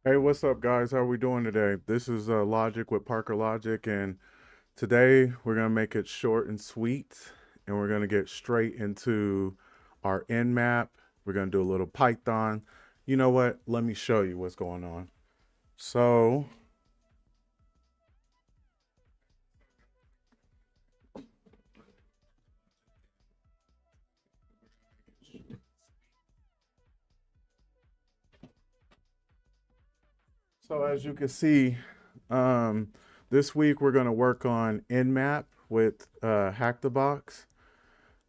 Hey, what's up, guys? How are we doing today? This is Logic with ParkerLogic, and today we're gonna make it short and sweet, and we're gonna get straight into our Nmap. We're gonna do a little Python. You know what? Let me show you what's going on. So, so as you can see, um, this week we're gonna work on Nmap with HackTheBox,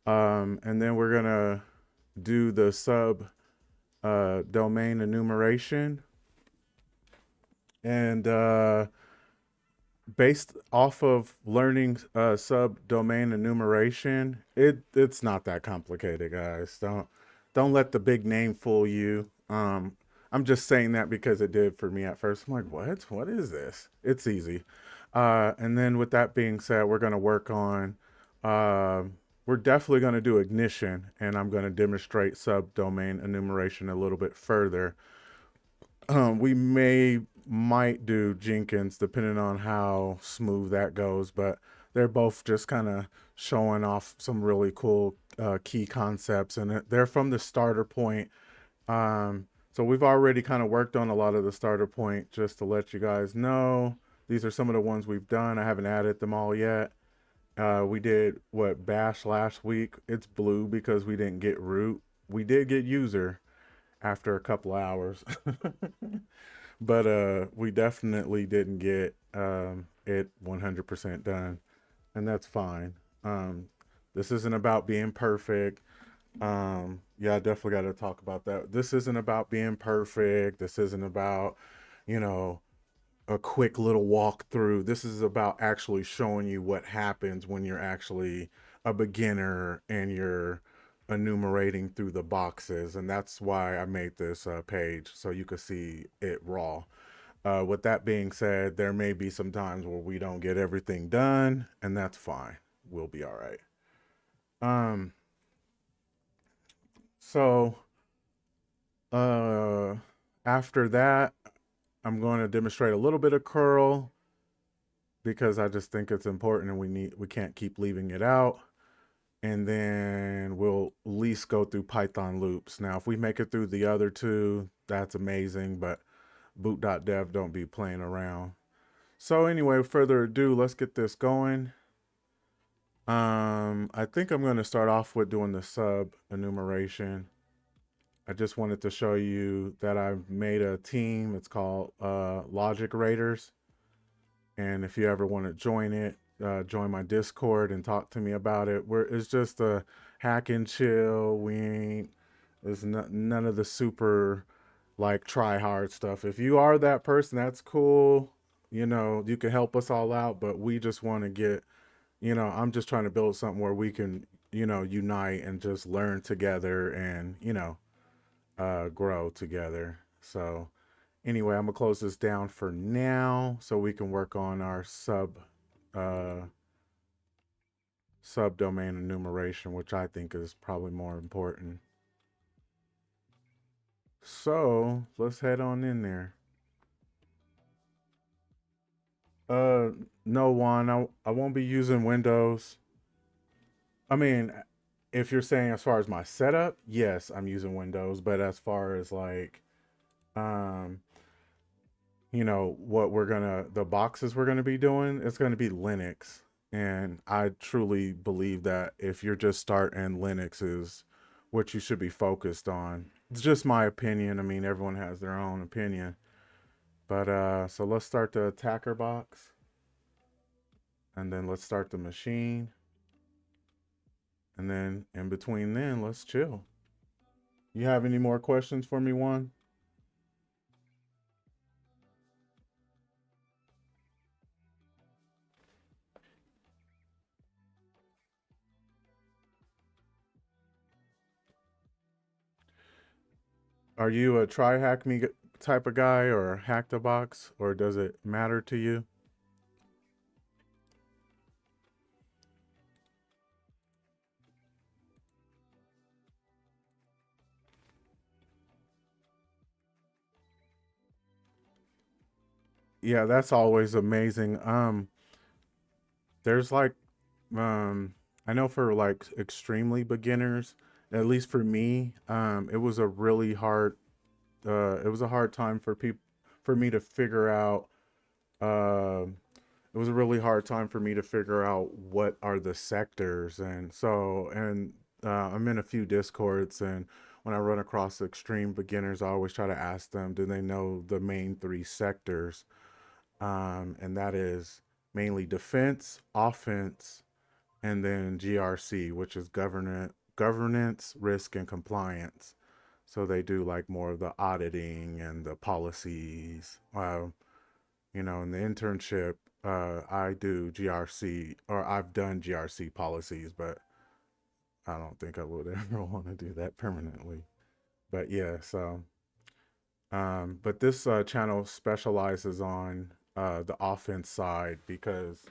and then we're gonna do the sub domain enumeration and based off of learning subdomain enumeration, it's not that complicated, guys. Don't let the big name fool you. I'm just saying that because it did for me at first. I'm like, what? What is this? It's easy. And then with that being said, we're gonna work on. Uh, we're definitely gonna do ignition, and I'm gonna demonstrate subdomain enumeration a little bit further. We might do Jenkins depending on how smooth that goes, but they're both just kind of showing off some really cool key concepts, and they're from the starter point. So we've already kind of worked on a lot of the starter point just to let you guys know. These are some of the ones we've done. I haven't added them all yet. We did what bash last week. It's blue because we didn't get root. We did get user after a couple hours. But we definitely didn't get it 100% done, and that's fine. This isn't about being perfect. Yeah, I definitely got to talk about that. This isn't about being perfect. This isn't about, you know, a quick little walkthrough. This is about actually showing you what happens when you're actually a beginner and you're enumerating through the boxes. And that's why I made this page so you could see it raw. With that being said, there may be some times where we don't get everything done, and that's fine. We'll be all right. Um, so uh, after that, I'm going to demonstrate a little bit of curl because I just think it's important and we can't keep leaving it out. And then we'll at least go through Python loops. Now, if we make it through the other two, that's amazing, but boot.dev don't be playing around. So anyway, further ado, let's get this going. I think I'm going to start off with doing the sub enumeration. I just wanted to show you that I've made a team. It's called Logic Raiders. And if you ever want to join it, join my Discord and talk to me about it. It's just a hack and chill. We ain't, there's none of the super like try hard stuff. If you are that person, that's cool. You know, you can help us all out, but we just want to get, I'm just trying to build something where we can, unite and just learn together and, grow together. So, anyway, I'm gonna close this down for now so we can work on our uh, subdomain enumeration, which I think is probably more important. So let's head on in there. Uh, no one. I won't be using Windows. I mean, if you're saying as far as my setup, yes, I'm using Windows. But as far as like, um, what the boxes we're gonna be doing, it's gonna be Linux. And I truly believe that if you're just starting, Linux is what you should be focused on. It's just my opinion. I mean, everyone has their own opinion. But so let's start the attacker box, and then let's start the machine, and then in between then, let's chill. You have any more questions for me, Juan? Are you a try hack me type of guy or hack the box, or does it matter to you? Yeah, that's always amazing. There's like, I know for like extremely beginners, at least for me, it was a really hard, it was a hard time for people, for me to figure out, um it was a really hard time for me to figure out what are the sectors. And so, and I'm in a few discords, and when I run across extreme beginners, I always try to ask them, do they know the main three sectors? And that is mainly defense, offense, and then GRC, which is governance, risk, and compliance. So they do like more of the auditing and the policies. In the internship, I do GRC, or I've done GRC policies, but I don't think I would ever want to do that permanently. But yeah, so but this channel specializes on the offense side, because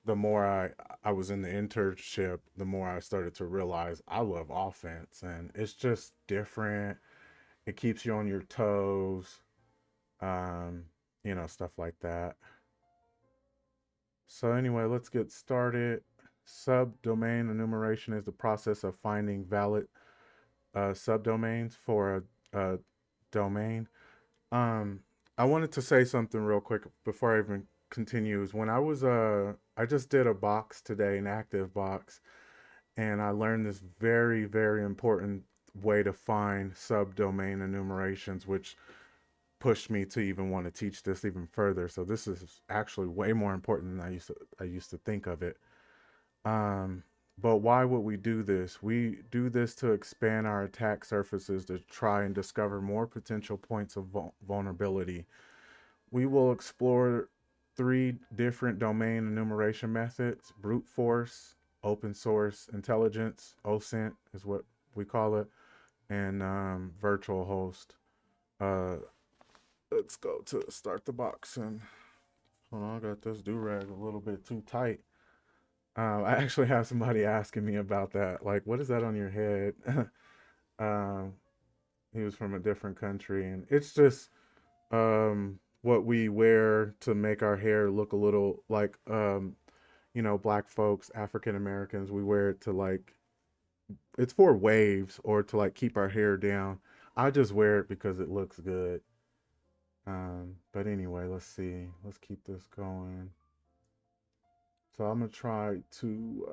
the more I was in the internship, the more I started to realize I love offense, and it's just different. It keeps you on your toes, um, stuff like that. So anyway, let's get started. Subdomain enumeration is the process of finding valid subdomains for a domain. Um, I wanted to say something real quick before I even continue. Is when I just did a box today, an active box, and I learned this very, very important way to find subdomain enumerations, which pushed me to even want to teach this even further. So this is actually way more important than I used to think of it. Um, but why would we do this? We do this to expand our attack surfaces to try and discover more potential points of vulnerability. We will explore three different domain enumeration methods: brute force, open source intelligence, OSINT is what we call it, and virtual host. Uh, let's go to start the box. And hold on, I got this do-rag a little bit too tight. I actually have somebody asking me about that. Like, what is that on your head? um, he was from a different country, and it's just what we wear to make our hair look a little like black folks, African Americans. We wear it to like, it's for waves or to like keep our hair down. I just wear it because it looks good. But anyway, let's see. Let's keep this going. So I'm gonna try to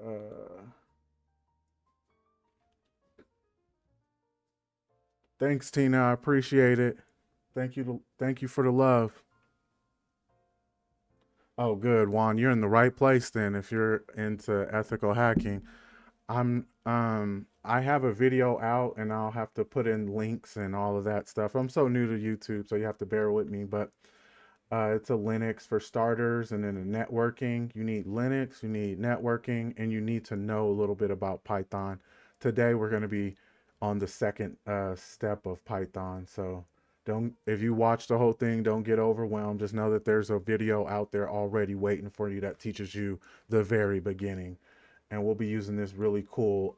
thanks, Tina. I appreciate it. Thank you for the love. Oh, good, Juan. You're in the right place then if you're into ethical hacking. I have a video out, and I'll have to put in links and all of that stuff. I'm so new to YouTube, so you have to bear with me, but it's a Linux for starters, and then a networking. You need Linux, you need networking, and you need to know a little bit about Python. Today we're going to be on the second step of Python. So don't, if you watch the whole thing, don't get overwhelmed. Just know that there's a video out there already waiting for you that teaches you the very beginning. And we'll be using this really cool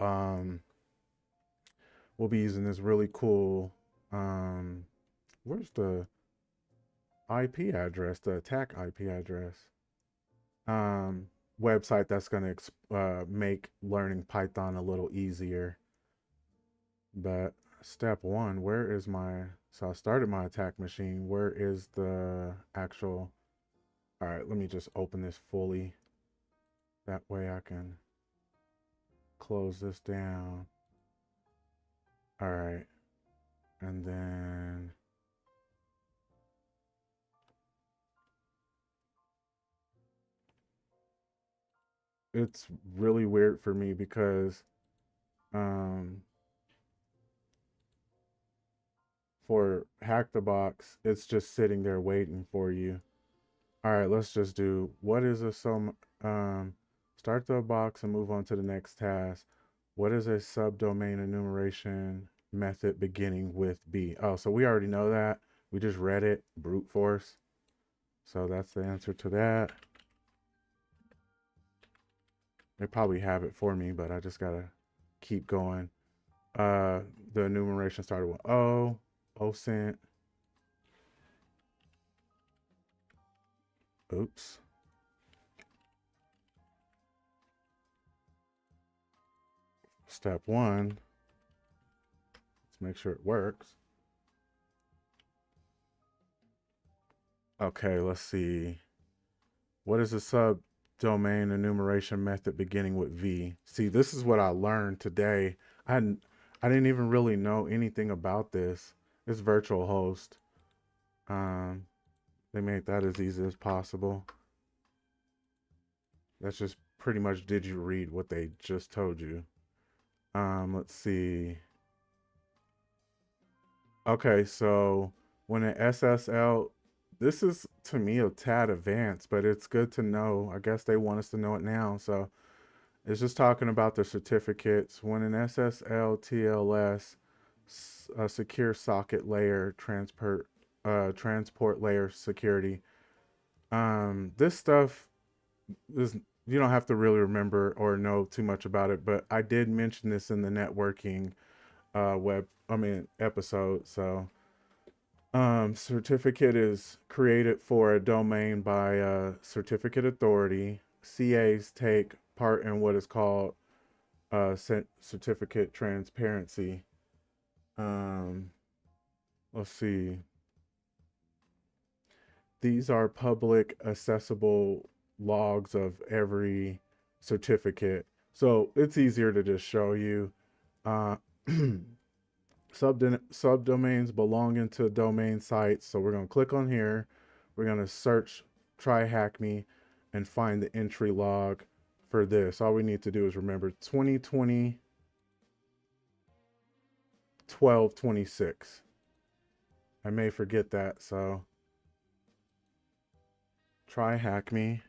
we'll be using this really cool where's the IP address, the attack IP address, um, website that's going to make learning Python a little easier. But step one, where is my, so I started my attack machine. Where is the actual, all right, let me just open this fully. That way I can close this down. All right. And then it's really weird for me because um, for Hack the Box, it's just sitting there waiting for you. All right, let's just do what is a start the box and move on to the next task. What is a subdomain enumeration method beginning with B? Oh, so we already know that. We just read it, brute force. So that's the answer to that. They probably have it for me, but I just gotta keep going. The enumeration started with O, OSINT. Oops. Step one. Let's make sure it works. Okay, let's see. What is a subdomain enumeration method beginning with V? See, this is what I learned today. I didn't even really know anything about this. It's virtual host. Um, they made that as easy as possible. That's just pretty much did you read what they just told you. Let's see. Okay, so when an SSL, this is to me a tad advanced, but it's good to know. I guess they want us to know it now. So it's just talking about the certificates. When an SSL TLS, a secure socket layer transport layer security. This stuff is, you don't have to really remember or know too much about it, but I did mention this in the networking episode. So certificate is created for a domain by a certificate authority. CAs take part in what is called certificate transparency. Um, let's see. These are public accessible logs of every certificate. So it's easier to just show you. Uh, subdomains belonging to domain sites. So we're going to click on here. We're going to search TryHackMe and find the entry log for this. All we need to do is remember 2020 12/26. I may forget that, so TryHackMe.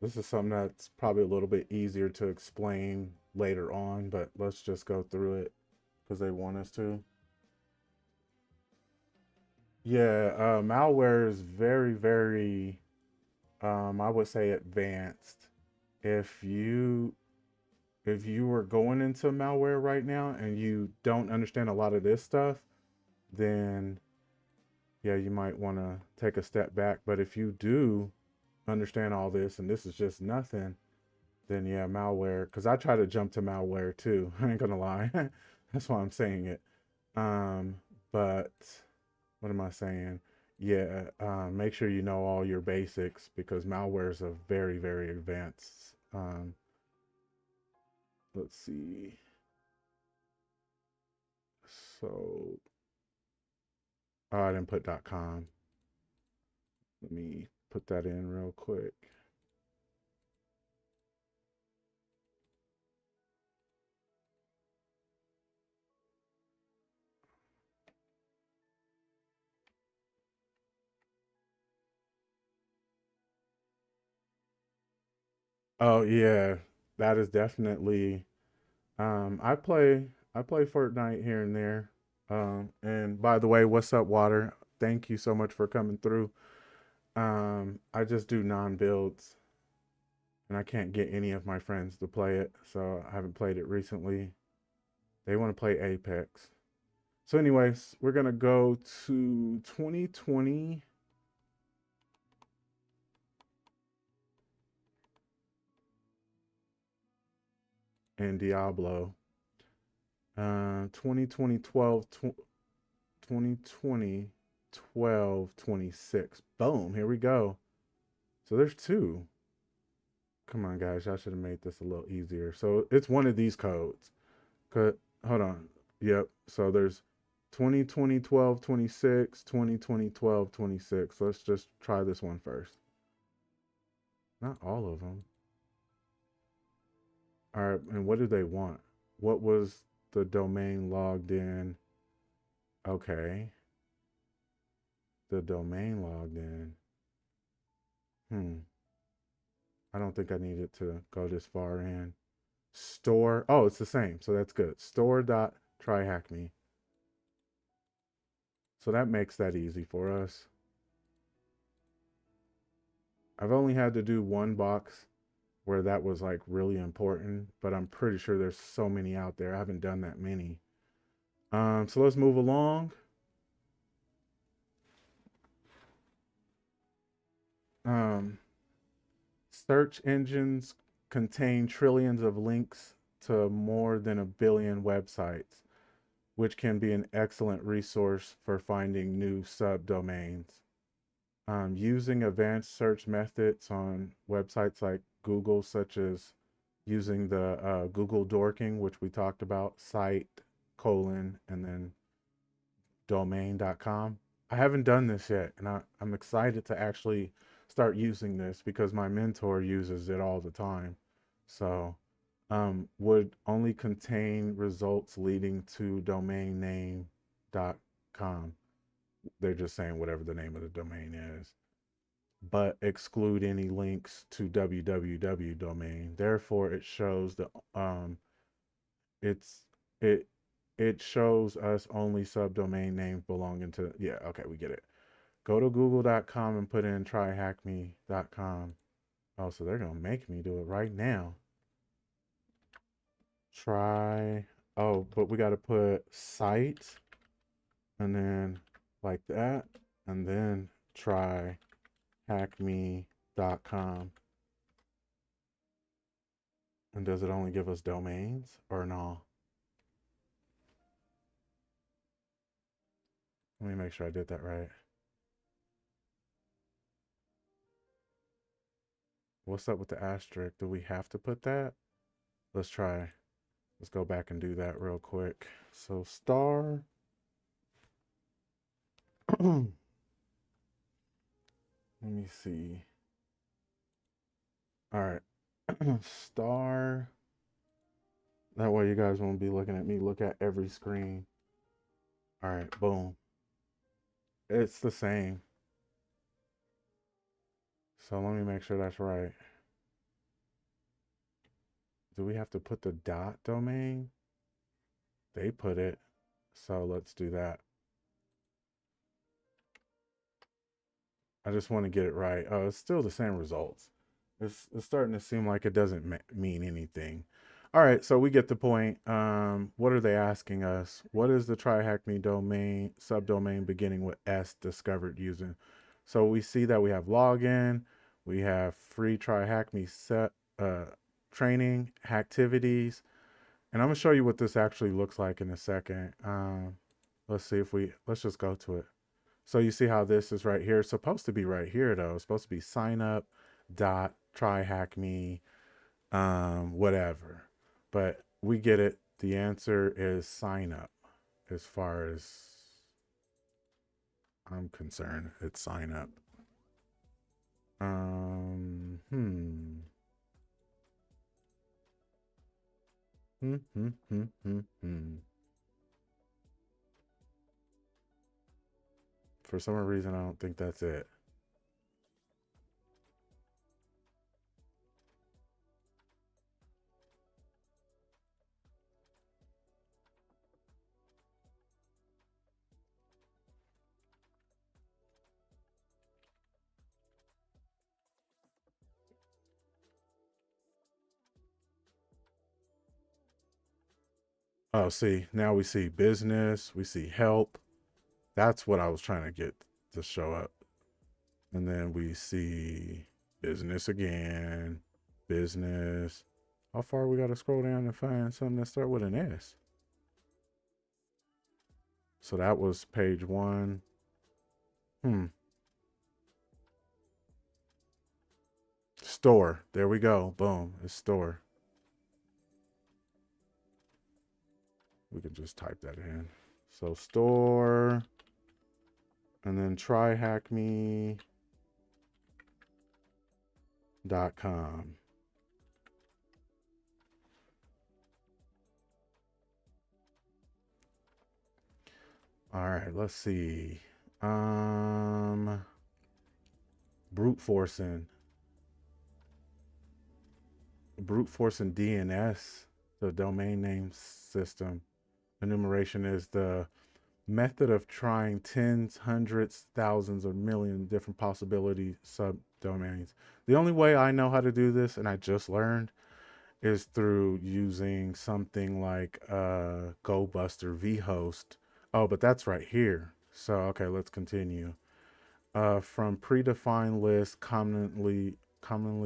This is something that's probably a little bit easier to explain later on, but let's just go through it because they want us to. Yeah, malware is very, very, I would say advanced. If you if you were going into malware right now and you don't understand a lot of this stuff, then yeah, you might want to take a step back. But if you do understand all this and this is just nothing, then yeah, malware. Because I try to jump to malware too. I ain't gonna lie. That's why I'm saying it. Um, but what am I saying? Yeah, make sure you know all your basics because malware is a very, very advanced. Let's see. So, oh, I didn't put .com. Let me put that in real quick. Oh yeah, that is definitely. I play Fortnite here and there. And by the way, what's up, Water? Thank you so much for coming through. I just do non-builds, and I can't get any of my friends to play it, so I haven't played it recently. They want to play Apex. So, anyways, we're gonna go to 2020. And Diablo. 2020 2020 12 26. Boom, here we go. So there's two. Come on, guys. Y'all should have made this a little easier. So it's one of these codes. Hold on. Yep. So there's 2020 12 26, 2020 12 26. Let's just try this one first. Not all of them. All right. And what do they want? What was the domain logged in? Okay. The domain logged in. I don't think I needed to go this far in. Store. Oh, it's the same. So that's good. Store.tryhackme. So that makes that easy for us. I've only had to do one box where that was like really important, but I'm pretty sure there's so many out there. I haven't done that many. So let's move along. Um, search engines contain trillions of links to more than a billion websites, which can be an excellent resource for finding new subdomains. Using advanced search methods on websites like Google, such as using the Google dorking, which we talked about, site colon and then domain.com. I haven't done this yet, and I'm excited to actually start using this because my mentor uses it all the time. So, would only contain results leading to domain name.com. They're just saying whatever the name of the domain is, but exclude any links to www domain. Therefore, it shows the it's it it shows us only subdomain names belonging to, yeah, okay, we get it. Go to google.com and put in tryhackme.com. Oh, so they're gonna make me do it right now. Try, oh, but we gotta put site and then like that, and then tryhackme.com. And does it only give us domains or no? Let me make sure I did that right. What's up with the asterisk? Do we have to put that? Let's try. Let's go back and do that real quick. So star. Let me see. All right. Star. That way you guys won't be looking at me look at every screen. All right, boom. It's the same. So let me make sure that's right. Do we have to put the dot domain? They put it. So let's do that. I just want to get it right. Oh, it's still the same results. It's starting to seem like it doesn't mean anything. All right, so we get the point. What are they asking us? What is the TryHackMe domain subdomain beginning with S discovered using? So we see that we have login, we have free TryHackMe set training activities, and I'm gonna show you what this actually looks like in a second. Let's see if let's just go to it. So you see how this is right here. It's supposed to be right here though. It's supposed to be sign up dot TryHackMe whatever. But we get it. The answer is sign up. As far as I'm concerned, it's sign up. Um, hmm. Hmm, hmm, hmm, hmm, hmm. For some reason, I don't think that's it. Oh, see, now we see business, we see help. That's what I was trying to get to show up. And then we see business again, business. How far we got to scroll down and find something that start with an S? So that was page one. Store. There we go. Boom. It's store. We can just type that in. So store. And then tryhackme.com. All right, let's see. Brute forcing. Brute forcing DNS, the domain name system. Enumeration is the method of trying tens, hundreds, thousands, or millions different possibility subdomains. The only way I know how to do this, and I just learned, is through using something like GoBuster vhost. Oh, but that's right here. So, okay, let's continue. from predefined lists commonly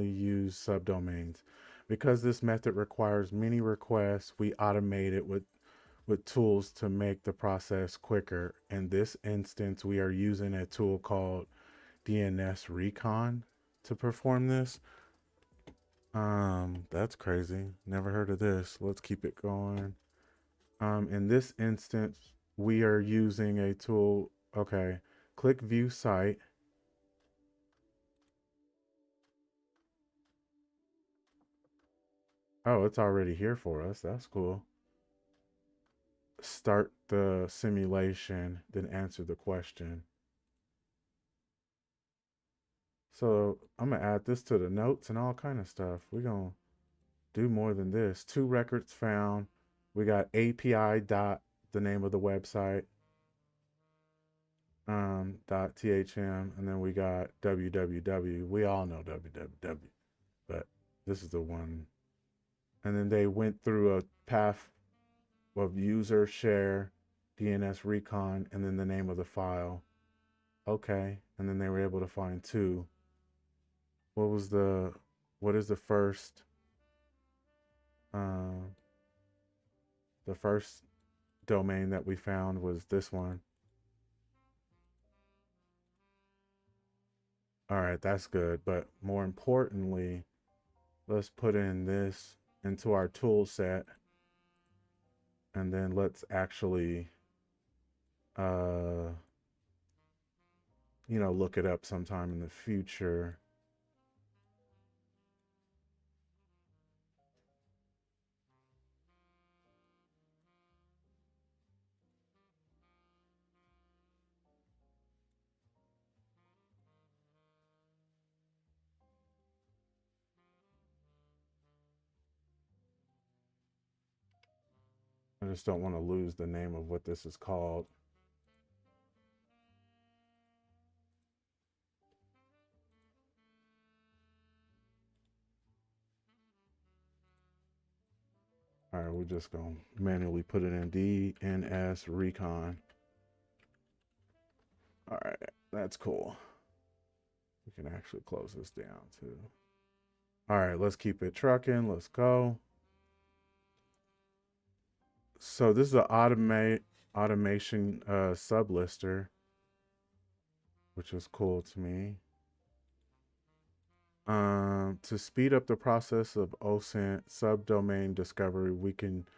used subdomains. Because this method requires many requests, we automate it with tools to make the process quicker. In this instance, we are using a tool called DNS Recon to perform this. That's crazy. Never heard of this. Let's keep it going. In this instance, we are using a tool. Okay, click View Site. Oh, it's already here for us. That's cool. Start the simulation, then answer the question. So I'm gonna add this to the notes and all kind of stuff. We're gonna do more than this. 2 records found. We got API dot the name of the website, dot THM, and then we got www. We all know www, but this is the one. And then they went through a path of user share, DNS recon, and then the name of the file. Okay, and then they were able to find 2. What was what is uh, the first domain that we found was this one. All right, that's good. But more importantly, let's put in this into our tool set, and then let's actually, uh, look it up sometime in the future. I just don't want to lose the name of what this is called. All right, we're just going to manually put it in DNS recon. All right, that's cool. We can actually close this down too. All right, let's keep it trucking. Let's go. So this is an automation sublister, which is cool to me. To speed up the process of OSINT subdomain discovery, we can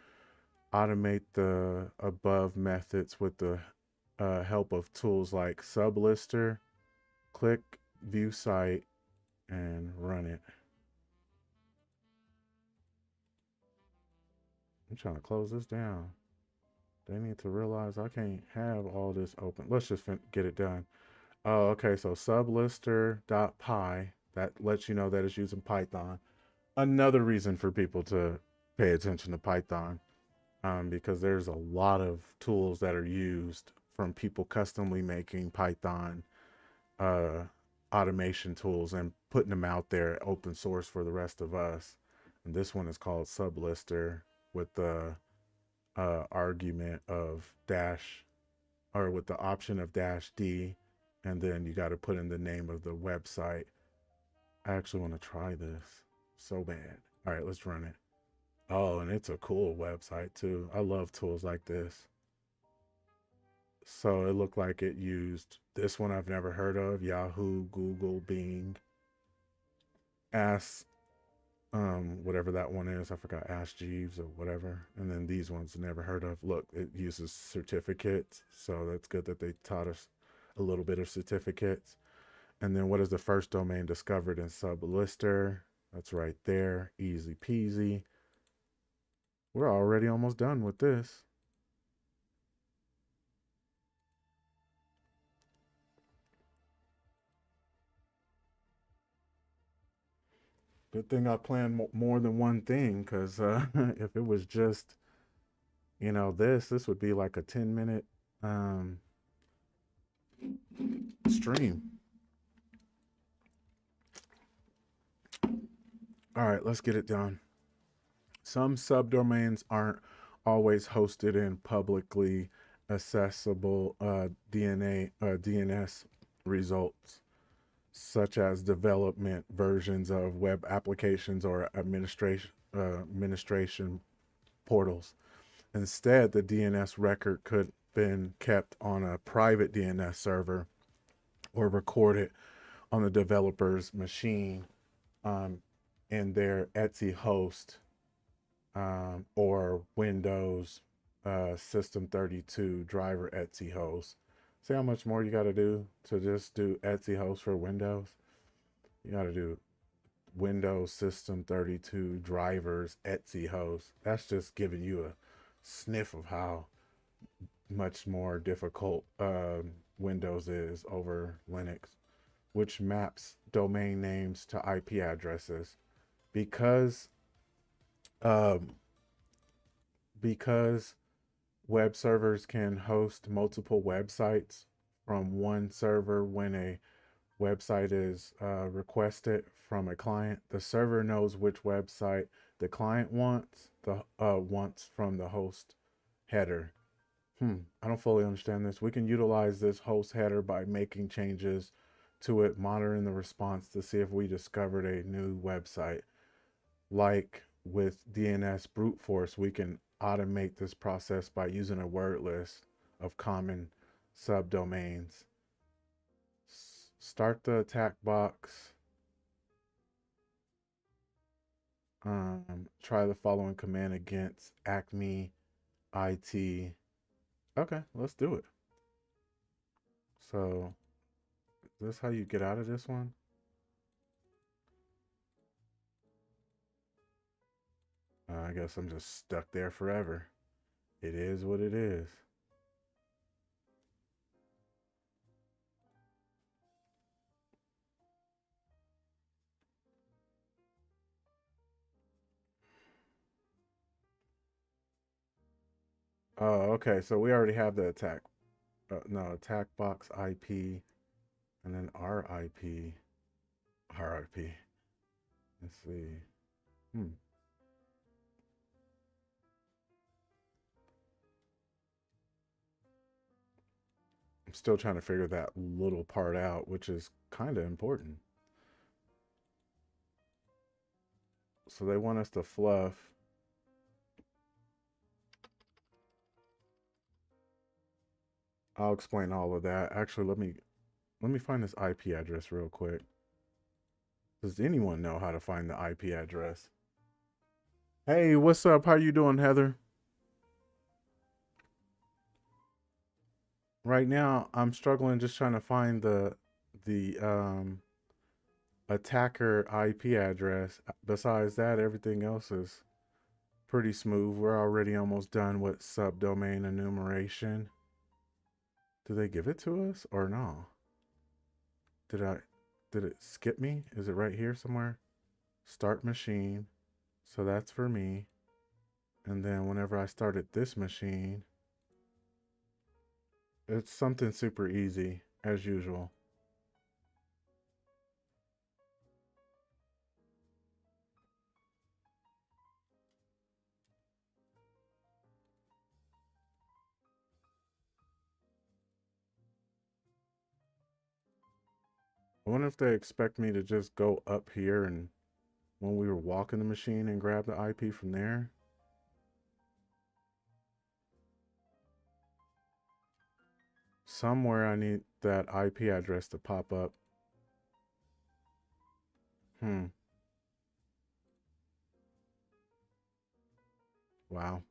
automate the above methods with the help of tools like Sublister. Click View Site and run it. I'm trying to close this down. They need to realize I can't have all this open. Let's just get it done. Oh, okay. So sublister.py, that lets you know that it's using Python. Another reason for people to pay attention to Python, because there's a lot of tools that are used from people customly making Python uh, automation tools and putting them out there open source for the rest of us. And this one is called Sublister with the argument of dash, or with the option of dash D, and then you got to put in the name of the website. I actually want to try this so bad. All right, let's run it. Oh, and it's a cool website too. I love tools like this. So it looked like it used this one I've never heard of: Yahoo, Google, Bing, Ask, whatever that one is. I forgot, Ask Jeeves or whatever. And then these ones never heard of. Look, it uses certificates. So that's good that they taught us a little bit of certificates. And then what is the first domain discovered in Sublister? That's right there. Easy peasy. We're already almost done with this. Good thing I planned more than one thing, because if it was just, this would be like a 10-minute stream. All right, let's get it done. Some subdomains aren't always hosted in publicly accessible DNS results, such as development versions of web applications or administration portals. Instead, the DNS record could have been kept on a private DNS server or recorded on the developer's machine in their Etsy host or Windows System 32 driver Etsy host. See how much more you got to do to just do Etsy host for Windows? You got to do Windows System 32 drivers Etsy host. That's just giving you a sniff of how much more difficult Windows is over Linux, which maps domain names to IP addresses. Because web servers can host multiple websites from one server when a website is requested from a client, the server knows which website the client wants from the host header. I don't fully understand this. We can utilize this host header by making changes to it, monitoring the response to see if we discovered a new website. Like with DNS brute force, we can automate this process by using a word list of common subdomains. Start the attack box. Try the following command against Acme IT. Okay, let's do it. So, is this how you get out of this one? I guess I'm just stuck there forever. It is what it is. Oh, okay. So we already have the attack. No, attack box IP, and then RIP. RIP. Let's see. I'm still trying to figure that little part out, which is kind of important. So they want us to fluff. I'll explain all of that. Actually, let me find this IP address real quick. Does anyone know how to find the IP address? Hey, what's up? How you doing, Heather? Right now, I'm struggling just trying to find the attacker IP address. Besides that, everything else is pretty smooth. We're already almost done with subdomain enumeration. Do they give it to us or no? Did it skip me? Is it right here somewhere? Start machine. So that's for me. And then whenever I started this machine, it's something super easy as usual. I wonder if they expect me to just go up here and when we were walking the machine and grab the IP from there. Somewhere I need that IP address to pop up. Wow.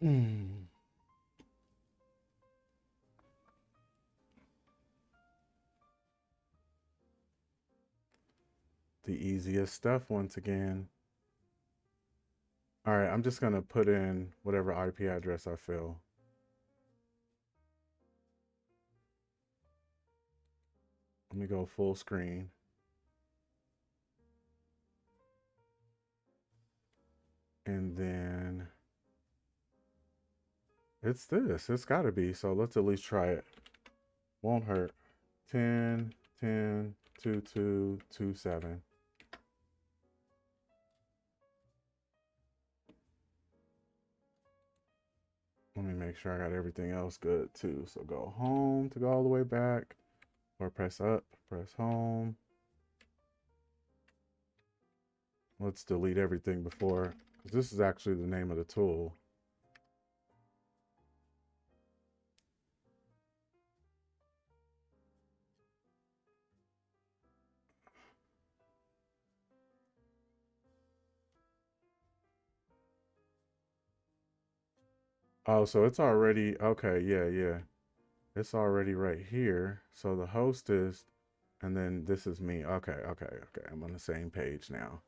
The easiest stuff once again. All right, I'm just gonna put in whatever IP address I feel. Let me go full screen. And then it's this. It's gotta be. So let's at least try it. Won't hurt. 10, 10, 2, 2, 2, 7. Let me make sure I got everything else good too. So go home to go all the way back, or press up, press home. Let's delete everything before, because this is actually the name of the tool. Oh, so it's already, okay, yeah. It's already right here. So the host is, and then this is me. Okay. I'm on the same page now.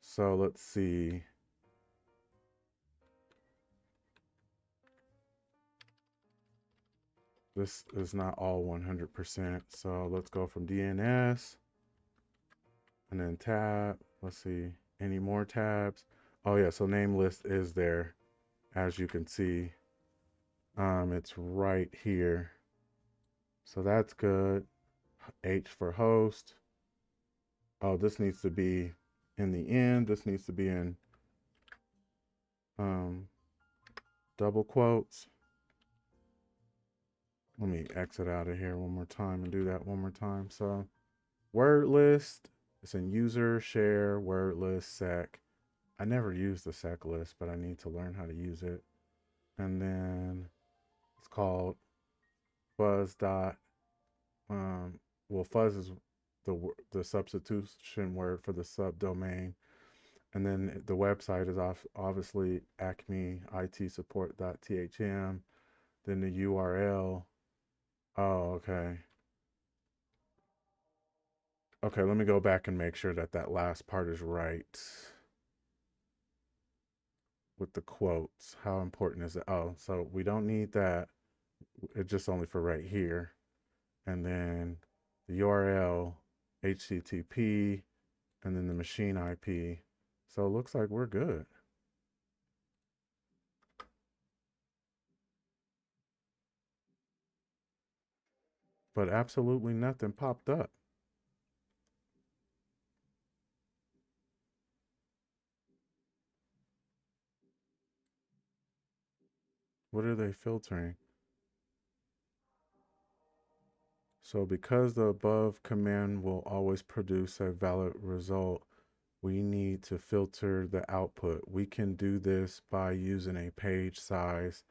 So let's see. This is not all 100%. So let's go from DNS and then tab. Let's see. Any more tabs? Oh yeah, so name list is there. As you can see, it's right here. So that's good. H for host. Oh, this needs to be in the end. This needs to be in double quotes. Let me exit out of here one more time and do that one more time. So word list, it's in user, share, word list, sec. I never use the sec list, but I need to learn how to use it. And then it's called fuzz dot, well, fuzz is the substitution word for the subdomain. And then the website is obviously acme it support.thm. Then the URL. Oh, okay. Okay, let me go back and make sure that that last part is right with the quotes. How important is it? Oh, so we don't need that. It's just only for right here. And then the URL, HTTP, and then the machine IP. So it looks like we're good. But absolutely nothing popped up. What are they filtering? So because the above command will always produce a valid result, we need to filter the output. We can do this by using a page size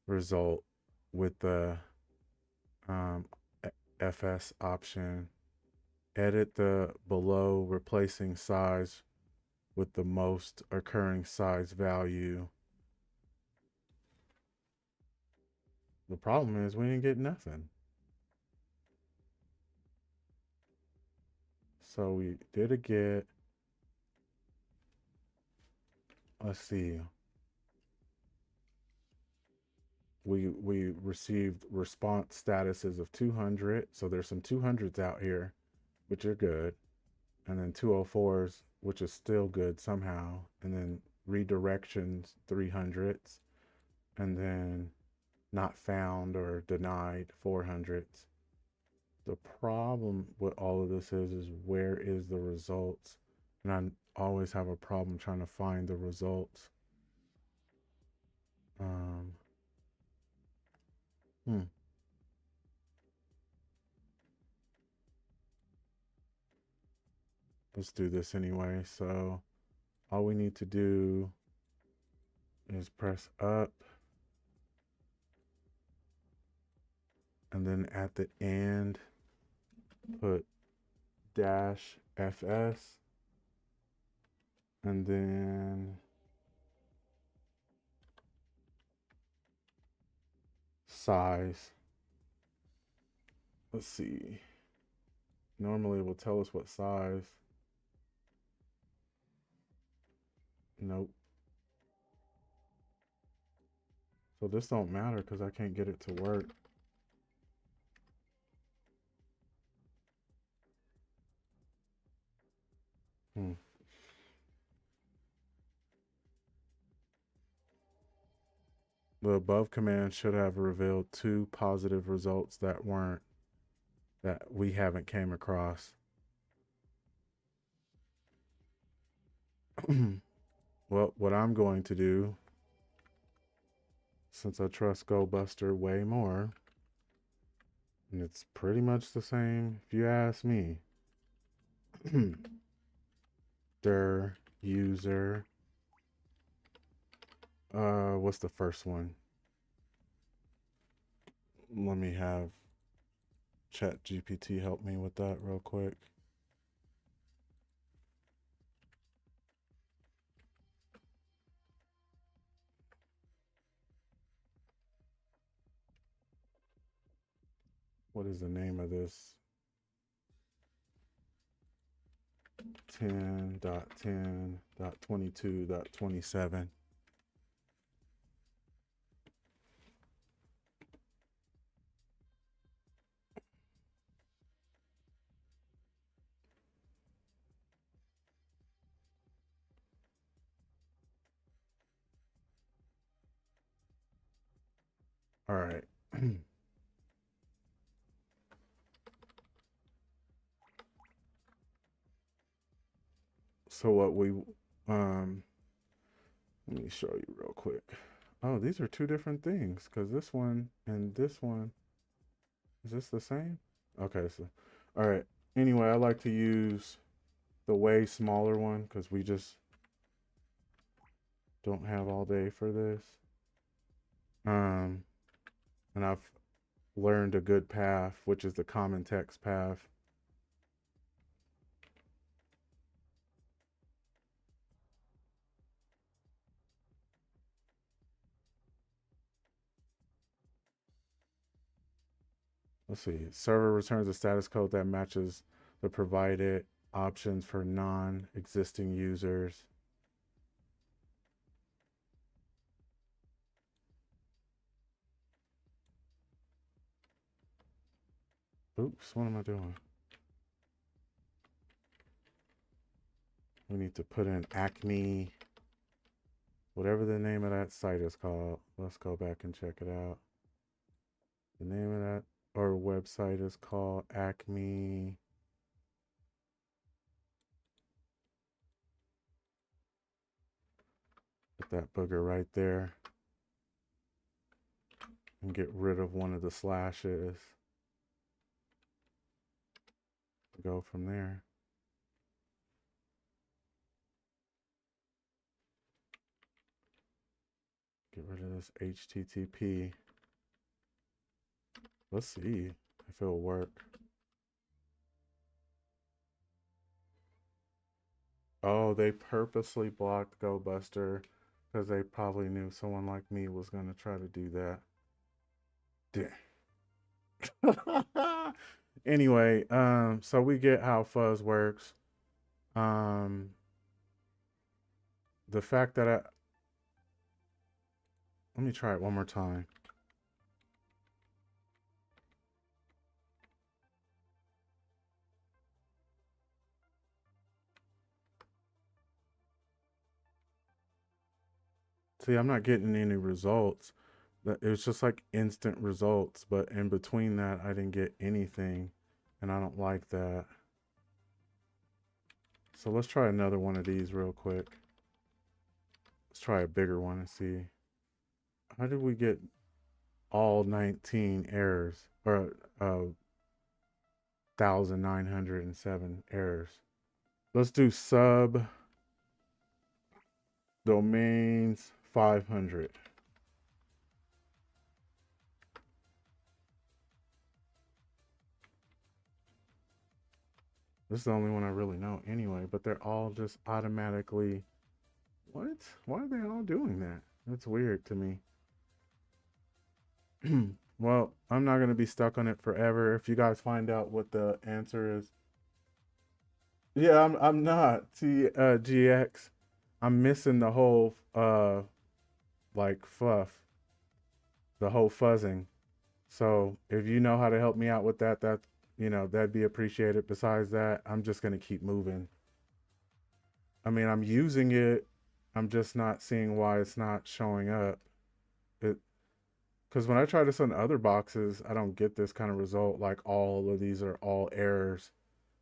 result with the FS option. Edit the below replacing size with the most occurring size value. The problem is we didn't get nothing. So we did a get. Let's see. We received response statuses of 200. So there's some 200s out here, which are good. And then 204s, which is still good somehow. And then redirections, 300s. And then not found or denied, 400s. The problem with all of this is where is the results? And I always have a problem trying to find the results. Um, hmm. Let's do this anyway. So all we need to do is press up. And then at the end, put dash FS. And then size. Let's see. Normally it will tell us what size. Nope. So this don't matter because I can't get it to work. The above command should have revealed 2 positive results that we haven't came across. Well, what I'm going to do since I trust GoBuster way more. And it's pretty much the same if you ask me. Dir user. What's the first one? Let me have ChatGPT help me with that real quick. What is the name of this? 10.10.22.27. All right. So what we let me show you real quick. Oh, these are two different things because this one and this one, is this the same? Okay, so all right. Anyway, I like to use the way smaller one because we just don't have all day for this. And I've learned a good path, which is the common text path. Let's see. Server returns a status code that matches the provided options for non-existing users. Oops, what am I doing? We need to put in Acme, whatever the name of that site is called. Let's go back and check it out. The name of that our website is called Acme. Put that booger right there and get rid of one of the slashes. Go from there. Get rid of this HTTP. Let's see if it'll work. Oh, they purposely blocked GoBuster because they probably knew someone like me was going to try to do that. Anyway, so we get how fuzz works. The fact that let me try it one more time. See, I'm not getting any results. It was just like instant results, but in between that, I didn't get anything, and I don't like that. So let's try another one of these real quick. Let's try a bigger one and see. How did we get all 19 errors, or 1,907 errors? Let's do subdomains 500. This is the only one I really know anyway, but they're all just automatically. What? Why are they all doing that? That's weird to me. Well, I'm not going to be stuck on it forever. If you guys find out what the answer is. Yeah, I'm not. GX. I'm missing the whole like fluff, the whole fuzzing. So if you know how to help me out with that, that'd be appreciated. Besides that, I'm just gonna keep moving. I mean, I'm using it. I'm just not seeing why it's not showing up. It Because when I try this on other boxes, I don't get this kind of result. Like all of these are all errors.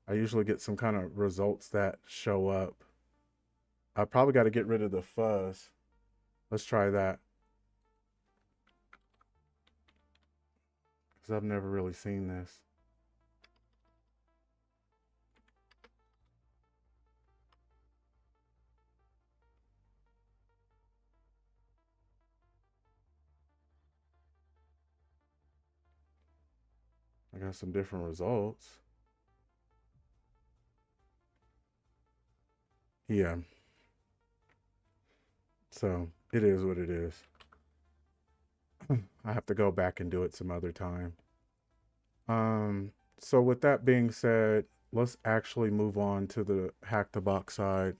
I usually get some kind of results that show up. I probably got to get rid of the fuzz. Let's try that. because I've never really seen this. I got some different results. Yeah, so it is what it is. I have to go back and do it some other time. So with that being said, let's actually move on to the hack the box side.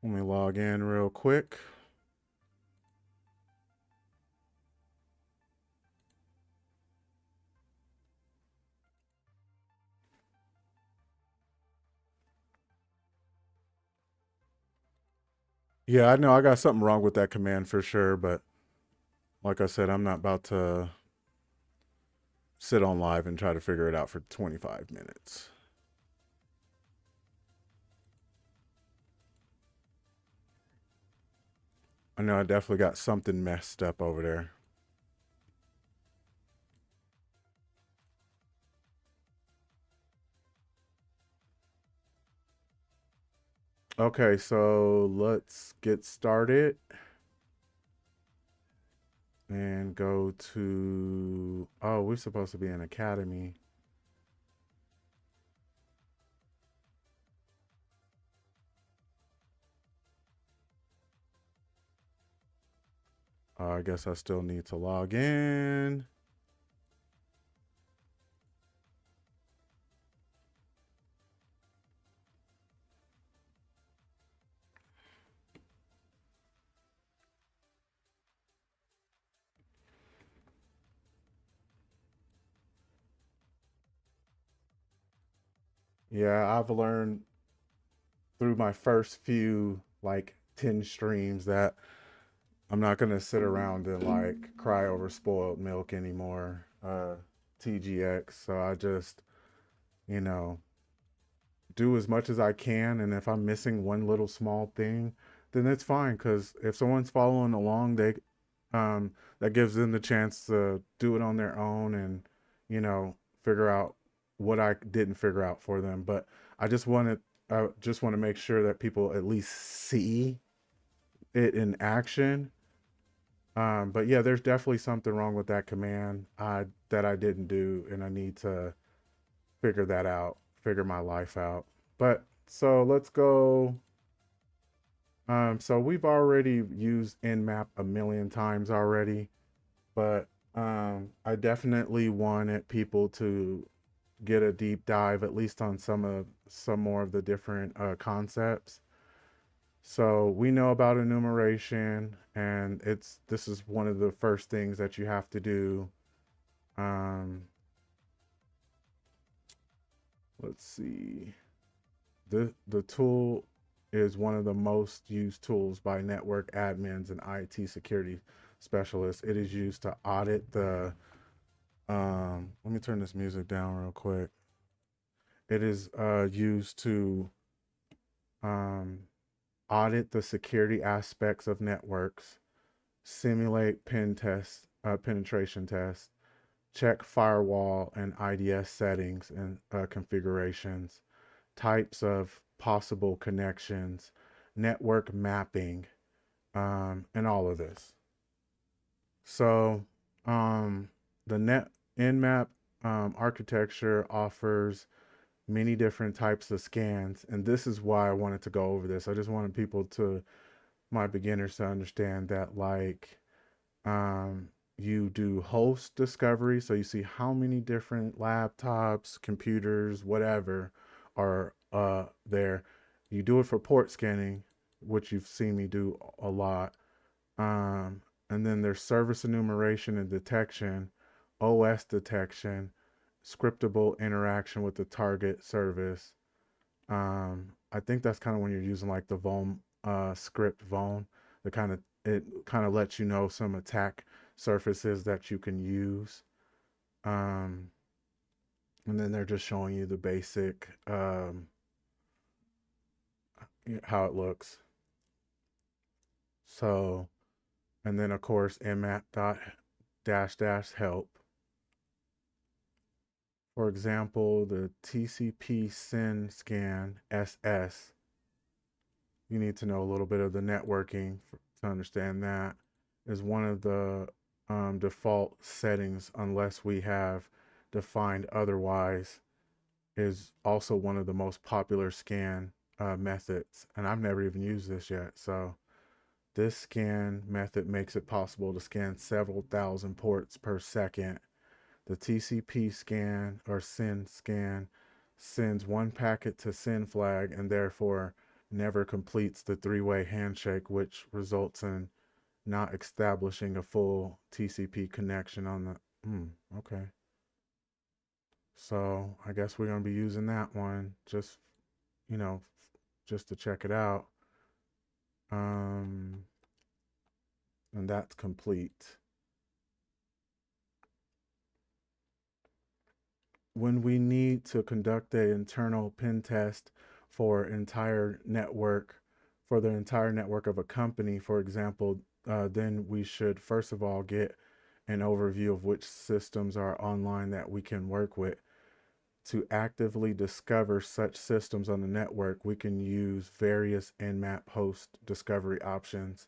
Let me log in real quick. Yeah, I know I got something wrong with that command for sure, but like I said, I'm not about to sit on live and try to figure it out for 25 minutes. I know I definitely got something messed up over there. Okay, so let's get started and go to, oh, we're supposed to be in Academy. I guess I still need to log in. Yeah, I've learned through my first few like 10 streams that I'm not gonna sit around and like cry over spoiled milk anymore. TGX. So I just, you know, do as much as I can, and if I'm missing one little small thing, then it's fine. Because if someone's following along, that gives them the chance to do it on their own and, you know, figure out what I didn't figure out for them. But I just want to make sure that people at least see it in action. But yeah, there's definitely something wrong with that command that I didn't do, and I need to figure that out, figure my life out. But so let's go. So we've already used Nmap a million times already, but I definitely wanted people to get a deep dive, at least on some more of the different concepts. So we know about enumeration, and this is one of the first things that you have to do. Um, let's see. The tool is one of the most used tools by network admins and IT security specialists. It is used to audit the let me turn this music down real quick. It is used to um, audit the security aspects of networks, simulate penetration tests, check firewall and IDS settings and configurations, types of possible connections, network mapping, and all of this. So, the net Nmap architecture offers many different types of scans, and this is why I wanted to go over this. I just wanted my beginners to understand that, like, you do host discovery, so you see how many different laptops, computers, whatever are there. You do it for port scanning, which you've seen me do a lot. And then there's service enumeration and detection, OS detection, scriptable interaction with the target service. I think that's kind of when you're using like the Vone script Vone, the kind of it kind of lets you know some attack surfaces that you can use. Um, And then they're just showing you the basic how it looks. So, and then of course nmap dot dash dash help. For example, the TCP SYN scan SS. You need to know a little bit of the networking to understand that is one of the default settings unless we have defined otherwise, is also one of the most popular scan methods. And I've never even used this yet. So this scan method makes it possible to scan several thousand ports per second. The TCP scan or SYN scan sends one packet to SYN flag and therefore never completes the three-way handshake, which results in not establishing a full TCP connection on the. Okay. So I guess we're going to be using that one just, you know, just to check it out. And that's complete. When we need to conduct an internal pen test for the entire network of a company, for example, then we should first of all get an overview of which systems are online that we can work with. To actively discover such systems on the network, we can use various Nmap host discovery options.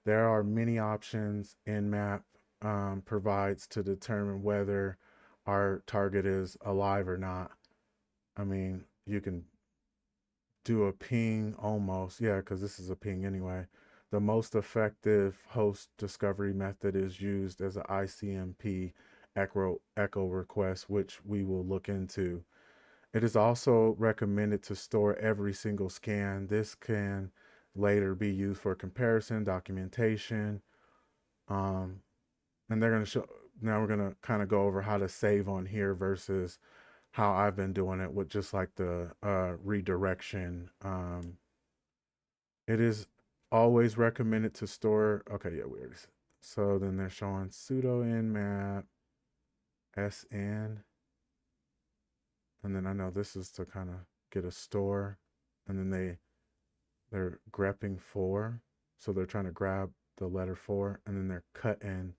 There are many options Nmap provides to determine whether our target is alive or not. I mean, you can do a ping almost, yeah, because this is a ping anyway. The most effective host discovery method is used as an ICMP echo request, which we will look into. It is also recommended to store every single scan. This can later be used for comparison, documentation, um, and they're going to show. Now we're going to kind of go over how to save on here versus how I've been doing it with just like the redirection. It is always recommended to store. Okay, yeah, weird. So then they're showing sudo nmap sn, and then I know this is to kind of get a store, and then they're grepping 4, so they're trying to grab the letter 4, and then they're cutting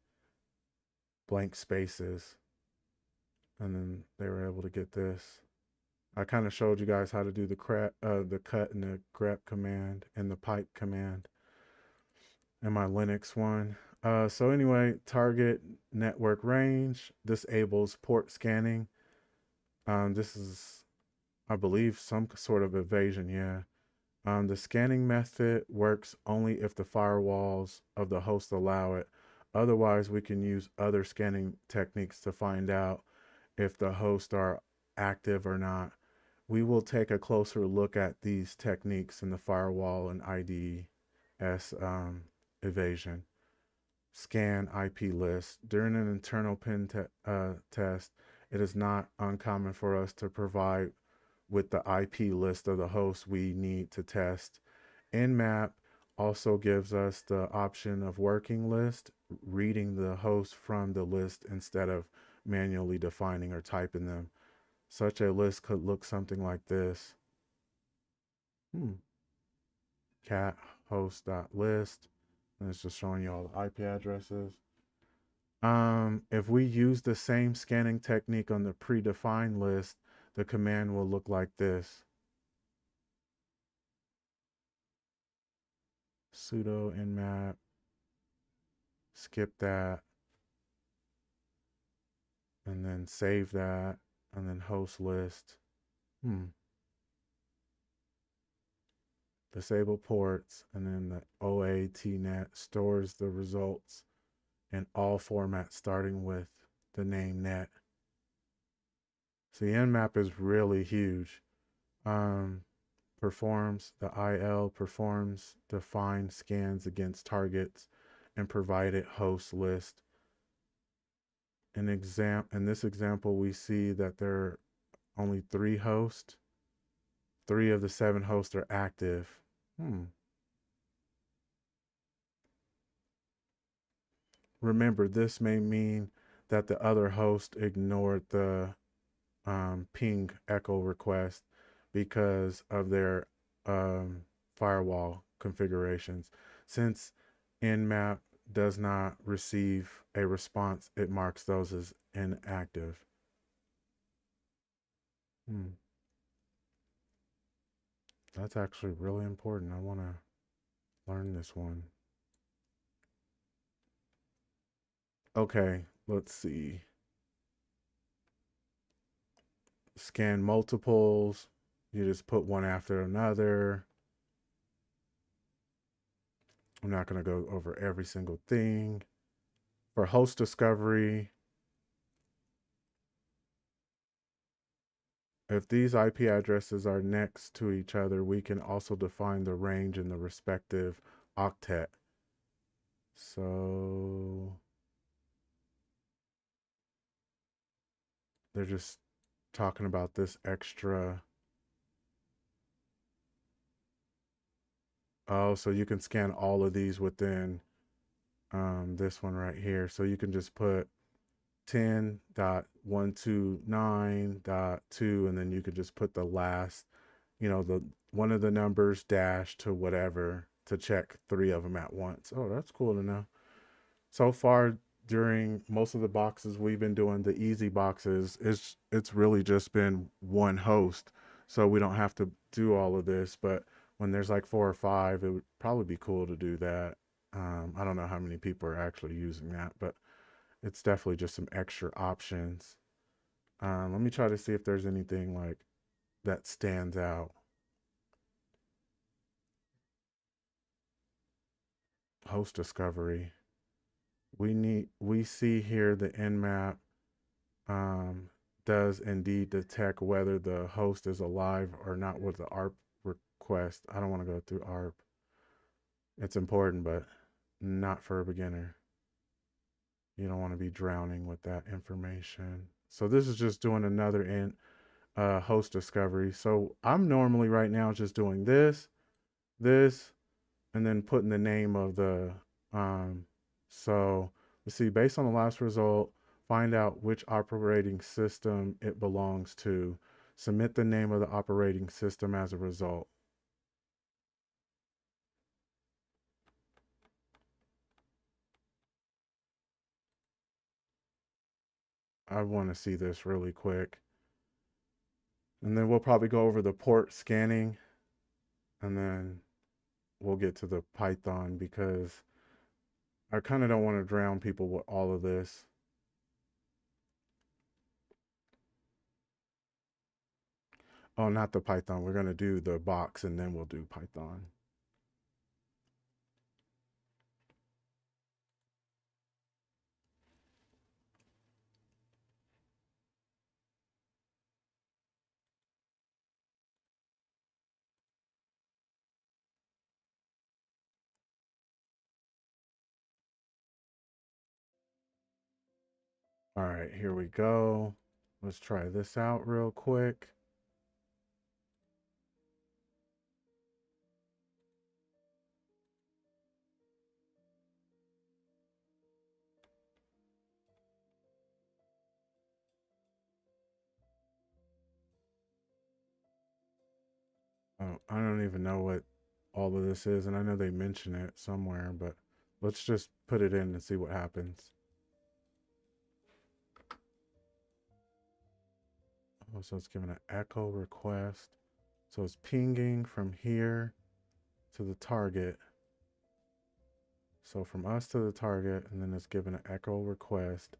blank spaces, and then they were able to get this. I kind of showed you guys how to do the cut and the grep command and the pipe command in my Linux one. So anyway, target network range disables port scanning. This is, I believe, some sort of evasion. Yeah. The scanning method works only if the firewalls of the host allow it. Otherwise, we can use other scanning techniques to find out if the hosts are active or not. We will take a closer look at these techniques in the firewall and IDS evasion. Scan IP list. During an internal pen test, it is not uncommon for us to provide with the IP list of the hosts we need to test. Nmap also gives us the option of working list, reading the host from the list instead of manually defining or typing them. Such a list could look something like this. Cat host.list. And it's just showing you all the IP addresses. If we use the same scanning technique on the predefined list, the command will look like this. Sudo nmap, skip that, and then save that, and then host list. Disable ports, and then the OATNet stores the results in all formats starting with the name net. So the nmap is really huge. Performs the IL performs defined scans against targets and provided host list. In this example, we see that there are only 3 hosts. 3 of the 7 hosts are active. Remember, this may mean that the other host ignored the ping echo request because of their firewall configurations. Since Nmap does not receive a response, it marks those as inactive. That's actually really important. I want to learn this one. Okay, let's see. Scan multiples. You just put one after another. I'm not going to go over every single thing. For host discovery, if these IP addresses are next to each other, we can also define the range in the respective octet. So they're just talking about this extra. Oh, so you can scan all of these within this one right here. So you can just put 10.129.2 and then you could just put the last, the one of the numbers dash to whatever to check 3 of them at once. Oh, that's cool to know. So far during most of the boxes we've been doing, the easy boxes, it's really just been one host. So we don't have to do all of this, but when there's like 4 or 5, it would probably be cool to do that. I don't know how many people are actually using that, but it's definitely just some extra options. Let me try to see if there's anything like that stands out. Host discovery. We see here the Nmap um, does indeed detect whether the host is alive or not with the ARP request. I don't want to go through ARP. It's important, but not for a beginner. You don't want to be drowning with that information. So this is just doing another host discovery. So I'm normally right now just doing this, and then putting the name of the, so let's see, based on the last result, find out which operating system it belongs to. Submit the name of the operating system as a result. I want to see this really quick. And then we'll probably go over the port scanning and then we'll get to the Python because I kind of don't want to drown people with all of this. Oh, not the Python. We're going to do the box and then we'll do Python. All right, here we go. Let's try this out real quick. Oh, I don't even know what all of this is, and I know they mention it somewhere, but let's just put it in and see what happens. Oh, so it's giving an echo request. So it's pinging from here to the target. So from us to the target, and then it's giving an echo request.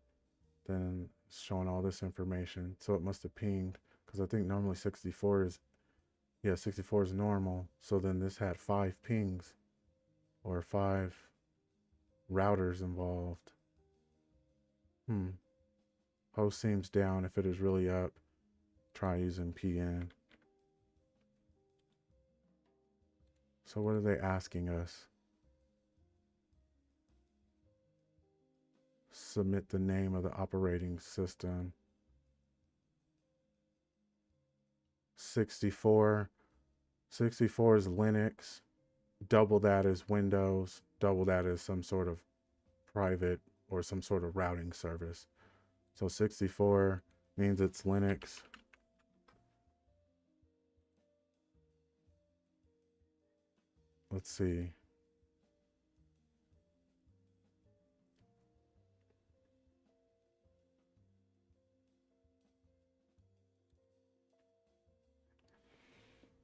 Then it's showing all this information. So it must have pinged, because I think normally 64 is, yeah, 64 is normal. So then this had 5 pings, or 5 routers involved. Host seems down. If it is really up, try using PN. So what are they asking us? Submit the name of the operating system. 64. 64 is Linux. Double that is Windows. Double that is some sort of private or some sort of routing service. So 64 means it's Linux. Let's see.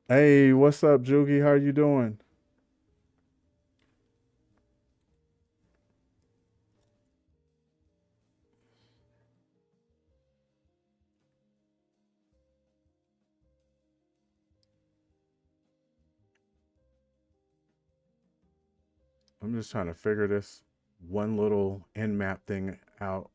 Hey, what's up, Jugi? How you doing? I'm just trying to figure this one little nmap thing out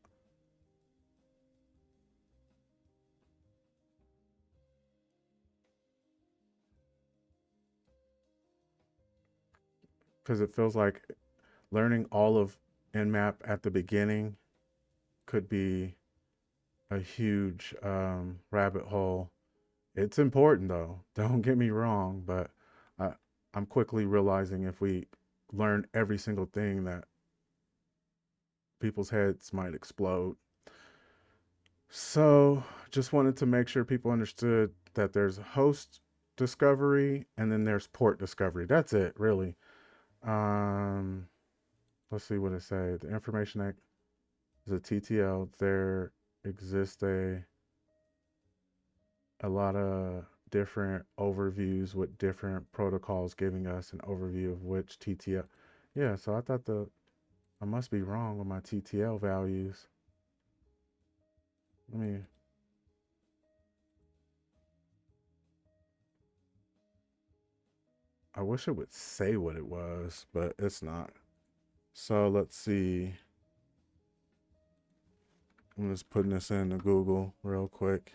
because it feels like learning all of nmap at the beginning could be a huge rabbit hole. It's important though, don't get me wrong, but I, I'm quickly realizing if we learn every single thing that people's heads might explode. So just wanted to make sure people understood that there's host discovery and then there's port discovery. That's it, really. Um, let's see what it say. The information that is a TTL. There exists a lot of different overviews with different protocols giving us an overview of which TTL. Yeah, so I thought I must be wrong with my TTL values. Let me. I wish it would say what it was, but it's not. So let's see. I'm just putting this into Google real quick.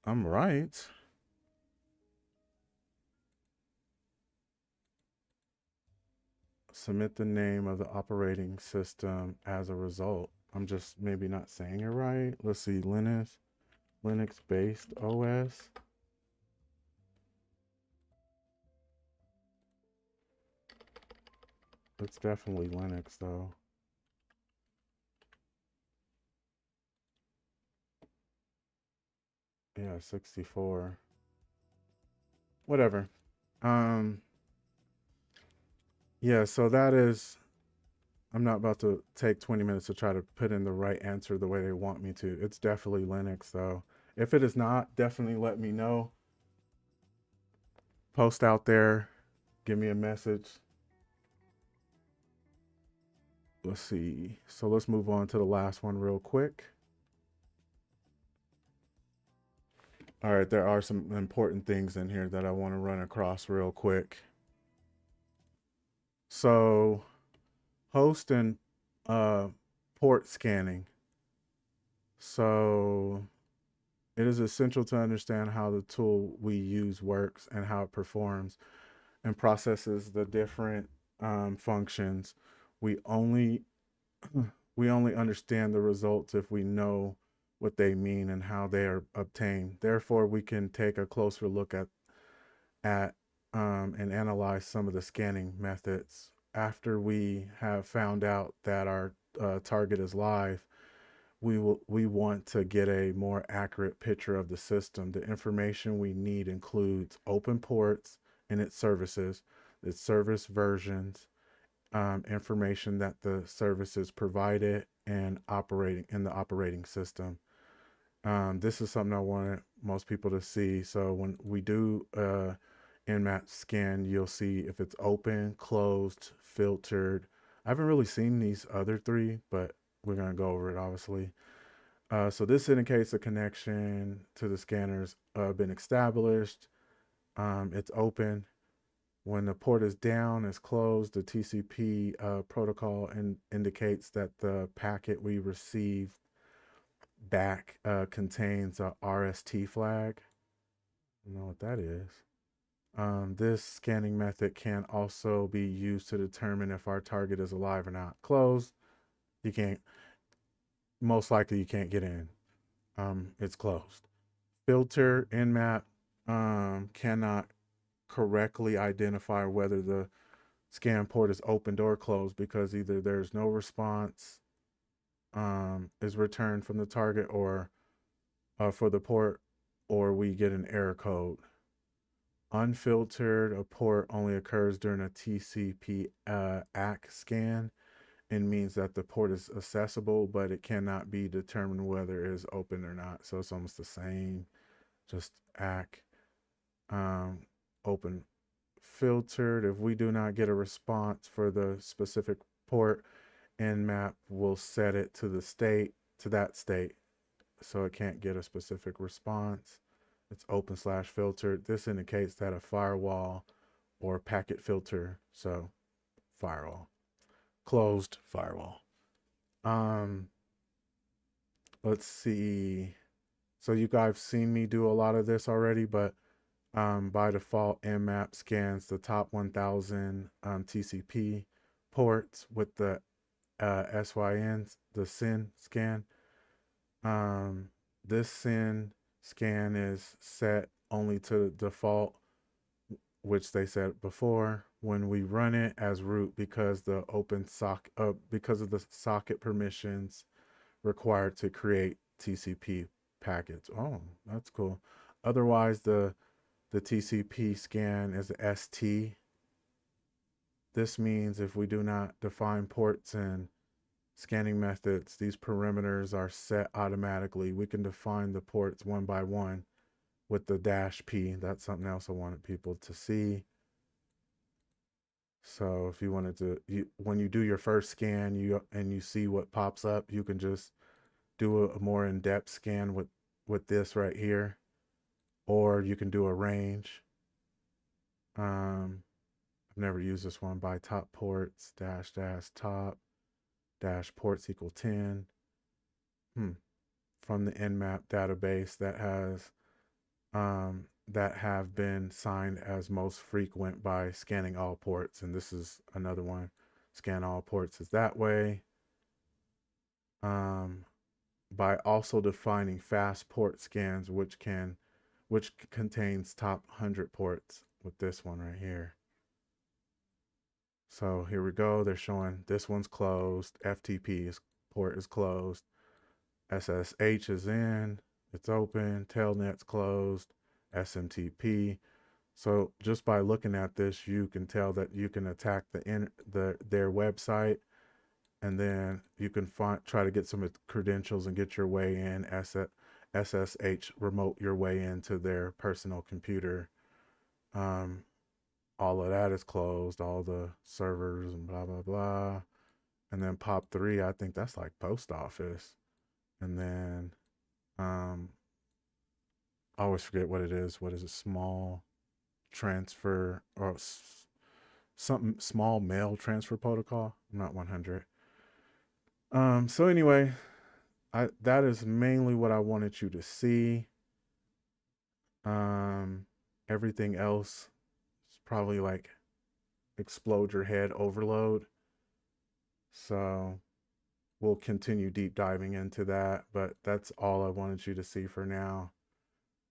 I'm right. Submit the name of the operating system as a result. I'm just maybe not saying it right. Let's see. Linux based OS. It's definitely Linux though. Yeah, 64. Whatever. Um yeah, so that is, I'm not about to take 20 minutes to try to put in the right answer the way they want me to. It's definitely Linux though. If it is not, definitely let me know. Post out there, give me a message. Let's see. So let's move on to the last one real quick. All right, there are some important things in here that I want to run across real quick. So, host and uh, port scanning. So, it is essential to understand how the tool we use works and how it performs and processes the different functions. We only we only understand the results if we know what they mean and how they are obtained. Therefore, we can take a closer look at and analyze some of the scanning methods. After we have found out that our target is live, we want to get a more accurate picture of the system. The information we need includes open ports and its services, its service versions, information that the services provided, and operating in the operating system. This is something I want most people to see. So when we do Nmap scan, you'll see if it's open, closed, filtered. I haven't really seen these other three, but we're gonna go over it obviously. So this indicates a connection to the scanners been established. It's open. When the port is down, it's closed. The TCP protocol indicates that the packet we received back contains a RST flag. I don't know what that is. This scanning method can also be used to determine if our target is alive or not. Closed, you can't, most likely you can't get in. It's closed. Filter Nmap cannot correctly identify whether the scan port is opened or closed because either there's no response is returned from the target or for the port, or we get an error code. Unfiltered, a port only occurs during a TCP ACK scan and means that the port is accessible, but it cannot be determined whether it is open or not. So it's almost the same, just ACK. Open filtered. If we do not get a response for the specific port, Nmap will set it to that state, so it can't get a specific response. It's open/filtered. This indicates that a firewall or packet filter, so firewall, closed firewall. Let's see. So you guys have seen me do a lot of this already, but by default, Nmap scans the top 1000 TCP ports with the SYN, the SYN scan. This SYN scan is set only to default, which they said before. When we run it as root, because the because of the socket permissions required to create TCP packets. Oh, that's cool. Otherwise, the TCP scan is ST. This means if we do not define ports and scanning methods, these parameters are set automatically. We can define the ports one by one with the -P. That's something else I wanted people to see. So if you wanted to, when you do your first scan, you see what pops up, you can just do a more in-depth scan with this right here, or you can do a range. I've never used this one. By top ports --top -ports equal 10 from the Nmap database that have been signed as most frequent by scanning all ports. And this is another one. Scan all ports is that way. By also defining fast port scans, which contains top 100 ports with this one right here. So here we go. They're showing this one's closed. FTP port is closed. SSH is in. It's open. Telnet's closed. SMTP. So just by looking at this, you can tell that you can attack their website, and then you can try to get some credentials and get your way in. SSH remote your way into their personal computer. All of that is closed, all the servers and blah, blah, blah. And then POP3, I think that's like post office. And then, I always forget what it is. What is it? Small transfer or something, small mail transfer protocol. I'm not 100. So anyway, that is mainly what I wanted you to see. Everything else is probably like explode your head overload. So we'll continue deep diving into that, but that's all I wanted you to see for now.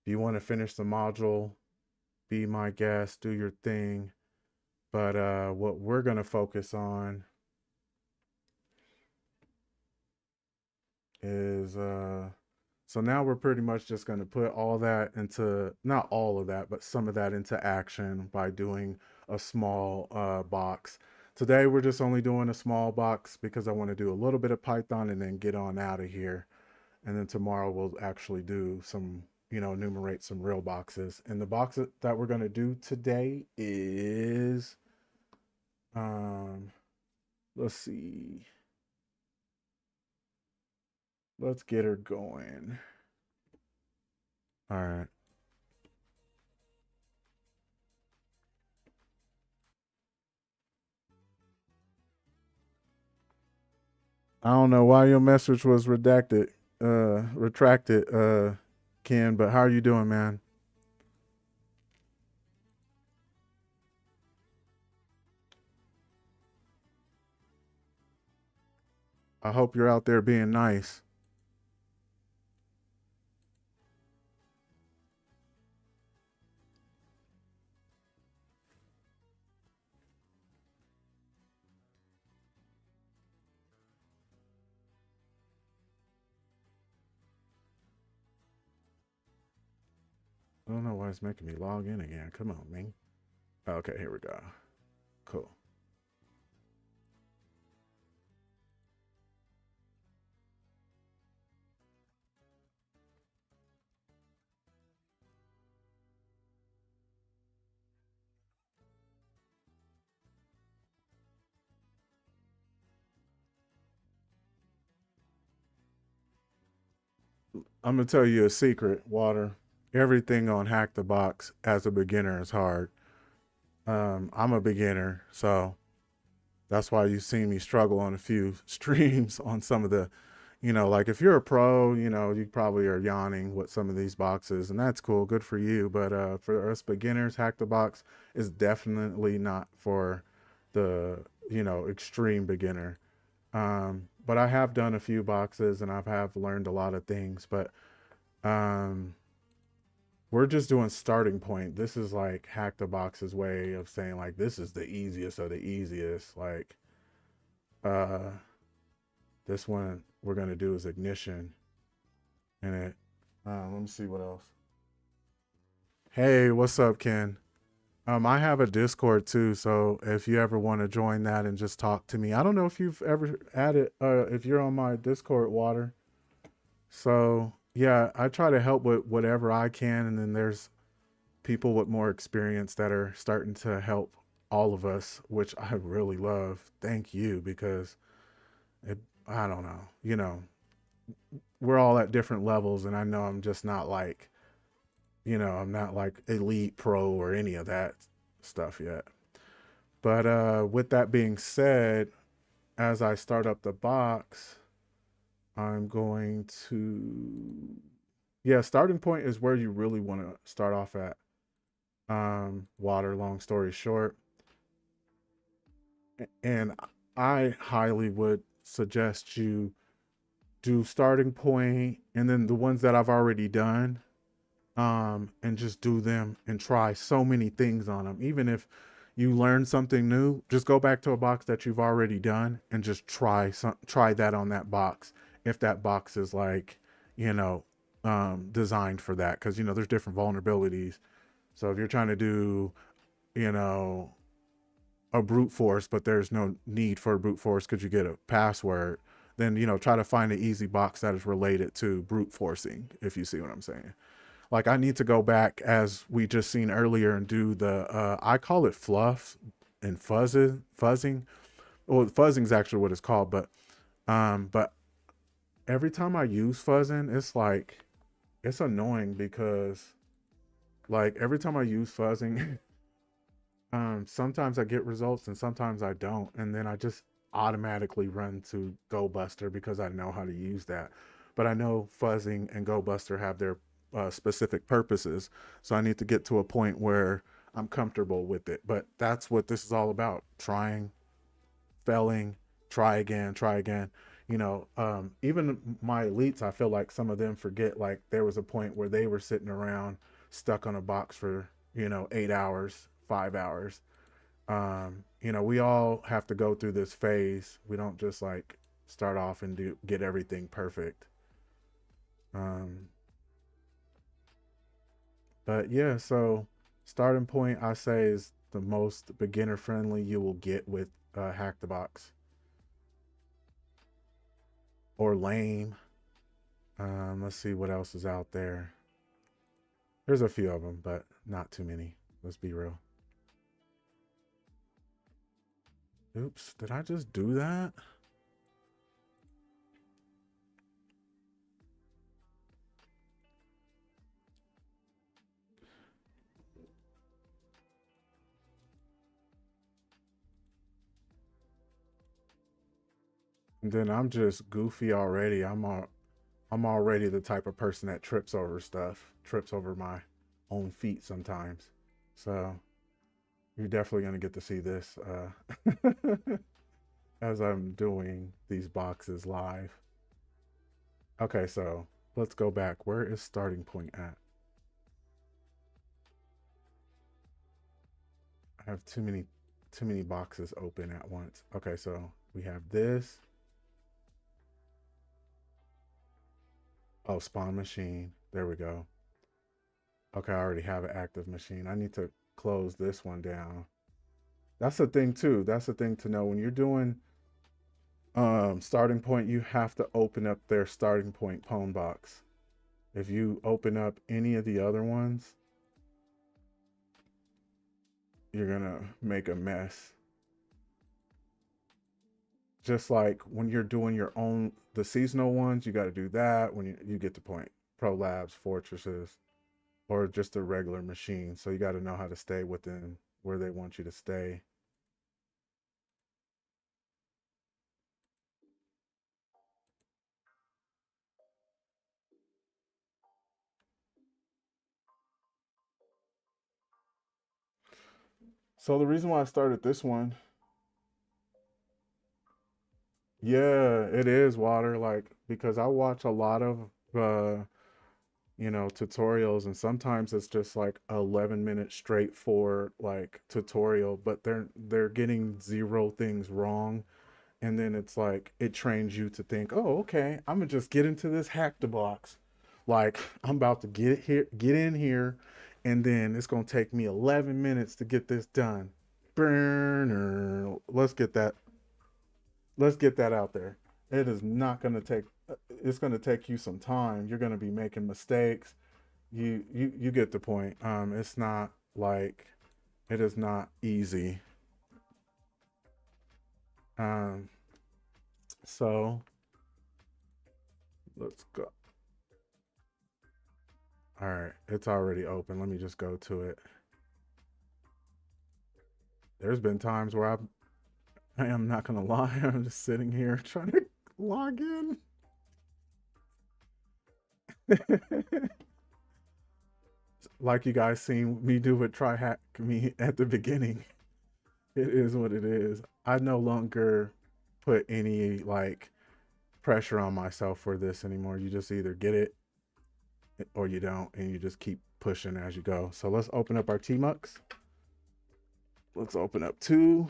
If you want to finish the module, be my guest, do your thing. But what we're going to focus on is so now we're pretty much just going to put all that into, not all of that, but some of that into action by doing a small box. Today we're just only doing a small box because I want to do a little bit of Python and then get on out of here. And then tomorrow we'll actually do some, enumerate some real boxes. And the box that we're going to do today is, let's see. Let's get her going. All right. I don't know why your message was retracted, Ken, but how are you doing, man? I hope you're out there being nice. I don't know why it's making me log in again. Come on, man. Okay, here we go. Cool. I'm gonna tell you a secret, Water. Everything on Hack the Box as a beginner is hard. I'm a beginner, so that's why you see me struggle on a few streams on some of the, like if you're a pro, you probably are yawning with some of these boxes, and that's cool, good for you. But for us beginners, Hack the Box is definitely not for the, extreme beginner. But I have done a few boxes and I have learned a lot of things, but um, we're just doing starting point. This is like Hack the Box's way of saying like this is the easiest of the easiest. Like uh this one we're gonna do is ignition in it. Let me see what else. Hey, what's up, Ken? I have a Discord too, so if you ever want to join that and just talk to me, I don't know if you've ever added, if you're on my Discord, Water. So yeah, I try to help with whatever I can, and then there's people with more experience that are starting to help all of us, which I really love. Thank you, because it, I don't know, we're all at different levels, and I know I'm just not like, I'm not like elite pro or any of that stuff yet. But with that being said, as I start up the box, I'm going to, yeah, starting point is where you really want to start off at. Water, long story short. And I highly would suggest you do starting point and then the ones that I've already done, and just do them and try so many things on them. Even if you learn something new, just go back to a box that you've already done and just try that on that box. If that box is like, you know, designed for that, because there's different vulnerabilities. So if you're trying to do, you know, a brute force, but there's no need for a brute force because you get a password, then try to find an easy box that is related to brute forcing, if you see what I'm saying. Like I need to go back as we just seen earlier and do the I call it fluff and fuzzing. Well, fuzzing is actually what it's called, but every time I use fuzzing, it's like it's annoying because like every time I use fuzzing, sometimes I get results and sometimes I don't, and then I just automatically run to GoBuster because I know how to use that. But I know fuzzing and GoBuster have their specific purposes, so I need to get to a point where I'm comfortable with it. But that's what this is all about: trying, failing, try again, try again. Even my elites, I feel like some of them forget. Like there was a point where they were sitting around stuck on a box for 8 hours, 5 hours. We all have to go through this phase. We don't just like start off and get everything perfect. Um, but yeah, so starting point I say is the most beginner friendly you will get with Hack the Box or lame. Let's see what else is out there. There's a few of them, but not too many. Let's be real. Oops, did I just do that? And then I'm just goofy already. I'm already the type of person that trips over stuff, trips over my own feet sometimes. So you're definitely gonna get to see this as I'm doing these boxes live. Okay, so let's go back. Where is starting point at? I have too many boxes open at once. Okay, so we have this. Oh, spawn machine. There we go. Okay, I already have an active machine. I need to close this one down. That's the thing too. That's the thing to know when you're doing starting point, you have to open up their starting point pwn box. If you open up any of the other ones, you're gonna make a mess. Just like when you're doing your own, the seasonal ones, you got to do that when you get the point. Pro Labs, Fortresses, or just a regular machine. So you got to know how to stay within where they want you to stay. So the reason why I started this one, yeah, it is water, like because I watch a lot of tutorials, and sometimes it's just like 11 minutes straight for like tutorial, but they're getting zero things wrong. And then it's like it trains you to think, oh, okay, I'm gonna just get into this HackTheBox. Like I'm about to get in here, and then it's gonna take me 11 minutes to get this done. Burner. Let's get that out there. It is not gonna take. It's gonna take you some time. You're gonna be making mistakes. You get the point. It's not like it is not easy. Um, so let's go. All right, it's already open. Let me just go to it. There's been times where I am not gonna lie, I'm just sitting here trying to log in. Like you guys seen me do with TryHackMe at the beginning. It is what it is. I no longer put any like pressure on myself for this anymore. You just either get it or you don't, and you just keep pushing as you go. So let's open up our TMUX. Let's open up two.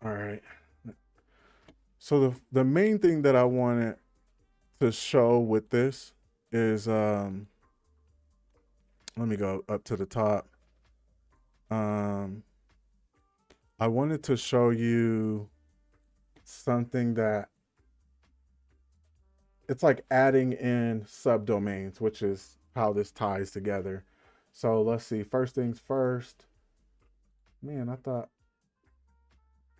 All right. So the main thing that I wanted to show with this is let me go up to the top. I wanted to show you something that it's like adding in subdomains, which is how this ties together. So let's see. First things first. Man, I thought,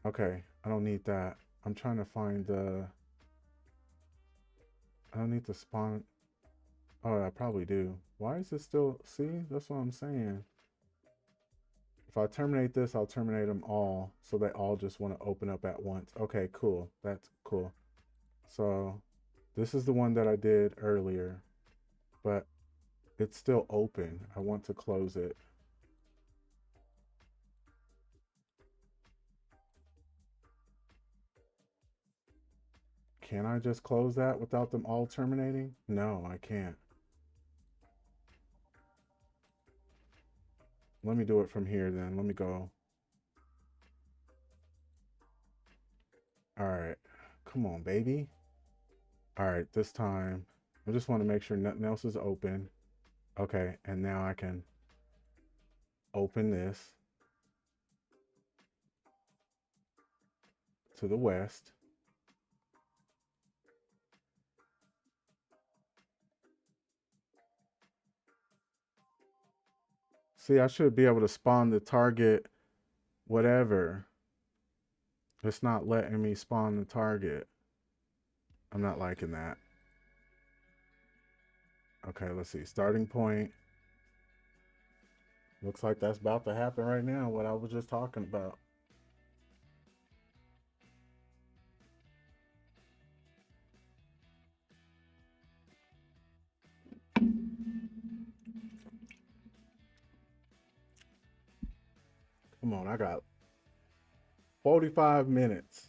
okay, I don't need that. I'm trying to find the, I don't need to spawn. Oh, I probably do. Why is it still, see, that's what I'm saying. If I terminate this, I'll terminate them all. So they all just want to open up at once. Okay, cool. That's cool. So this is the one that I did earlier, but it's still open. I want to close it. Can I just close that without them all terminating? No, I can't. Let me do it from here then. Let me go. All right. Come on, baby. All right, this time, I just want to make sure nothing else is open. Okay, and now I can open this to the west. See, I should be able to spawn the target, whatever. It's not letting me spawn the target. I'm not liking that. Okay, let's see. Starting point. Looks like that's about to happen right now, what I was just talking about. Come on, I got 45 minutes.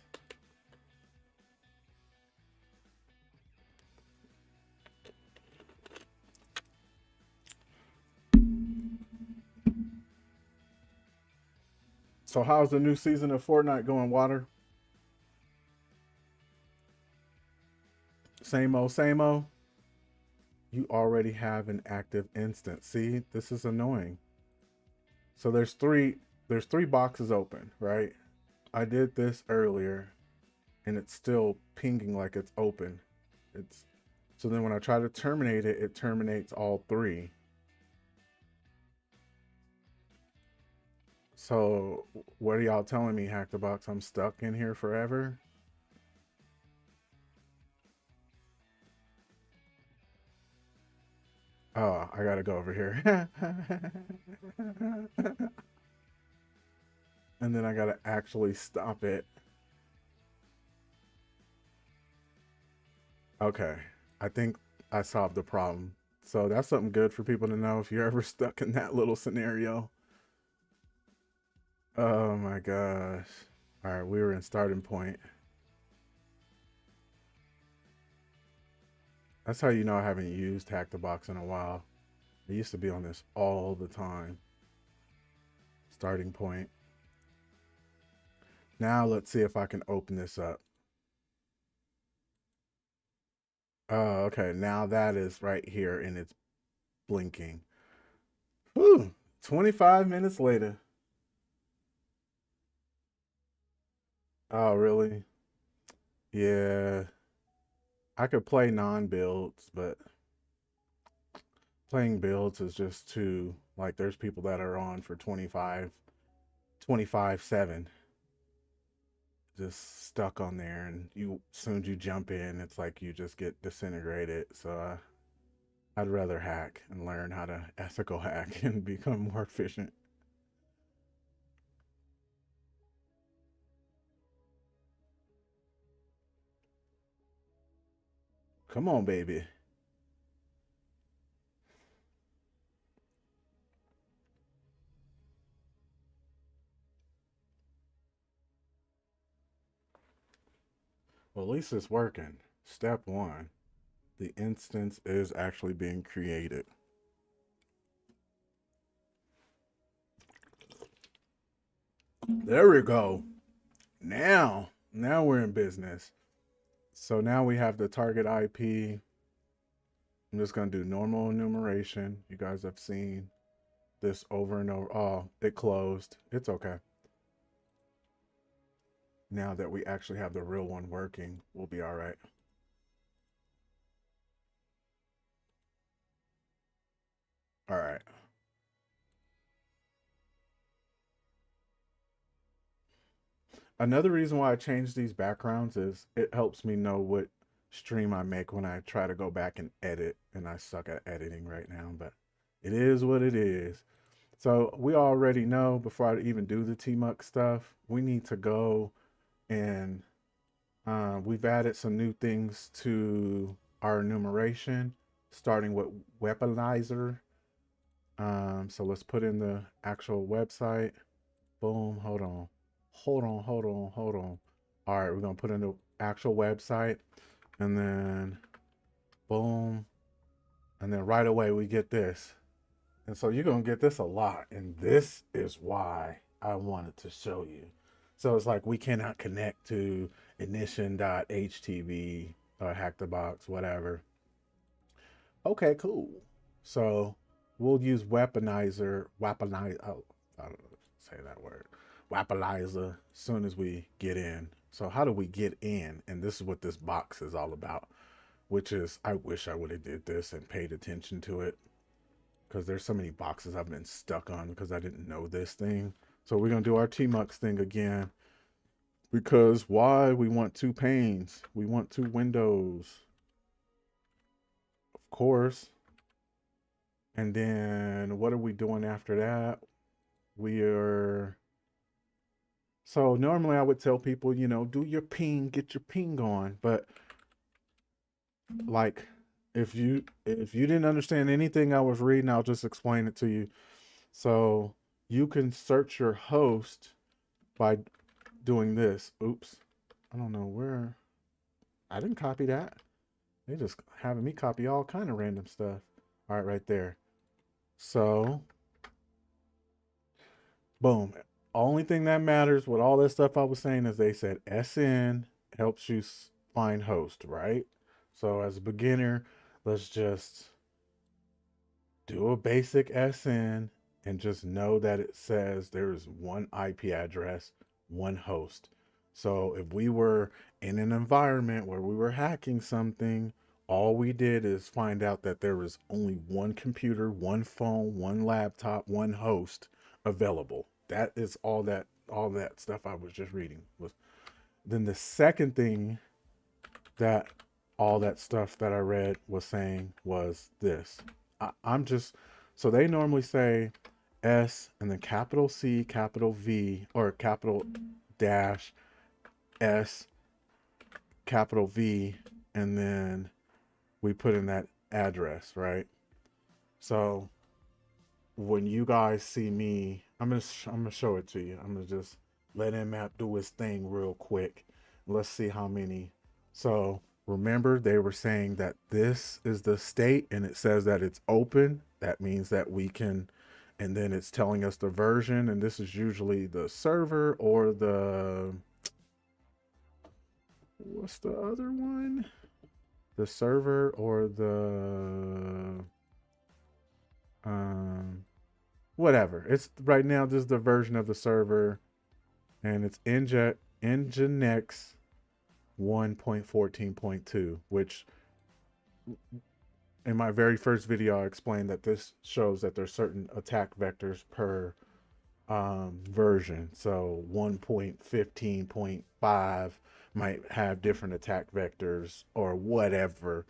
So how's the new season of Fortnite going, Water? Same old, same old? You already have an active instance. See, this is annoying. So there's three boxes open, right? I did this earlier and it's still pinging like it's open. It's so then when I try to terminate it, it terminates all three. So what are y'all telling me, HackTheBox? I'm stuck in here forever? Oh, I gotta go over here. And then I gotta actually stop it. Okay, I think I solved the problem. So that's something good for people to know if you're ever stuck in that little scenario. Oh my gosh. All right, we were in starting point. That's how you know I haven't used HackTheBox in a while. I used to be on this all the time. Starting point. Now let's see if I can open this up. Oh, okay. Now that is right here and it's blinking. Whew. 25 minutes later. Oh, really? Yeah. I could play non-builds, but playing builds is just too, like, there's people that are on for 25/7, just stuck on there, and you, as soon as you jump in, it's like you just get disintegrated. So I'd rather hack and learn how to ethical hack and become more efficient. Come on, baby. Well, at least it's working. Step one, the instance is actually being created. There we go. Now we're in business. So now we have the target IP. I'm just going to do normal enumeration. You guys have seen this over and over. Oh, it closed. It's okay. Now that we actually have the real one working, we'll be all right. All right. Another reason why I changed these backgrounds is it helps me know what stream I make when I try to go back and edit. And I suck at editing right now, but it is what it is. So we already know before I even do the TMUX stuff, we need to go and we've added some new things to our enumeration, starting with weaponizer. So let's put in the actual website. Boom, hold on. Hold on. All right, we're gonna put in the actual website and then boom. And then right away we get this. And so you're gonna get this a lot. And this is why I wanted to show you. So it's like we cannot connect to ignition.htv or HackTheBox, whatever. Okay, cool. So we'll use weaponize. Oh, I don't know, say that word. Weaponizer as soon as we get in. So how do we get in? And this is what this box is all about. Which is, I wish I would have did this and paid attention to it, because there's so many boxes I've been stuck on because I didn't know this thing. So we're gonna do our TMUX thing again. Because why? We want two panes. We want two windows. Of course. And then what are we doing after that? We are, so normally I would tell people, do your ping, get your ping on. But like if you didn't understand anything I was reading, I'll just explain it to you. So you can search your host by doing this. Oops. I don't know where. I didn't copy that. They just having me copy all kind of random stuff. All right, right there. So, boom. Only thing that matters with all that stuff I was saying is they said SN helps you find host, right? So as a beginner, let's just do a basic SN and just know that it says there's one IP address, one host. So if we were in an environment where we were hacking something, all we did is find out that there was only one computer, one phone, one laptop, one host available. That is all that stuff I was just reading was. Then the second thing that all that stuff that I read was saying was this. I'm just, so they normally say S and then capital C, capital V, or capital dash S, capital V, and then we put in that address, right? So when you guys see me, I'm gonna show it to you. I'm gonna just let Nmap do his thing real quick. Let's see how many. So remember, they were saying that this is the state, and it says that it's open. That means that we can, and then it's telling us the version, and this is usually the server or the, what's the other one? The server or the whatever. It's right now, this is the version of the server, and it's Nginx 1.14.2, which in my very first video I explained that this shows that there's certain attack vectors per version. So 1.15.5 might have different attack vectors or whatever.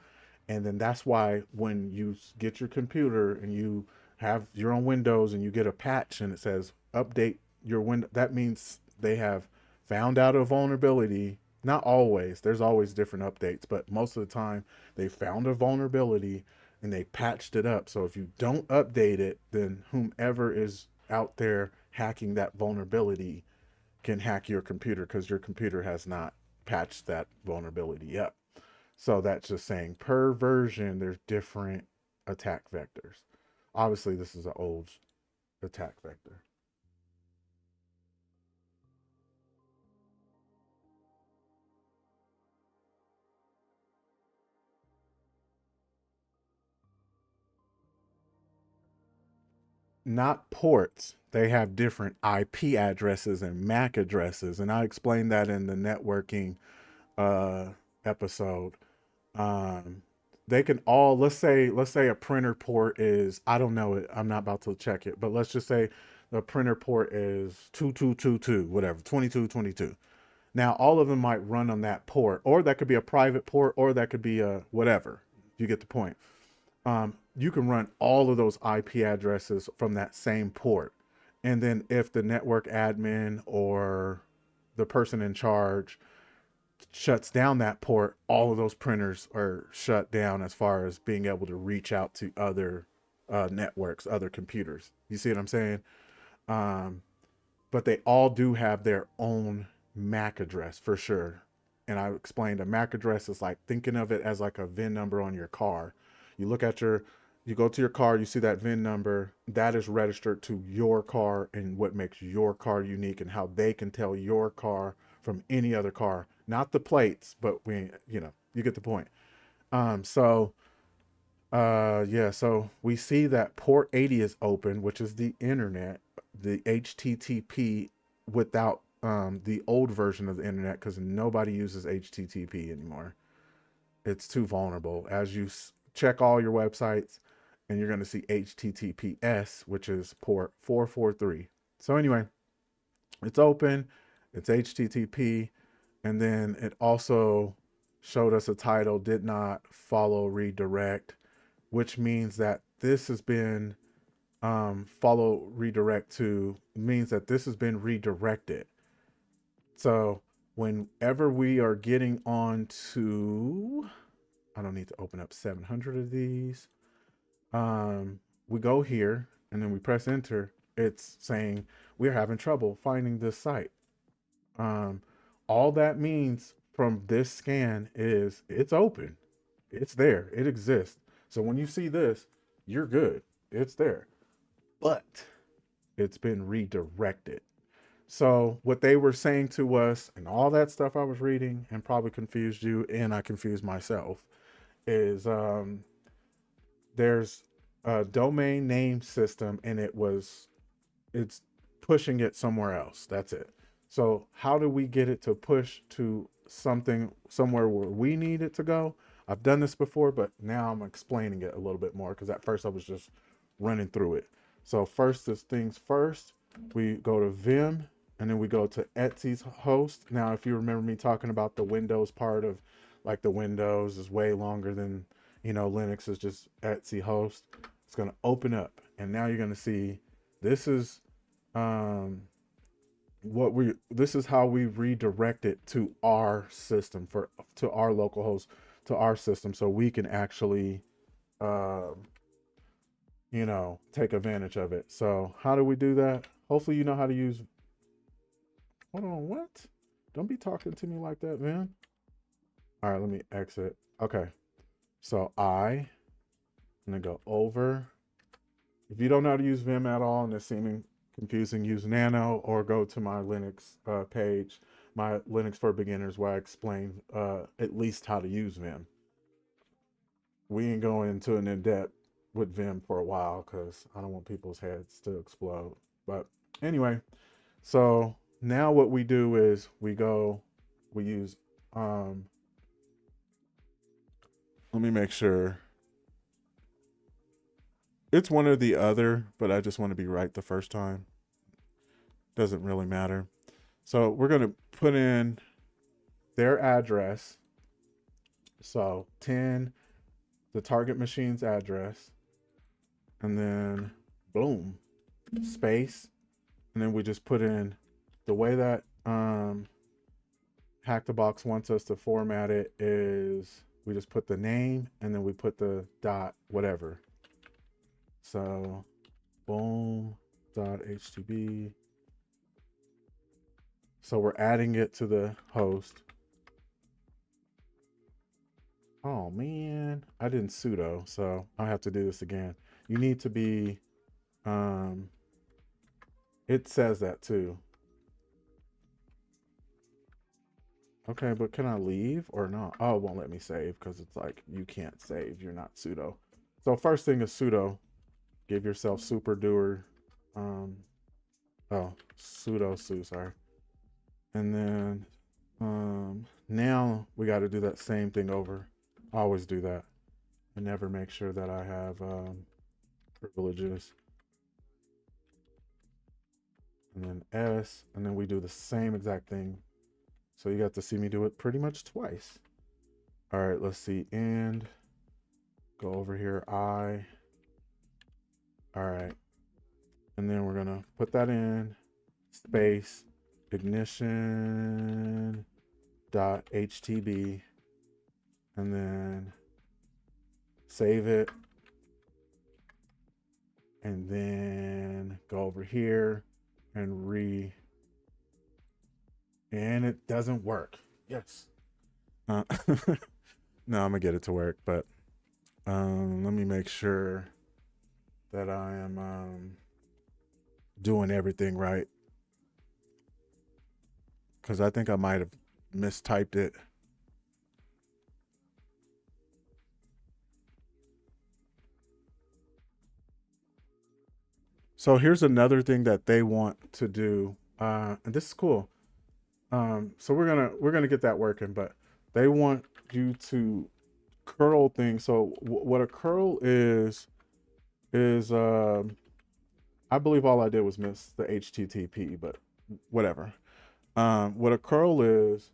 And then that's why when you get your computer and you have your own Windows and you get a patch and it says update your window, that means they have found out a vulnerability. Not always, there's always different updates, but most of the time they found a vulnerability and they patched it up. So if you don't update it, then whomever is out there hacking that vulnerability can hack your computer because your computer has not patched that vulnerability up. So that's just saying per version, there's different attack vectors. Obviously, this is an old attack vector. Not ports. They have different IP addresses and MAC addresses. And I explained that in the networking episode. Um, they can all, let's say a printer port is, I don't know it, I'm not about to check it, but let's just say the printer port is 2222, whatever, 2222. Now all of them might run on that port, or that could be a private port, or that could be a whatever. You get the point. You can run all of those IP addresses from that same port. And then if the network admin or the person in charge shuts down that port, all of those printers are shut down as far as being able to reach out to other networks, other computers. You see what I'm saying? Um, but they all do have their own MAC address for sure. And I explained a MAC address is like thinking of it as like a VIN number on your car. You look at you go to your car, you see that VIN number, that is registered to your car and what makes your car unique and how they can tell your car from any other car. Not the plates, but you get the point. So yeah, so we see that port 80 is open, which is the internet, the HTTP without the old version of the internet, because nobody uses HTTP anymore. It's too vulnerable. As you check all your websites, and you're going to see HTTPS, which is port 443. So anyway, it's open, it's HTTP, and then it also showed us a title, did not follow redirect, which means that this has been follow redirect to, means that this has been redirected. So whenever we are getting on to, I don't need to open up 700 of these. We go here and then we press enter. It's saying we're having trouble finding this site. All that means from this scan is it's open. It's there. It exists. So when you see this, you're good. It's there. But it's been redirected. So what they were saying to us and all that stuff I was reading and probably confused you and I confused myself is there's domain name system, and it's pushing it somewhere else. That's it. So how do we get it to push to somewhere where we need it to go? I've done this before, but now I'm explaining it a little bit more because at first I was just running through it. So first is things first. We go to Vim, and then we go to Etsy's host. Now, if you remember me talking about the Windows part of, like, the Windows is way longer than, Linux is just Etsy host. It's going to open up, and now you're going to see this is um, this is how we redirect it to our system, to our local host, to our system, so we can actually um, take advantage of it. So how do we do that? Hopefully you know how to use. Hold on, what? Don't be talking to me like that, man. All right, let me exit. Okay, so I'm gonna go over. If you don't know how to use Vim at all and it's seeming confusing, use Nano or go to my Linux page, my Linux for Beginners, where I explain at least how to use Vim. We ain't going into an in-depth with Vim for a while because I don't want people's heads to explode. But anyway, so now what we do is we use, let me make sure. It's one or the other, but I just want to be right the first time. Doesn't really matter. So we're going to put in their address. So 10, the target machine's address, and then boom, space. And then we just put in the way that HackTheBox wants us to format it is we just put the name and then we put the dot whatever. So boom, dot HTTP. So we're adding it to the host. Oh man, I didn't sudo, so I'll have to do this again. You need to be, it says that too. Okay, but can I leave or not? Oh, it won't let me save because it's like, you can't save, you're not sudo. So first thing is sudo. Give yourself super doer, sudo su, sorry. And then now we got to do that same thing over. I always do that. I never make sure that I have privileges. And then S, and then we do the same exact thing. So you got to see me do it pretty much twice. All right, let's see. And go over here, I. All right. And then we're going to put that in, space, ignition dot HTB, and then save it. And then go over here and and it doesn't work. Yes. No, I'm gonna get it to work, but let me make sure that I am doing everything right, because I think I might have mistyped it. So here's another thing that they want to do, and this is cool. So we're gonna get that working, but they want you to curl things. So what a curl is I believe all I did was miss the HTTP, but whatever. What a curl is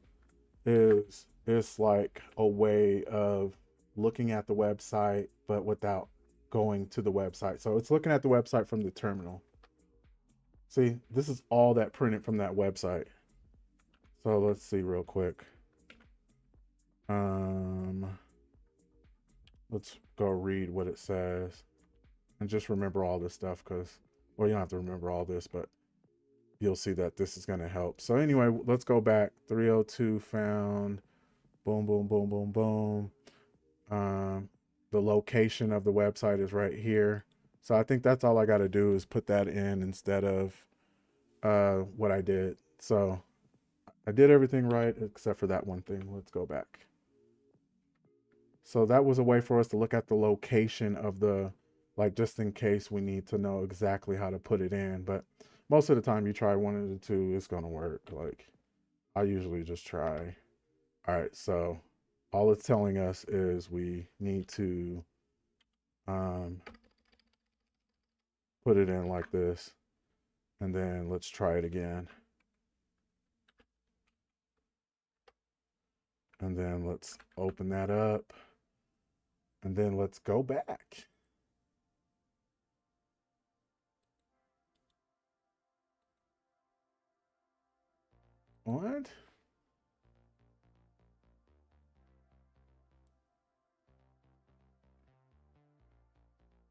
it's like a way of looking at the website, but without going to the website. So it's looking at the website from the terminal. See, this is all that printed from that website. So let's see real quick. Let's go read what it says and just remember all this stuff, because, well, you don't have to remember all this, but you'll see that this is going to help. So anyway, let's go back. 302 found, boom, boom, boom, boom, boom. The location of the website is right here. So I think that's all I got to do is put that in instead of what I did. So I did everything right except for that one thing. Let's go back. So that was a way for us to look at the location of the like just in case we need to know exactly how to put it in. But most of the time you try one of the two, it's gonna work. Like I usually just try. All right, so all it's telling us is we need to um, put it in like this, and then let's try it again. And then let's open that up, and then let's go back. What?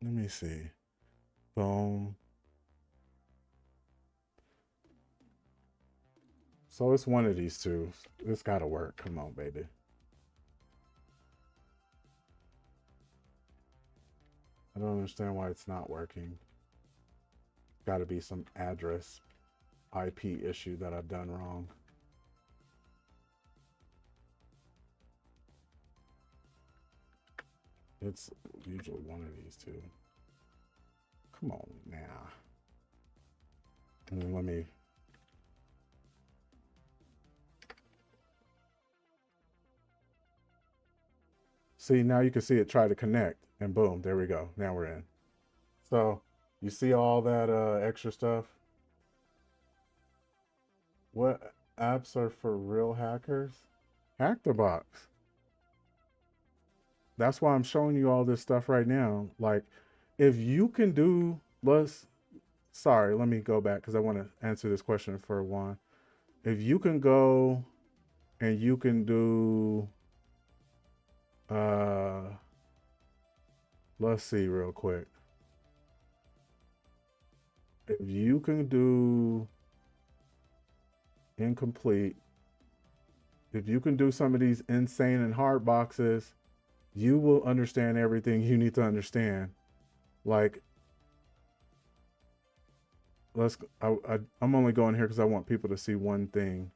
Let me see. Boom. So it's one of these two. It's gotta work. Come on, baby. I don't understand why it's not working. Gotta be some address IP issue that I've done wrong. It's usually one of these two. Come on now. And then let me. See, now you can see it try to connect, and boom, there we go. Now we're in. So you see all that extra stuff? What apps are for real hackers? HackTheBox. That's why I'm showing you all this stuff right now. Like, if you can do, sorry, let me go back because I want to answer this question for one. If you can go and you can do, let's see real quick. If you can do incomplete, if you can do some of these insane and hard boxes, you will understand everything you need to understand. Like, I'm only going here because I want people to see one thing.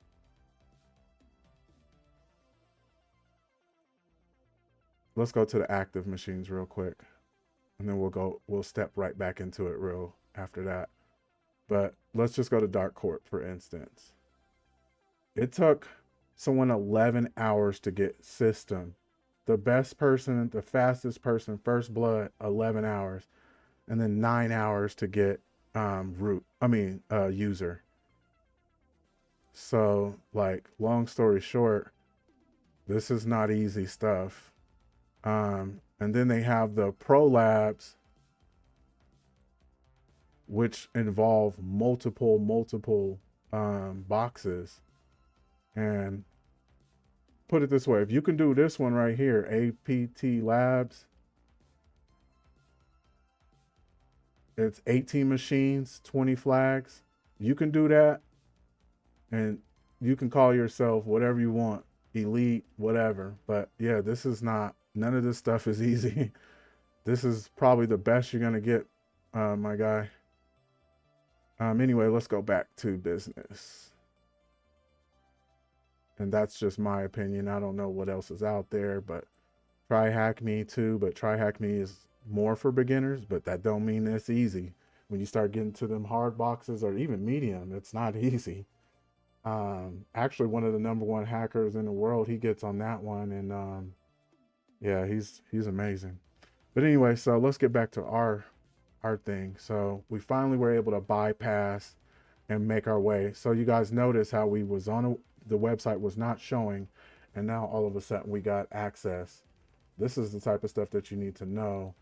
Let's go to the active machines real quick, and then we'll step right back into it real after that. But let's just go to Dark Court, for instance. It took someone 11 hours to get system. The best person, the fastest person, first blood, 11 hours. And then 9 hours to get user. So, like, long story short, this is not easy stuff. And then they have the Pro Labs, which involve multiple boxes. And put it this way, if you can do this one right here, APT Labs, it's 18 machines, 20 flags. You can do that, and you can call yourself whatever you want, elite, whatever. But yeah, this is not, none of this stuff is easy. This is probably the best you're gonna get, my guy. Anyway, let's go back to business. And that's just my opinion. I don't know what else is out there, but TryHackMe too. But TryHackMe is more for beginners, but that don't mean it's easy. When you start getting to them hard boxes or even medium, it's not easy. Actually, one of the #1 hackers in the world, he gets on that one, and yeah, he's amazing. But anyway, so let's get back to our thing. So we finally were able to bypass and make our way. So you guys notice how we was on the website was not showing, and now all of a sudden we got access. This is the type of stuff that you need to know.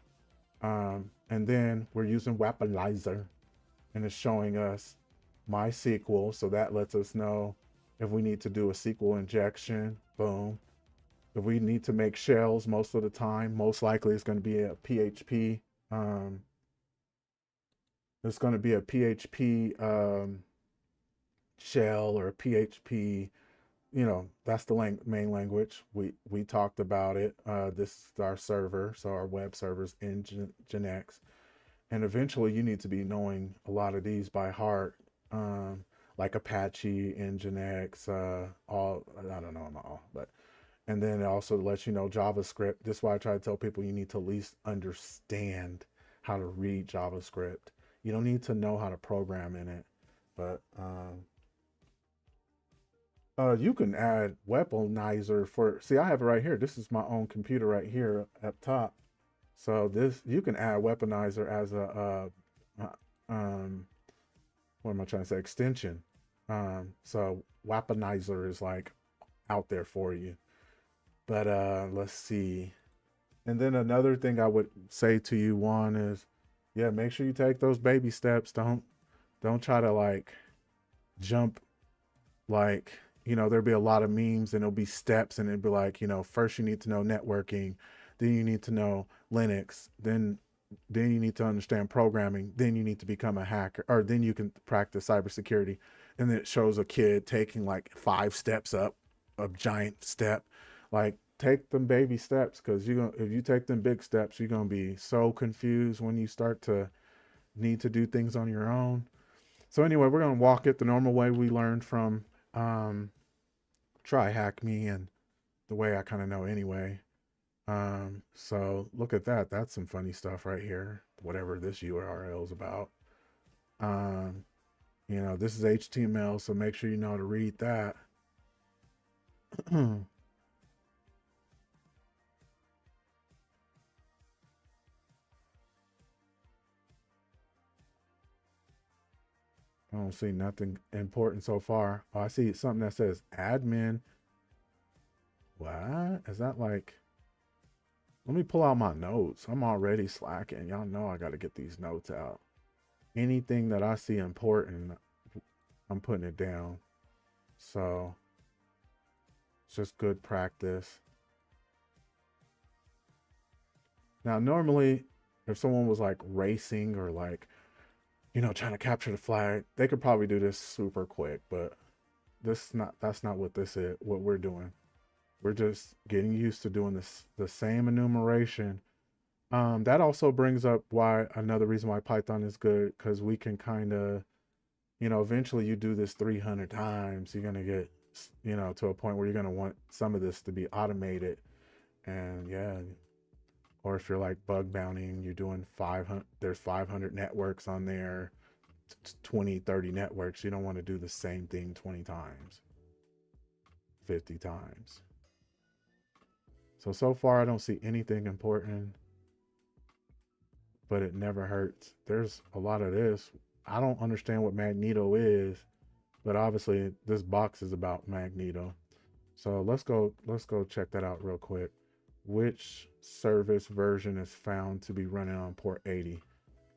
And then we're using Weaponizer, and it's showing us MySQL. So that lets us know if we need to do a SQL injection, boom. If we need to make shells most of the time, most likely it's going to be a PHP. It's going to be a PHP shell or a PHP. You know, that's the main language. We talked about it. This is our server, so our web server's in Nginx. And eventually you need to be knowing a lot of these by heart, like Apache, Nginx, all, I don't know them all, but, and then it also lets you know JavaScript. This is why I try to tell people you need to at least understand how to read JavaScript. You don't need to know how to program in it, but you can add weaponizer for, see, I have it right here. This is my own computer right here up top. So this, you can add weaponizer as a, what am I trying to say? Extension. So weaponizer is like out there for you. But let's see. And then another thing I would say to you, Juan, is yeah, make sure you take those baby steps. Don't try to like jump, like, there'll be a lot of memes and it'll be steps and it'll be like, first you need to know networking, then you need to know Linux, then you need to understand programming, then you need to become a hacker, or then you can practice cybersecurity. And then it shows a kid taking like 5 steps up, a giant step. Like, take them baby steps, because if you take them big steps, you're gonna be so confused when you start to need to do things on your own. So anyway, we're gonna walk it the normal way we learned from TryHackMe and the way I kind of know anyway. So look at that. That's some funny stuff right here. Whatever this URL is about. This is HTML, so make sure you know how to read that. I don't see nothing important so far. Oh, I see something that says admin. What? Is that like... Let me pull out my notes. I'm already slacking. Y'all know I got to get these notes out. Anything that I see important, I'm putting it down. So it's just good practice. Now, normally, if someone was like racing or like, trying to capture the flag, they could probably do this super quick, but that's not what this is, what we're doing. We're just getting used to doing the same enumeration. That also brings up another reason why Python is good, because we can kind of, eventually you do this 300 times, you're going to get, to a point where you're going to want some of this to be automated. And yeah, or if you're like bug bountying, you're doing 500, there's 500 networks on there, 20, 30 networks. You don't want to do the same thing 20 times, 50 times. So far I don't see anything important, but it never hurts. There's a lot of this. I don't understand what Magneto is, but obviously this box is about Magneto. So let's go check that out real quick. Which service version is found to be running on port 80?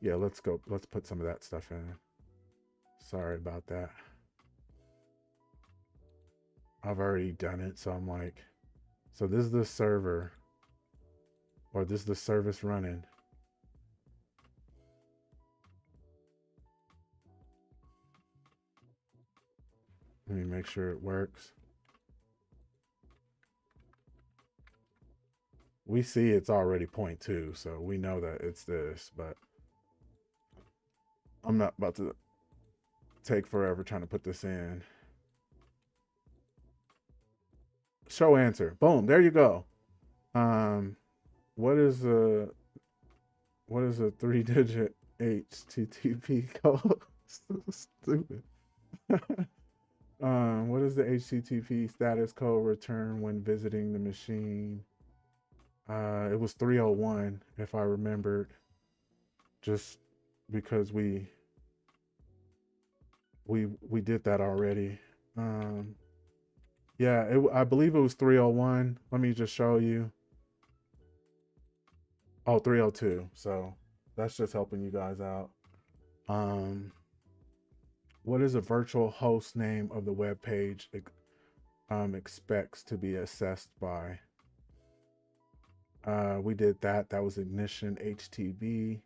Yeah, let's put some of that stuff in. Sorry about that. I've already done it, so I'm like, so this is the server, or this is the service running. Let me make sure it works. We see it's already 0.2, so we know that it's this, but I'm not about to take forever trying to put this in. Show answer. Boom, there you go. What is a 3-digit HTTP code? So stupid. What is the HTTP status code return when visiting the machine? It was 301, if I remembered, just because we did that already. Yeah, I believe it was 301. Let me just show you. Oh, 302. So that's just helping you guys out. What is a virtual host name of the web page expects to be assessed by? We did that. That was ignition HTTP.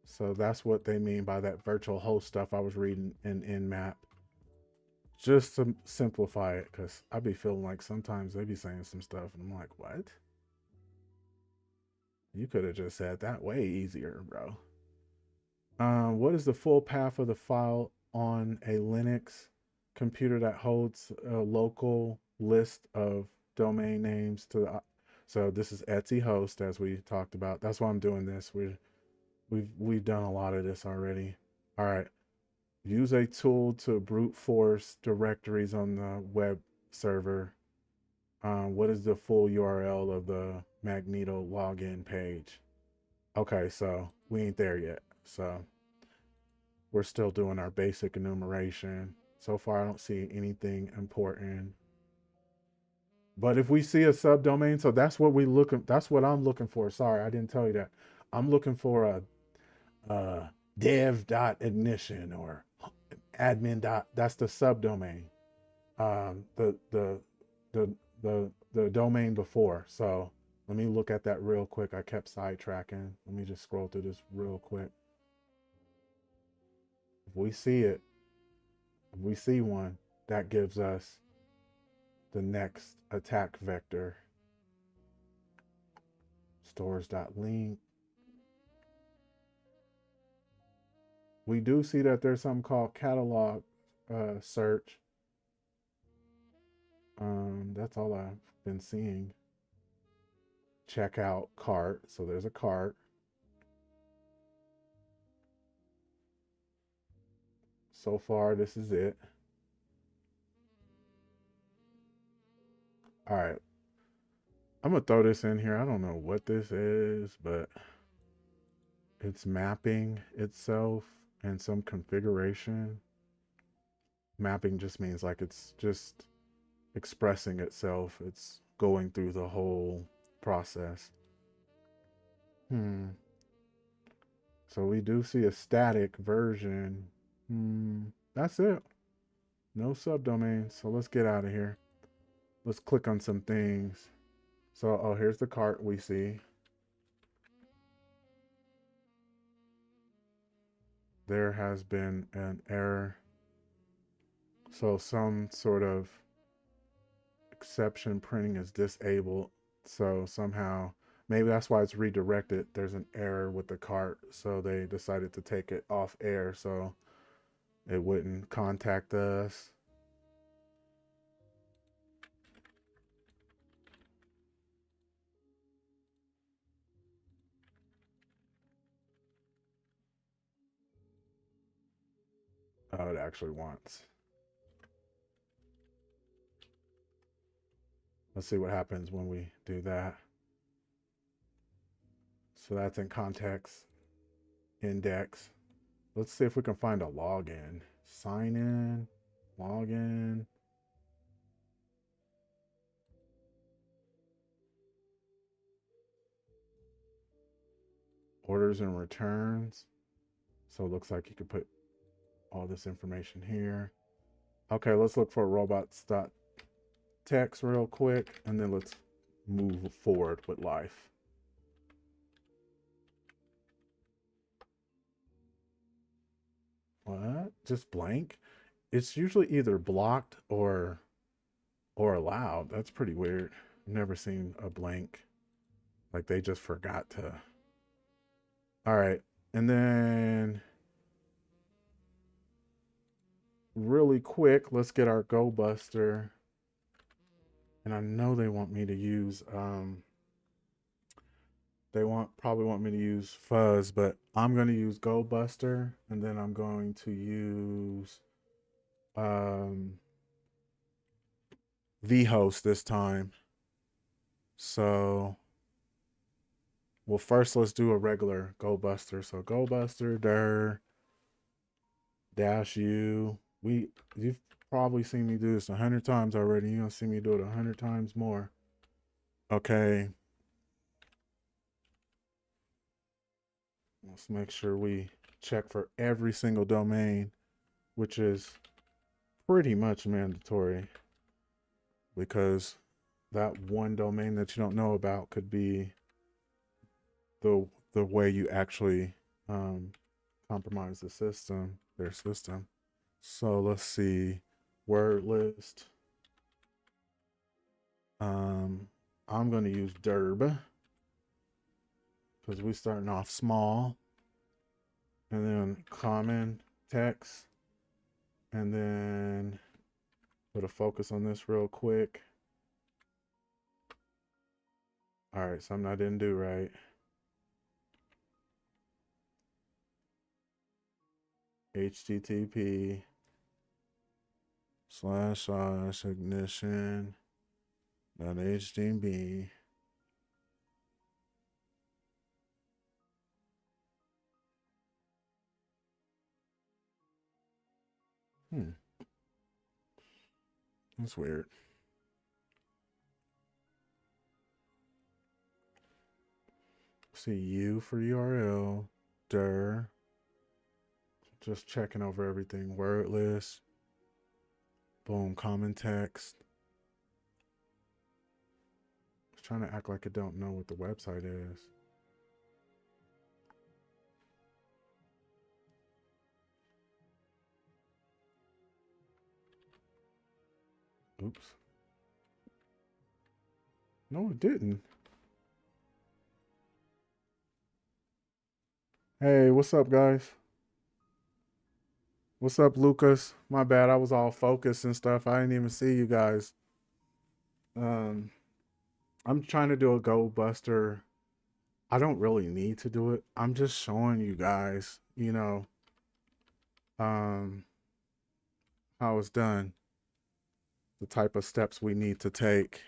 So that's what they mean by that virtual host stuff I was reading in Nmap. Just to simplify it, because I be feeling like sometimes they be saying some stuff and I'm like, what? You could have just said that way easier, bro. What is the full path of the file on a Linux computer that holds a local list of domain names to So this is Etsy host, as we talked about. That's why I'm doing this. We've done a lot of this already. All right. Use a tool to brute force directories on the web server. What is the full URL of the Magneto login page? Okay, so we ain't there yet. So we're still doing our basic enumeration. So far, I don't see anything important. But if we see a subdomain, so that's what that's what I'm looking for. Sorry, I didn't tell you that. I'm looking for a dev.ignition or admin. That's the subdomain. The the the domain before. So let me look at that real quick. I kept sidetracking. Let me just scroll through this real quick. If we see it, if we see one, that gives us the next attack vector. Stores.link. We do see that there's something called catalog search. That's all I've been seeing. Checkout cart. So there's a cart. So far, this is it. All right. I'm going to throw this in here. I don't know what this is, but it's mapping itself and some configuration. Mapping just means like it's just expressing itself. It's going through the whole process. So we do see a static version. That's it. No subdomains. So let's get out of here. Let's click on some things. So, oh, here's the cart we see. There has been an error. So some sort of exception printing is disabled. So somehow, maybe that's why it's redirected. There's an error with the cart. So they decided to take it off air so it wouldn't contact us. Oh, it actually wants. Let's see what happens when we do that. So that's in context index. Let's see if we can find a login. Sign in, login. Orders and returns. So it looks like you could put all this information here. Okay, let's look for robots.txt real quick, and then let's move forward with life. What? Just blank? It's usually either blocked or allowed. That's pretty weird. I've never seen a blank. Like they just forgot to. All right. And then really quick, let's get our Go Buster. And I know they want me to use they probably want me to use Fuzz, but I'm going to use Go Buster, and then I'm going to use vhost this time. So well, first let's do a regular Go Buster. So Go Buster dir -u. You've probably seen me do this 100 times already. You're gonna see me do it 100 times more. Okay. Let's make sure we check for every single domain, which is pretty much mandatory, because that one domain that you don't know about could be the way you actually compromise the system, their system. So let's see, word list. I'm going to use derb because we're starting off small, and then common text, and then put a focus on this real quick. All right, something I didn't do right. http://ignition.hdb. That's weird. See U for URL, dir. Just checking over everything. Word list. Boom, common text. Trying to act like I don't know what the website is. Oops. No, it didn't. Hey, what's up, guys? What's up, Lucas? My bad. I was all focused and stuff. I didn't even see you guys. I'm trying to do a Go Buster. I don't really need to do it. I'm just showing you guys, um, how it's done, the type of steps we need to take,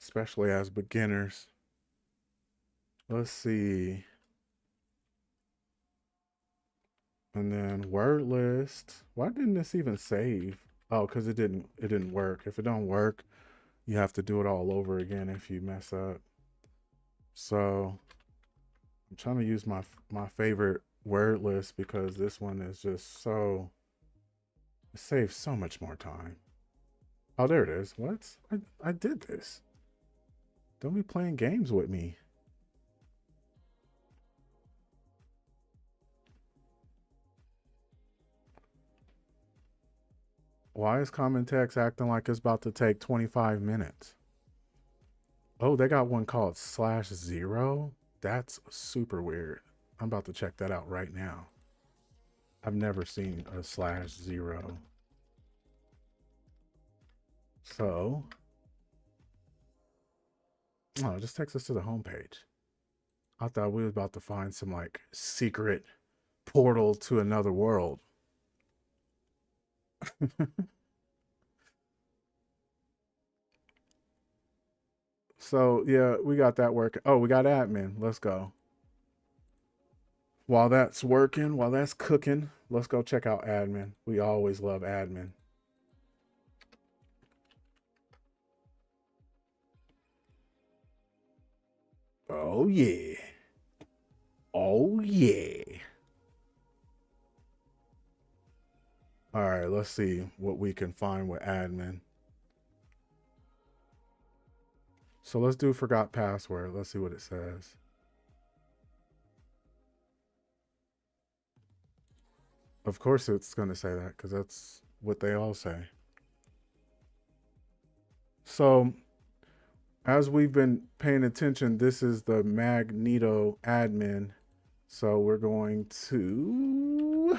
especially as beginners. Let's see. And then word list. Why didn't this even save? Oh, because it didn't work. If it don't work, you have to do it all over again if you mess up. So I'm trying to use my favorite word list because this one is just so, it saves so much more time. Oh, there it is. What? I did this. Don't be playing games with me. Why is common text acting like it's about to take 25 minutes? Oh, they got one called /0. That's super weird. I'm about to check that out right now. I've never seen a /0. So, oh, it just takes us to the homepage. I thought we were about to find some like secret portal to another world. So yeah, we got that working. Oh, we got admin. Let's go. While that's working, while that's cooking, let's go check out admin. We always love admin. Oh yeah. Oh yeah. All right, let's see what we can find with admin. So let's do forgot password. Let's see what it says. Of course it's going to say that because that's what they all say. So as we've been paying attention, this is the Magneto admin. So we're going to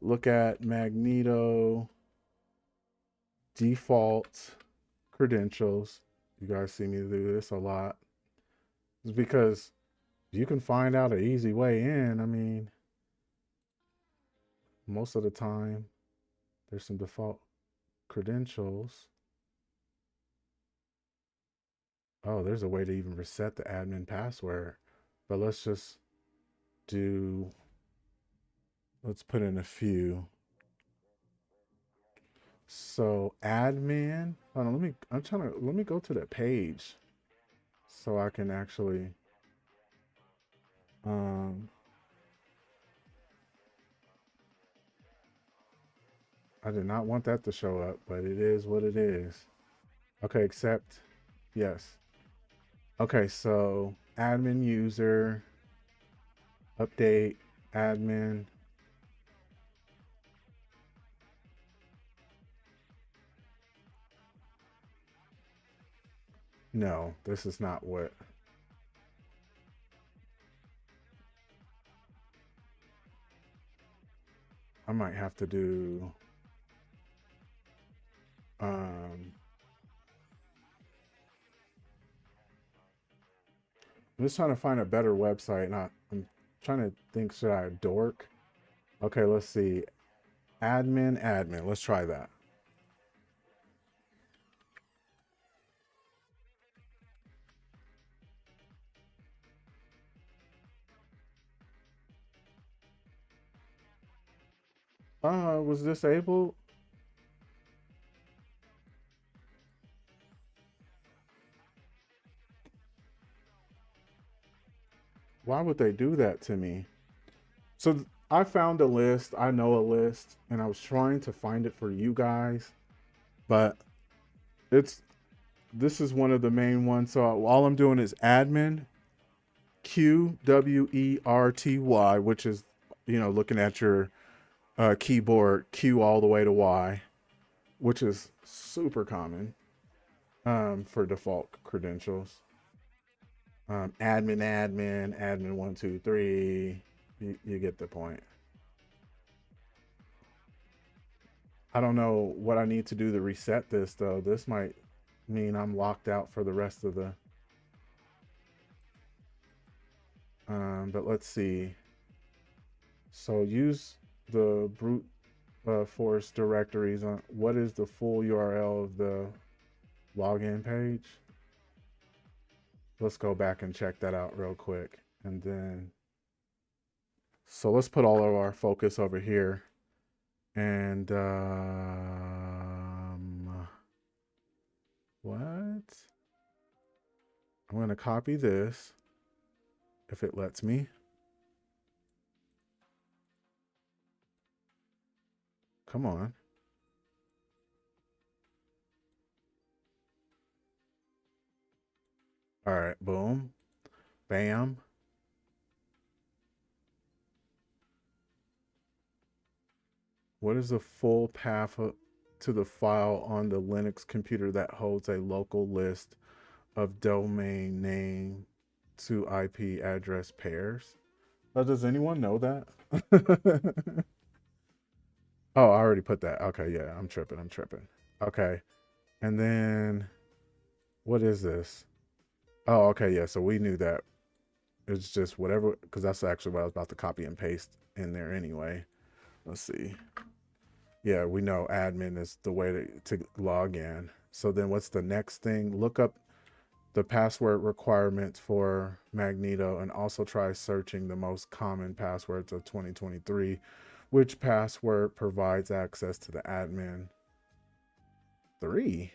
look at Magneto default credentials. You guys see me do this a lot. It's because you can find out an easy way in. I mean, most of the time, there's some default credentials. Oh, there's a way to even reset the admin password. But let's just let's put in a few. So admin, hold on, let me go to the page so I can actually, I did not want that to show up, but it is what it is. Okay, accept, yes. Okay, so admin user, update, admin. No, this is not what. I might have to do, I'm just trying to find a better website. I'm trying to think, should I dork? Okay, let's see. Admin. Let's try that. Was disabled? Why would they do that to me? So I found a list. I know a list, and I was trying to find it for you guys, but it's this is one of the main ones. So all I'm doing is admin QWERTY, which is, looking at your keyboard, Q all the way to Y, which is super common for default credentials. Admin 123. You get the point. I don't know what I need to do to reset this though. This might mean I'm locked out for the rest of the. But let's see. So use the brute force directories on. What is the full URL of the login page? Let's go back and check that out real quick. And then, so let's put all of our focus over here. And what? I'm going to copy this if it lets me. Come on. All right, boom, bam. What is the full path to the file on the Linux computer that holds a local list of domain name to IP address pairs? Does anyone know that? Oh, I already put that. Okay, yeah, I'm tripping. Okay, and then what is this? Oh, okay, yeah, so we knew that. It's just whatever, because that's actually what I was about to copy and paste in there anyway. Let's see. Yeah, we know admin is the way to log in. So then what's the next thing? Look up the password requirements for Magneto and also try searching the most common passwords of 2023. Which password provides access to the admin? 3.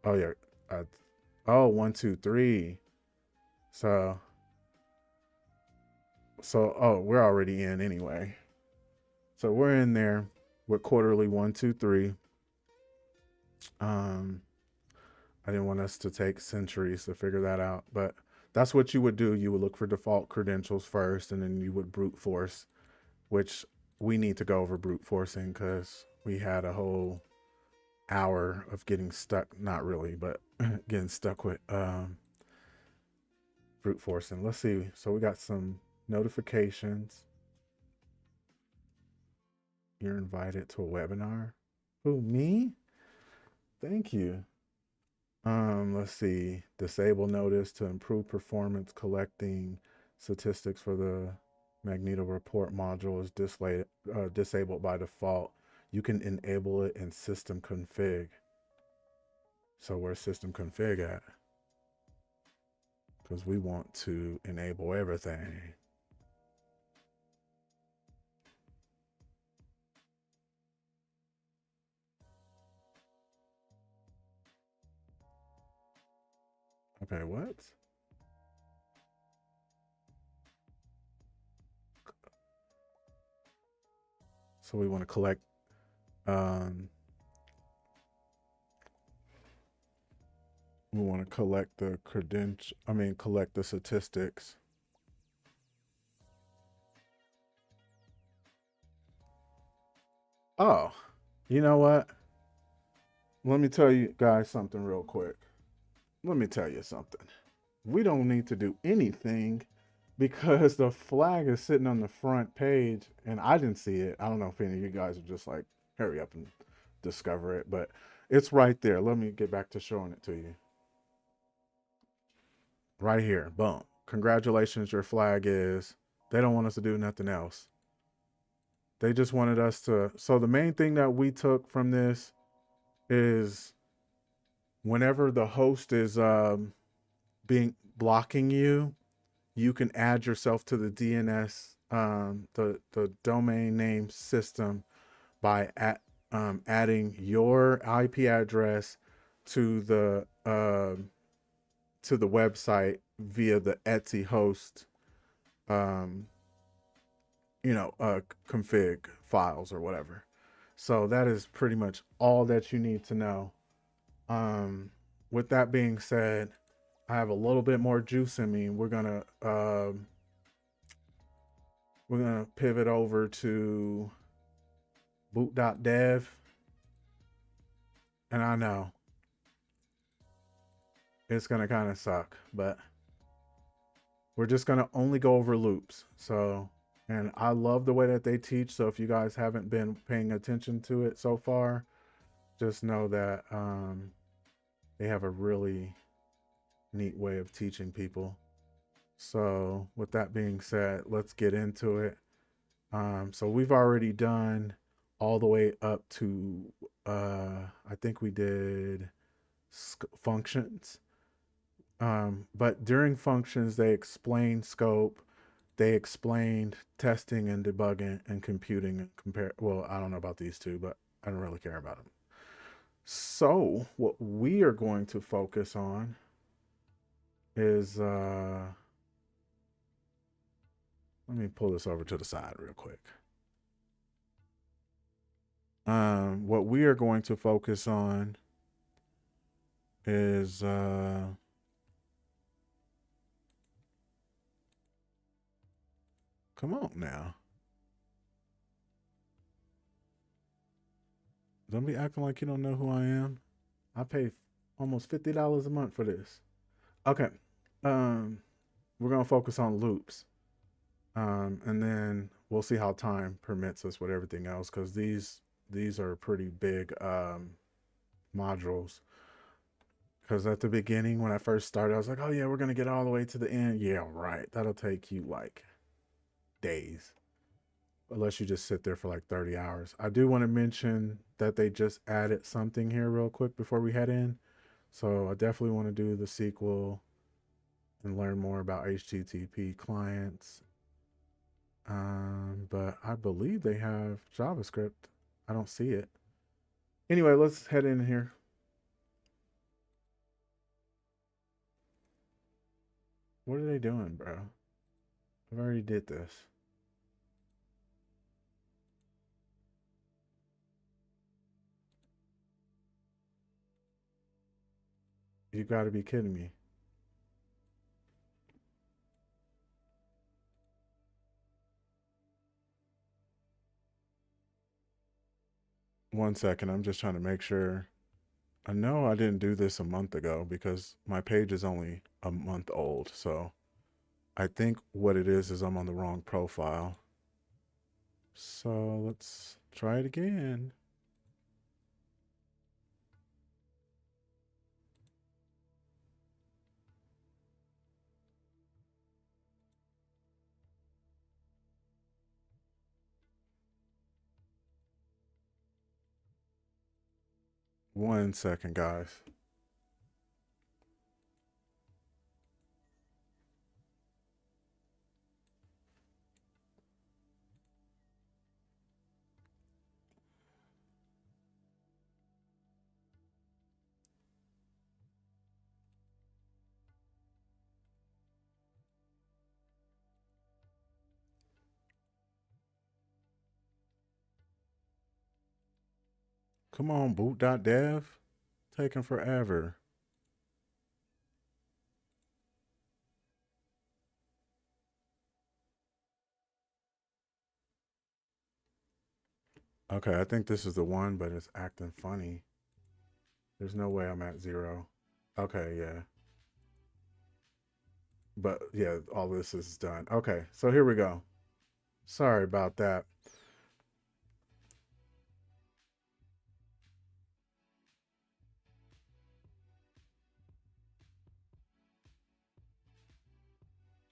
Oh, yeah. Oh, 1, 2, 3. So, oh, we're already in anyway. So we're in there with quarterly 1, 2, 3. I didn't want us to take centuries to figure that out, but that's what you would do. You would look for default credentials first, and then you would brute force, which we need to go over brute forcing because we had a whole hour of getting stuck. Not really, but getting stuck with brute forcing. Let's see. So we got some notifications. You're invited to a webinar. Who, me? Thank you. Let's see. Disable notice to improve performance. Collecting statistics for the Magneto report module is disabled by default. You can enable it in system config. So where's system config at? Because we want to enable everything. Okay, what? So we want to collect we want to collect the collect the statistics. Oh, you know what? Let me tell you guys something real quick. Let me tell you something. We don't need to do anything because the flag is sitting on the front page and I didn't see it. I don't know if any of you guys are just like, hurry up and discover it, but it's right there. Let me get back to showing it to you. right here. Boom. Congratulations, your flag is. They don't want us to do nothing else. They just wanted us to. So the main thing that we took from this is whenever the host is being blocking you, you can add yourself to the DNS, the domain name system by adding your IP address to the website via the Etsy host, um, config files or whatever. So that is pretty much all that you need to know. With that being said, I have a little bit more juice in me. We're gonna pivot over to boot.dev, and I know it's gonna kind of suck, but we're just gonna only go over loops. So, and I love the way that they teach. So if you guys haven't been paying attention to it so far, just know that they have a really neat way of teaching people. So with that being said, let's get into it. So we've already done all the way up to I think we did functions. But during functions, they explained scope, they explained testing and debugging and computing and compare. Well, I don't know about these two, but I don't really care about them. So what we are going to focus on is let me pull this over to the side real quick. What we are going to focus on is come on now. Don't be acting like you don't know who I am. I pay almost $50 a month for this. Okay. We're gonna focus on loops. And then we'll see how time permits us with everything else, because these are pretty big modules. Because at the beginning, when I first started, I was like, oh yeah, we're gonna get all the way to the end. Yeah, right. That'll take you like days, unless you just sit there for like 30 hours. I do want to mention that they just added something here real quick before we head in. So I definitely want to do the sequel and learn more about HTTP clients. But I believe they have JavaScript. I don't see it. Anyway, let's head in here. What are they doing, bro? I've already did this. You got to be kidding me. One second, I'm just trying to make sure. I know I didn't do this a month ago because my page is only a month old. So I think what it is I'm on the wrong profile. So let's try it again. One second, guys. Come on, boot.dev. Taking forever. Okay, I think this is the one, but it's acting funny. There's no way I'm at 0. Okay, yeah. But yeah, all this is done. Okay, so here we go. Sorry about that.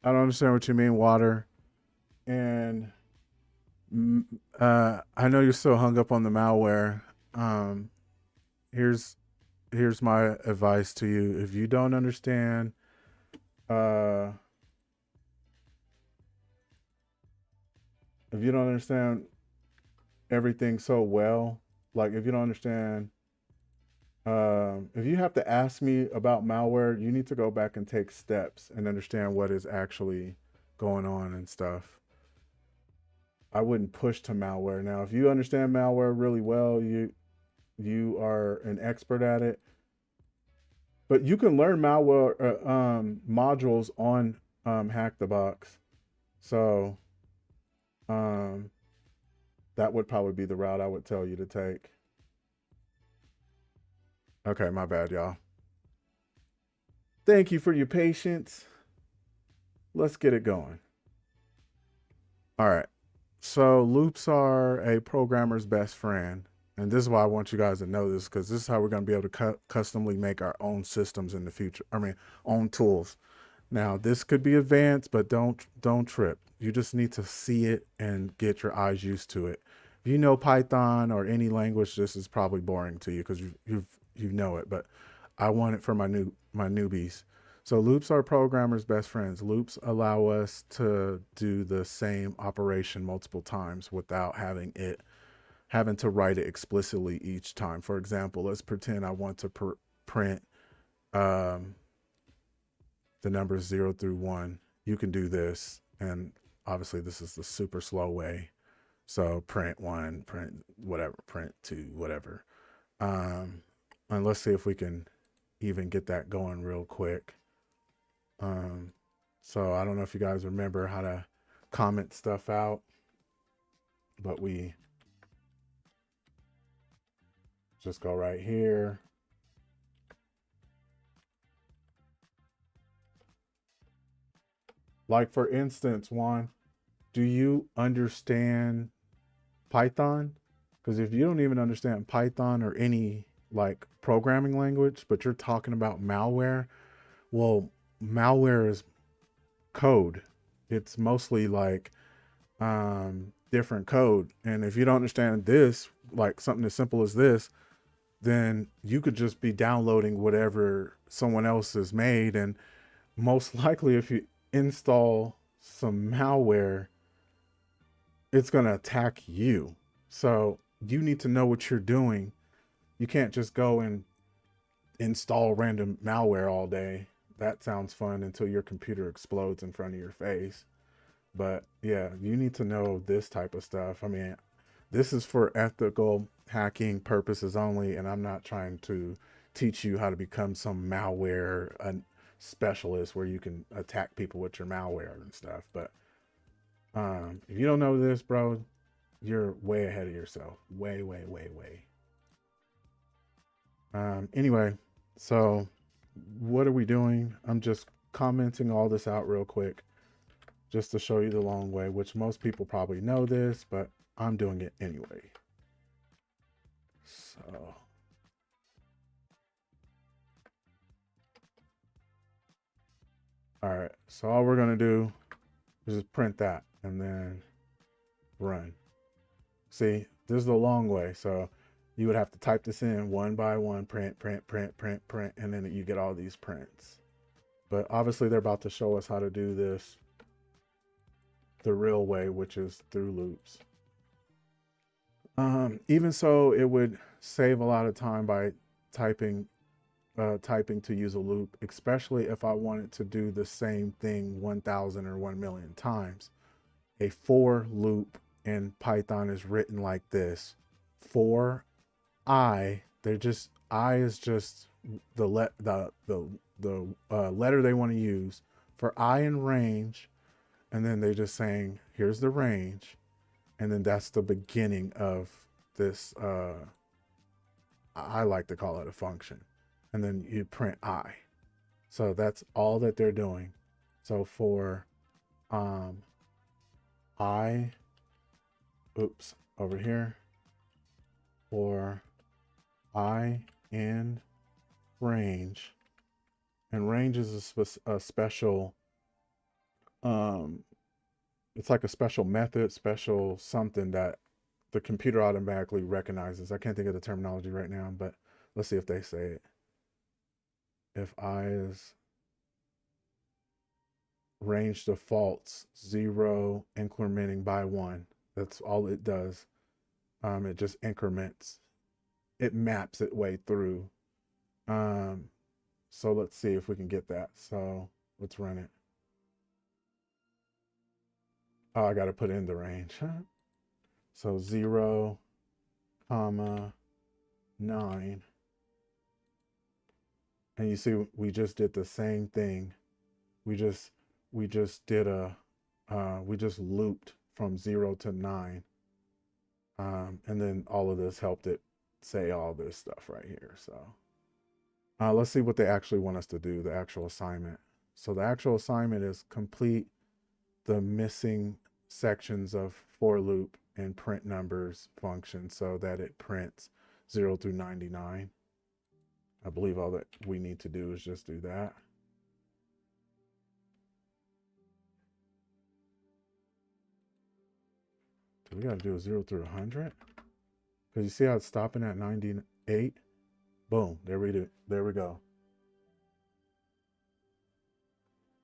I don't understand what you mean, water. And I know you're so hung up on the malware. Um, here's here's my advice to you. If you don't understand, uh, if you don't understand everything so well, like if you don't understand, if you have to ask me about malware, you need to go back and take steps and understand what is actually going on and stuff. I wouldn't push to malware. Now, if you understand malware really well, you are an expert at it. But you can learn malware modules on HackTheBox. So um, that would probably be the route I would tell you to take. Okay, my bad, y'all. Thank you for your patience. Let's get it going. All right. So loops are a programmer's best friend. And this is why I want you guys to know this, because this is how we're going to be able to customly make our own systems in the future. I mean, own tools. Now, this could be advanced, but don't trip. You just need to see it and get your eyes used to it. If you know Python or any language, this is probably boring to you because you know it. But I want it for my newbies. So loops are programmers' best friends. Loops allow us to do the same operation multiple times without having to write it explicitly each time. For example, let's pretend I want to print um, the numbers 0 through 1. You can do this, and obviously this is the super slow way. So print 1, print whatever, print 2, whatever. And let's see if we can even get that going real quick. So I don't know if you guys remember how to comment stuff out, but we just go right here. Like for instance, Juan, do you understand Python? Because if you don't even understand Python or any like programming language, but you're talking about malware, well, malware is code. It's mostly like different code. And if you don't understand this, like something as simple as this, then you could just be downloading whatever someone else has made. And most likely, if you install some malware, it's going to attack you. So you need to know what you're doing. You can't just go and install random malware all day. That sounds fun until your computer explodes in front of your face. But yeah, you need to know this type of stuff. I mean, this is for ethical hacking purposes only, and I'm not trying to teach you how to become some malware specialist where you can attack people with your malware and stuff. But if you don't know this, bro, you're way ahead of yourself. Way, way, way, way. Anyway, so what are we doing? I'm just commenting all this out real quick just to show you the long way, which most people probably know this, but I'm doing it anyway. So all right, so all we're gonna do is just print that and then run. See, this is the long way. So you would have to type this in one by one, print, print, print, print, print, and then you get all these prints. But obviously they're about to show us how to do this the real way, which is through loops. Even so, it would save a lot of time by typing to use a loop, especially if I wanted to do the same thing 1,000 or 1,000,000 times. A for loop in Python is written like this: for I, I is just the letter they want to use for I in range, and then they just saying here's the range, and then that's the beginning of this. I like to call it a function, and then you print I. So that's all that they're doing. So for I, oops, over here, for I in range, and range is a special Um, it's like a special method, special something that the computer automatically recognizes. I can't think of the terminology right now, but let's see if they say it. If I is range defaults 0 incrementing by 1, that's all it does. It just increments. It maps it way through. Um, so let's see if we can get that. So let's run it. Oh, I got to put in the range. So 0, comma 9. And you see, we just did the same thing. We just did a we just looped from 0 to 9. And then all of this helped it say all this stuff right here. So let's see what they actually want us to do, the actual assignment. So the actual assignment is complete the missing sections of for loop and print numbers function so that it prints 0 through 99. I believe all that we need to do is just do that. Do we got to do a 0 through 100? Because you see how it's stopping at 98? Boom, there we go.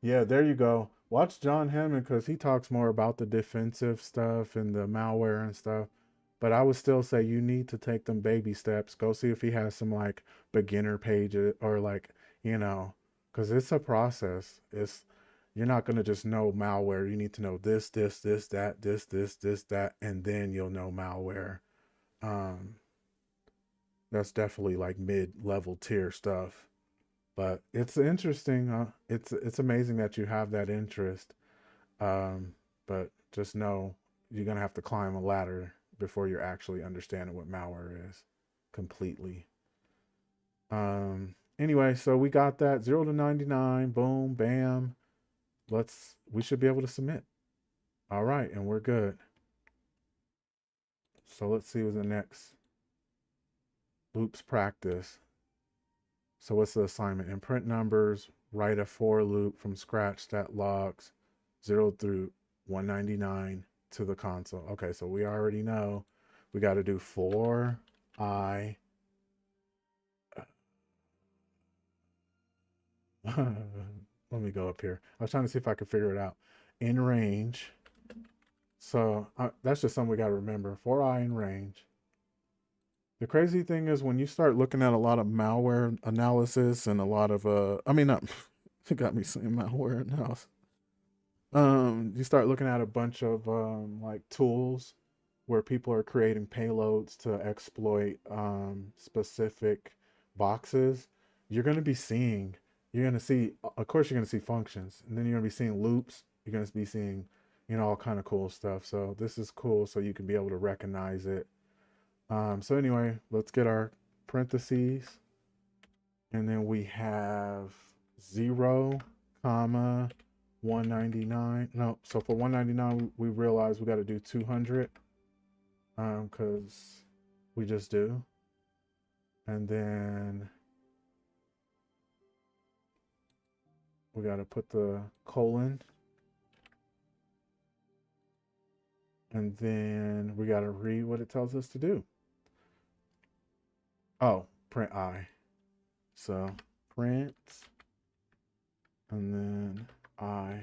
Yeah, there you go. Watch John Hammond because he talks more about the defensive stuff and the malware and stuff. But I would still say you need to take them baby steps. Go see if he has some like beginner pages or like, because it's a process. You're not going to just know malware. You need to know this, that, this, that, and then you'll know malware. Um, that's definitely like mid-level tier stuff. But it's interesting. It's amazing that you have that interest. Um, but just know you're gonna have to climb a ladder before you're actually understanding what malware is completely. Anyway, so we got that 0 to 99. Boom, bam. We should be able to submit. All right, and we're good. So let's see what's the next. Loops practice. So what's the assignment? In print numbers, write a for loop from scratch that logs 0 through 199 to the console. Okay, so we already know we got to do for I. Let me go up here. I was trying to see if I could figure it out. In range. So that's just something we got to remember. For I in range. The crazy thing is when you start looking at a lot of malware analysis and a lot of not it got me saying malware analysis. You start looking at a bunch of like tools where people are creating payloads to exploit specific boxes. You're going to be seeing, you're going to see, of course, you're going to see functions, and then you're going to be seeing loops. You're going to be seeing, all kind of cool stuff. So this is cool, so you can be able to recognize it. So anyway, let's get our parentheses, and then we have 0, comma 199. No, so for 199, we realize we got to do 200, because we just do. And then we got to put the colon. And then we got to read what it tells us to do. Oh, print I. So print, and then I.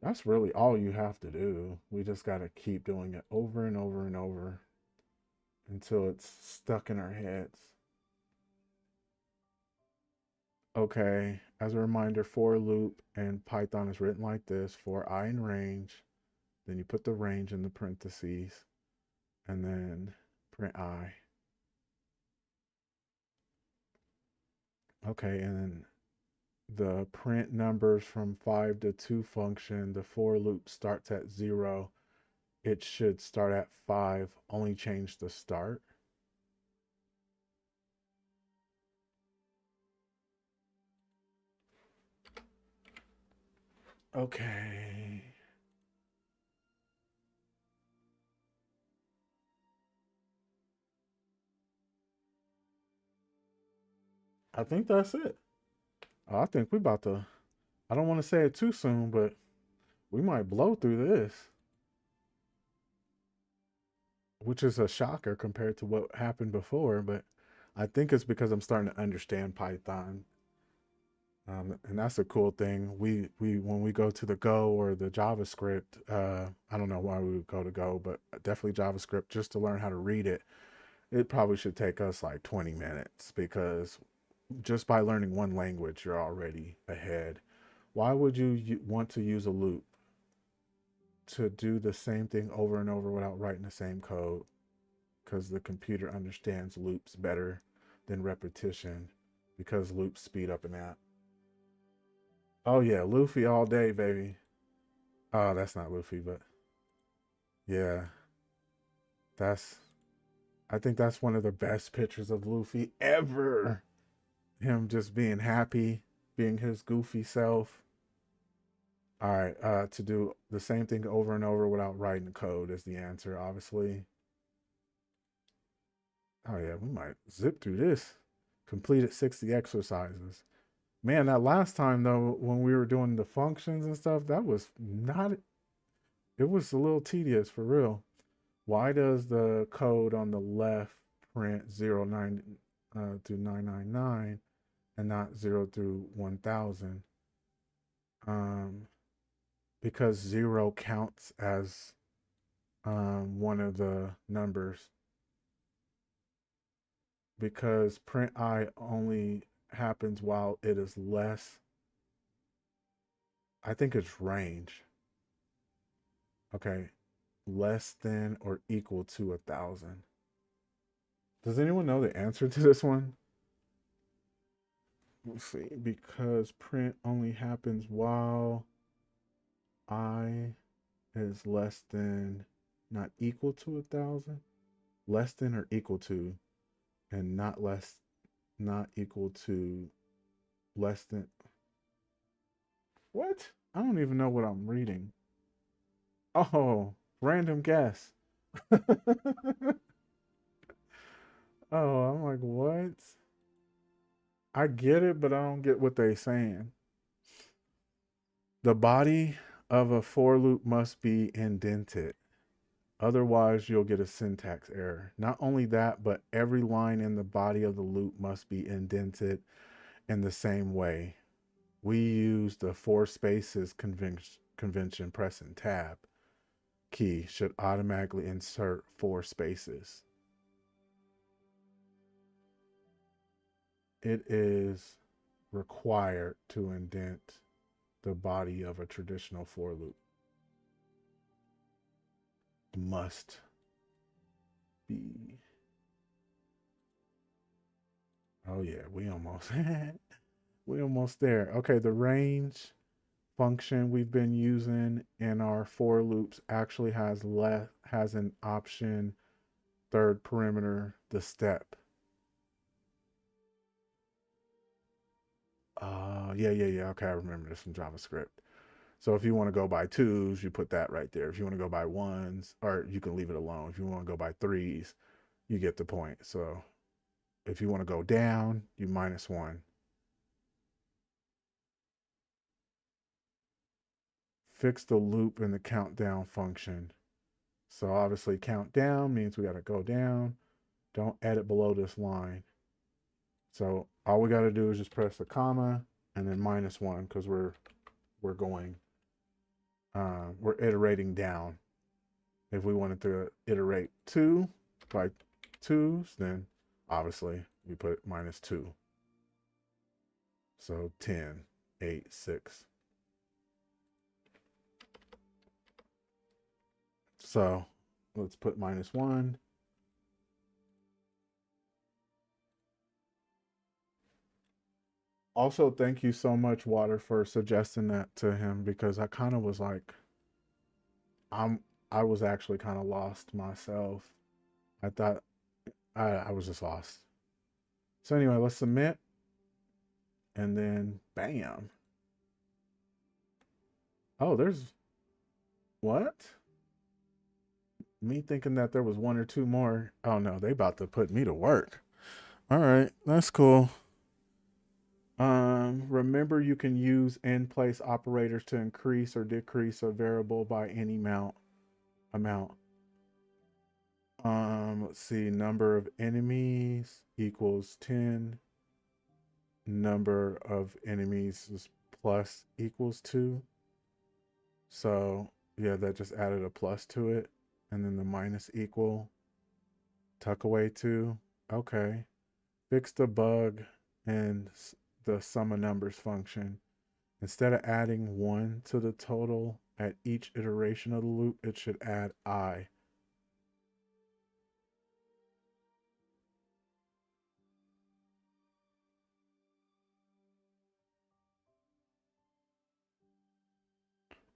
That's really all you have to do. We just got to keep doing it over and over and over until it's stuck in our heads. Okay, as a reminder, for loop in Python is written like this: for I in range, then you put the range in the parentheses, and then print I. Okay, and then the print numbers from 5 to 2 function, the for loop starts at 0. It should start at 5, only change the start. Okay. I think that's it. I think we about to, I don't want to say it too soon, but we might blow through this, which is a shocker compared to what happened before. But I think it's because I'm starting to understand Python. And that's a cool thing. We when we go to the Go or the JavaScript, I don't know why we would go to Go, but definitely JavaScript just to learn how to read it. It probably should take us like 20 minutes because just by learning one language, you're already ahead. Why would you want to use a loop? To do the same thing over and over without writing the same code, because the computer understands loops better than repetition, because loops speed up an app. Oh yeah, Luffy all day, baby. Oh, that's not Luffy, but yeah, that's I think that's one of the best pictures of Luffy ever. Him just being happy, being his goofy self. All right, to do the same thing over and over without writing the code is the answer, obviously. Oh yeah, we might zip through this. Completed 60 exercises. Man, that last time though, when we were doing the functions and stuff, that was not, it was a little tedious for real. Why does the code on the left print 09 through 999 and not 0 through 1000? Um, because 0 counts as one of the numbers. Because print I only happens while it is less. I think it's range. Okay, less than or equal to 1000. Does anyone know the answer to this one? Let's see. Because print only happens while I is less than, not equal to 1000. Less than or equal to, and not less, not equal to, less than. What? I don't even know what I'm reading. Oh, random guess. Oh, I'm like, what? I get it, but I don't get what they saying. The body of a for loop must be indented. Otherwise, you'll get a syntax error. Not only that, but every line in the body of the loop must be indented in the same way. We use the four spaces convention. Pressing tab key should automatically insert four spaces. It is required to indent the body of a traditional for loop. Must be. Oh yeah, we almost we almost there. Okay, the range function we've been using in our for loops actually has an option third parameter, the step. Yeah. Okay, I remember this from JavaScript. So if you want to go by twos, you put that right there. If you want to go by ones, or you can leave it alone. If you want to go by threes, you get the point. So if you want to go down, you -1. Fix the loop in the countdown function. So obviously count down means we got to go down. Don't edit below this line. So all we got to do is just press the comma and then -1 because we're going we're iterating down. If we wanted to iterate 2 by 2s, then obviously we put -2. So 10, 8, 6. So let's put -1. Also, thank you so much, Water, for suggesting that to him because I kind of was like, I was actually kind of lost myself. I thought I was just lost. So anyway, let's submit, and then bam. Oh, there's what? Me thinking that there was one or two more. Oh no, they about to put me to work. All right, that's cool. remember you can use in-place operators to increase or decrease a variable by any amount. Let's see, number of enemies equals 10. Number of enemies is plus equals 2. So yeah, that just added a plus to it. And then the minus equal, tuck away 2. Okay. Fix the bug in the sum of numbers function. Instead of adding 1 to the total at each iteration of the loop, it should add I.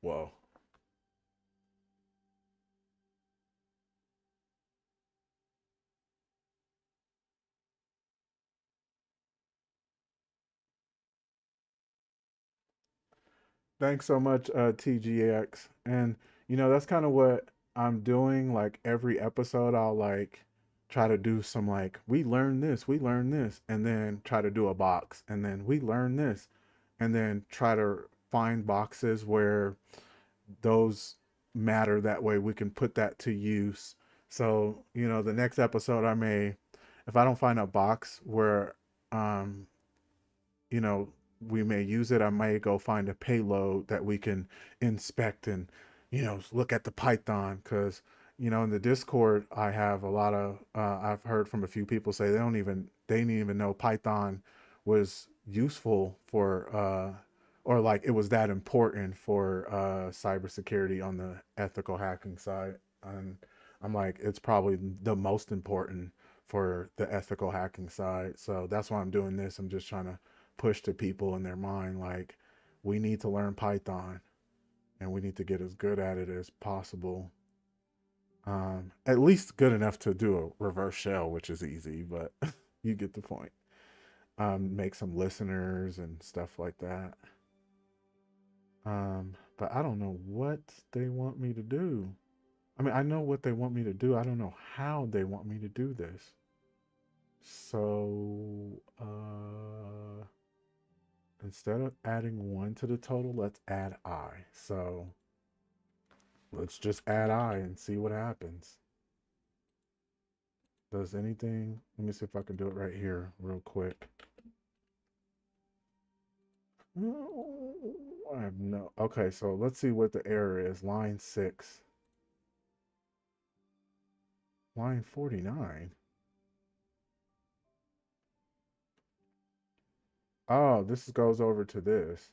Whoa. Thanks so much, TGX. And that's kind of what I'm doing. Like every episode, I'll like try to do some like we learn this, and then try to do a box, and then we learn this, and then try to find boxes where those matter. That way we can put that to use. So, the next episode I may, if I don't find a box where um you know, we may use it. I may go find a payload that we can inspect and, look at the Python. Because, in the Discord, I have a lot of, I've heard from a few people say they didn't even know Python was useful for, or like it was that important for cybersecurity on the ethical hacking side. And I'm like, it's probably the most important for the ethical hacking side. So that's why I'm doing this. I'm just trying to push to people in their mind like we need to learn Python and we need to get as good at it as possible. At least good enough to do a reverse shell, which is easy, but you get the point. Make some listeners and stuff like that. But I don't know what they want me to do. I mean, I know what they want me to do. I don't know how they want me to do this. So, instead of adding 1 to the total, let's add I. So let's just add I and see what happens. Does anything? Let me see if I can do it right here real quick. I have no. Okay, so let's see what the error is. Line 6. Line 49. Oh, this goes over to this.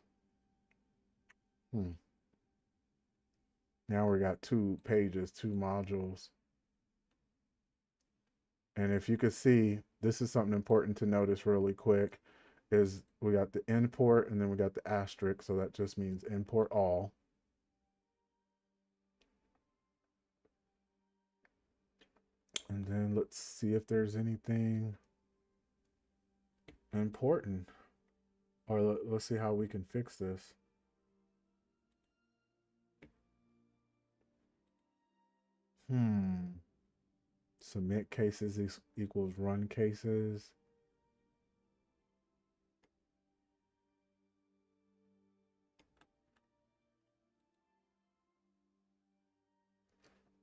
Now we got 2 pages, 2 modules. And if you could see, this is something important to notice really quick, is we got the import and then we got the asterisk. So that just means import all. And then let's see if there's anything important. Or let's see how we can fix this. Submit cases equals run cases.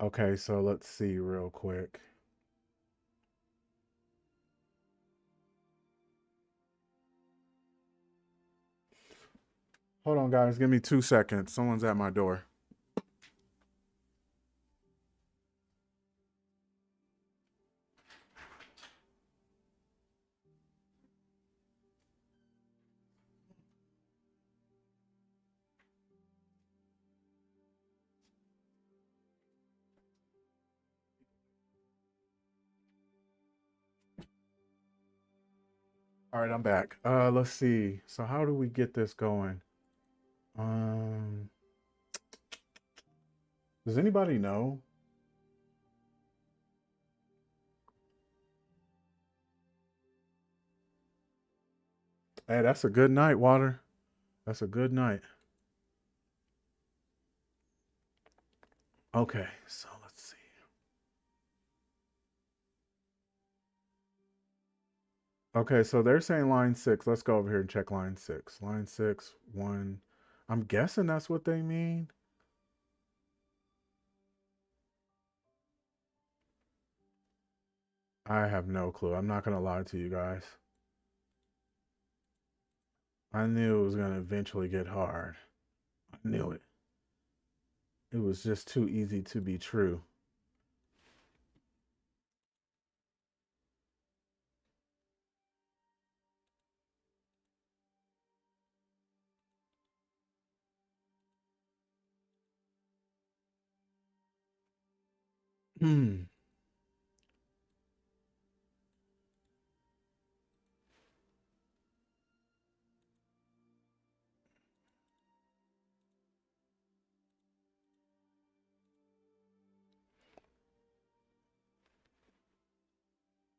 Okay, so let's see real quick. Hold on, guys. Give me 2 seconds. Someone's at my door. All right, I'm back. Let's see. So how do we get this going? Does anybody know? Hey, that's a good night, Water. That's a good night. Okay, so let's see. Okay, so they're saying line 6. Let's go over here and check line 6. Line 6, 1. I'm guessing that's what they mean. I have no clue. I'm not going to lie to you guys. I knew it was going to eventually get hard. I knew it. It was just too easy to be true. Hmm.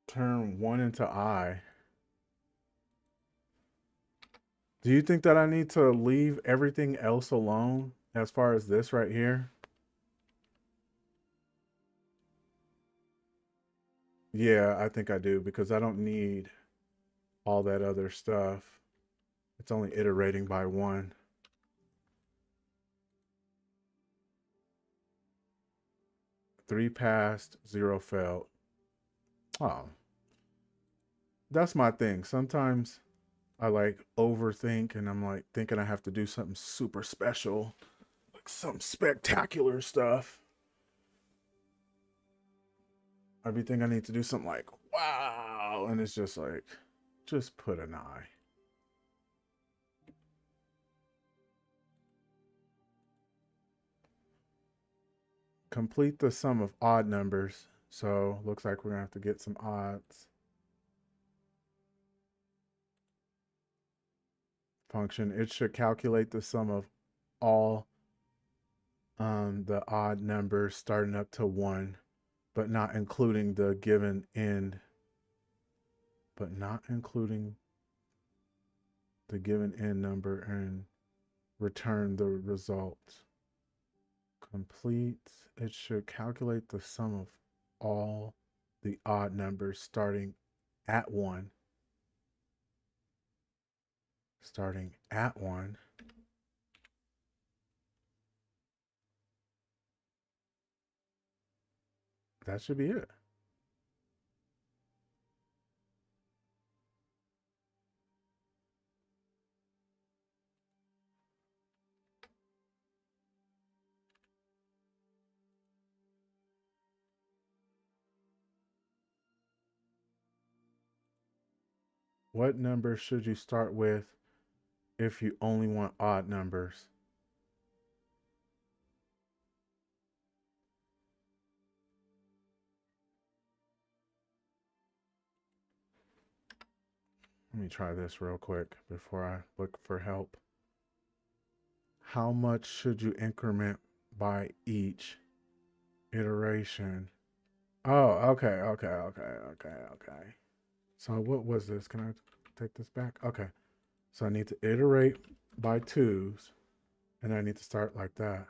Turn 1 into I. Do you think that I need to leave everything else alone as far as this right here? Yeah, I think I do because I don't need all that other stuff. It's only iterating by 1. 3 passed, 0 failed. Oh, that's my thing. Sometimes I like overthink and I'm like thinking I have to do something super special, like some spectacular stuff. I be thinking I need to do something like, wow. And it's just like, just put an I. Complete the sum of odd numbers. So looks like we're gonna have to get some odds. Function. It should calculate the sum of all the odd numbers starting up to 1, but not including the given end. But not including the given end number and return the result. Complete. It should calculate the sum of all the odd numbers starting at 1. Starting at 1. That should be it. What number should you start with if you only want odd numbers? Let me try this real quick before I look for help. How much should you increment by each iteration? Oh, okay. So what was this? Can I take this back? Okay. So I need to iterate by 2s, and I need to start like that.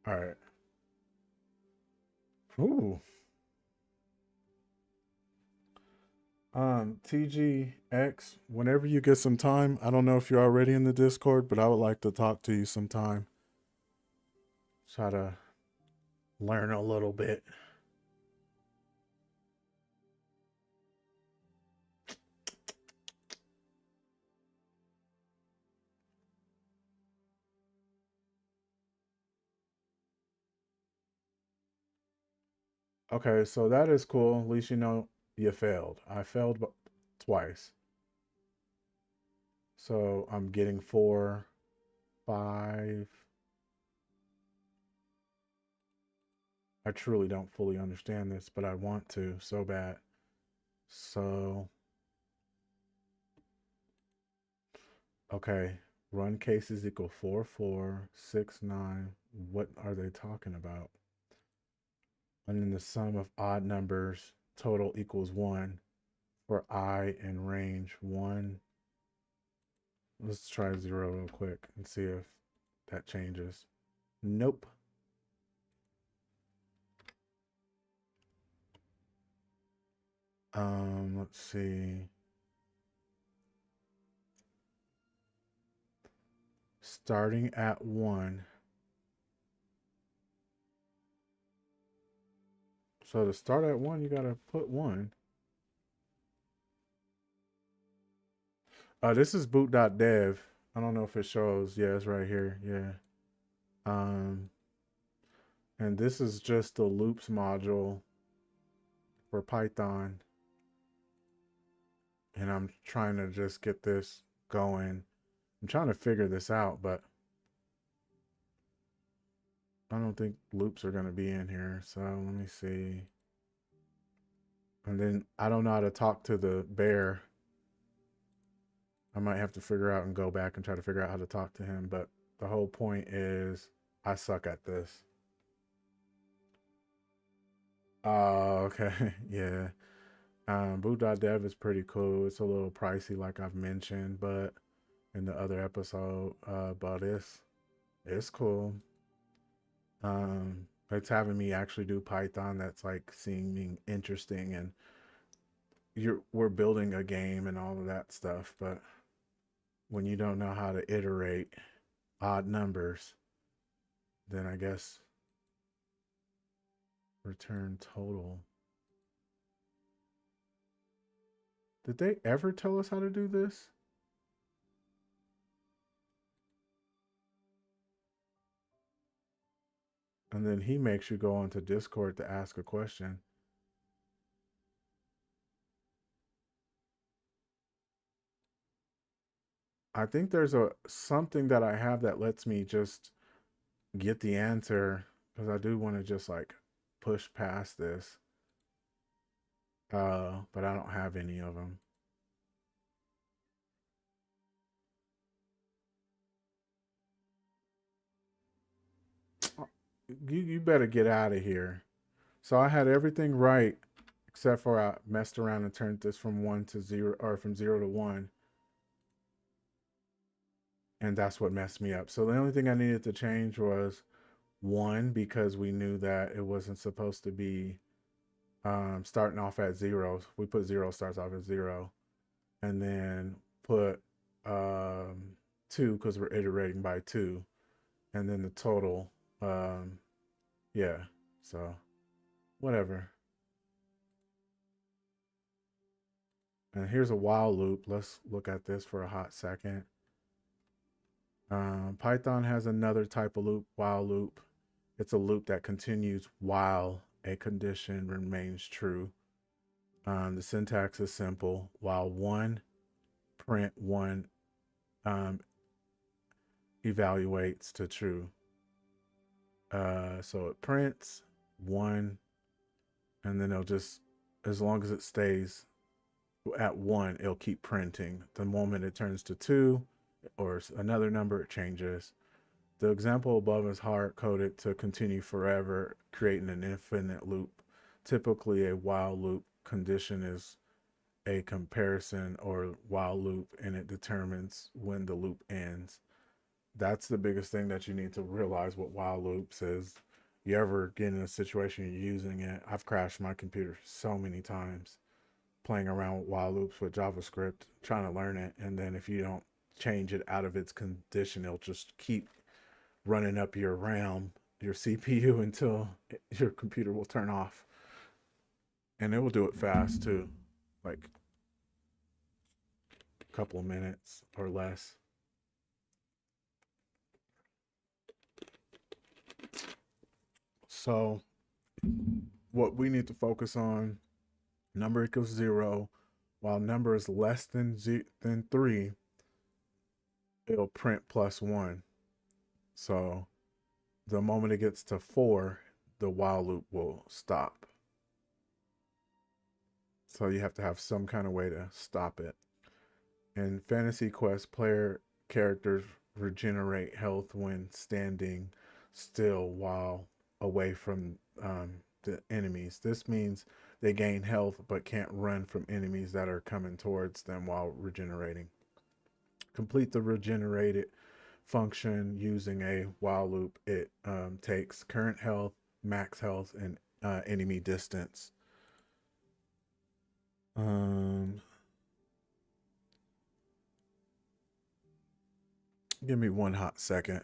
All right. Ooh. TGX, whenever you get some time, I don't know if you're already in the Discord, but I would like to talk to you sometime. Try to learn a little bit. Okay, so that is cool. At least you know you failed. I failed twice. So I'm getting 4, 5. I truly don't fully understand this, but I want to so bad. So, okay, run cases equal 4, 4, 6, 9. What are they talking about? And then the sum of odd numbers total equals 1 for I in range 1. Let's try 0 real quick and see if that changes. Nope. Let's see. Starting at 1. So to start at 1, you gotta put 1. This is boot.dev. I don't know if it shows. Yeah, it's right here. Yeah. Um, and this is just the loops module for Python. And I'm trying to just get this going. I'm trying to figure this out, but I don't think loops are going to be in here. So let me see. And then I don't know how to talk to the bear. I might have to figure out and go back and try to figure out how to talk to him. But the whole point is I suck at this. Oh, okay. Yeah. Boot.dev is pretty cool. It's a little pricey, like I've mentioned, but in the other episode, but it's cool. It's having me actually do Python that's like seeming interesting, and we're building a game and all of that stuff, but when you don't know how to iterate odd numbers, then I guess return total. Did they ever tell us how to do this? And then he makes you go onto Discord to ask a question. I think there's a something that I have that lets me just get the answer, because I do want to just like push past this. But I don't have any of them. You better get out of here. So I had everything right except for I messed around and turned this from 1 to 0, or from 0 to 1, and that's what messed me up. So the only thing I needed to change was 1, because we knew that it wasn't supposed to be starting off at 0. We put 0 starts off at 0, and then put 2 because we're iterating by 2, and then the total. Yeah, so whatever. And here's a while loop. Let's look at this for a hot second. Python has another type of loop, while loop. It's a loop that continues while a condition remains true. The syntax is simple. While 1, print 1 um, evaluates to true. So it prints 1, and then it'll just, as long as it stays at 1, it'll keep printing. The moment it turns to 2 or another number, it changes. The example above is hard coded to continue forever, creating an infinite loop. Typically, a while loop condition is a comparison or while loop, and it determines when the loop ends. That's the biggest thing that you need to realize what while loops is. You ever get in a situation you're using it? I've crashed my computer so many times playing around with while loops with JavaScript, trying to learn it, and then if you don't change it out of its condition, it'll just keep running up your RAM, your CPU, until your computer will turn off. And it will do it fast too, like a couple of minutes or less. So what we need to focus on, number equals 0. While number is less than 3, it'll print +1. So the moment it gets to 4, the while loop will stop. So you have to have some kind of way to stop it. In Fantasy Quest, player characters regenerate health when standing still while away from the enemies. This means they gain health but can't run from enemies that are coming towards them while regenerating. Complete the regenerated function using a while loop. It takes current health, max health, and enemy distance. Give me one hot second.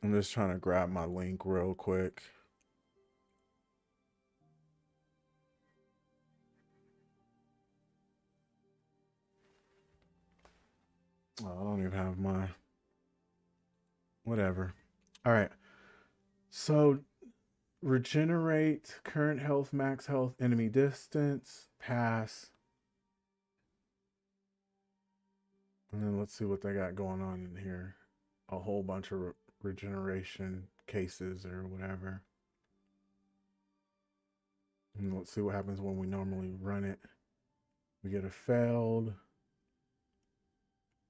I'm just trying to grab my link real quick. Oh, I don't even have my whatever. All right. So regenerate current health, max health, enemy distance, pass. And then let's see what they got going on in here. A whole bunch of regeneration cases or whatever. And let's see what happens when we normally run it. We get a failed.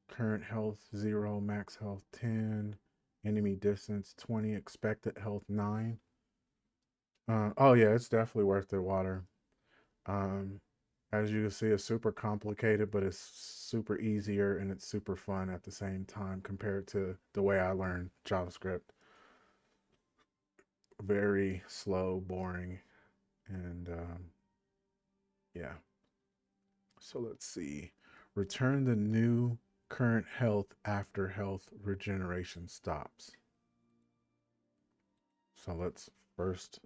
Current health 0, max health 10, enemy distance 20, expected health 9. Oh yeah, it's definitely worth the water. As you can see, it's super complicated, but it's super easier and it's super fun at the same time compared to the way I learned JavaScript. Very slow, boring, and yeah. So let's see. Return the new current health after health regeneration stops. So let's first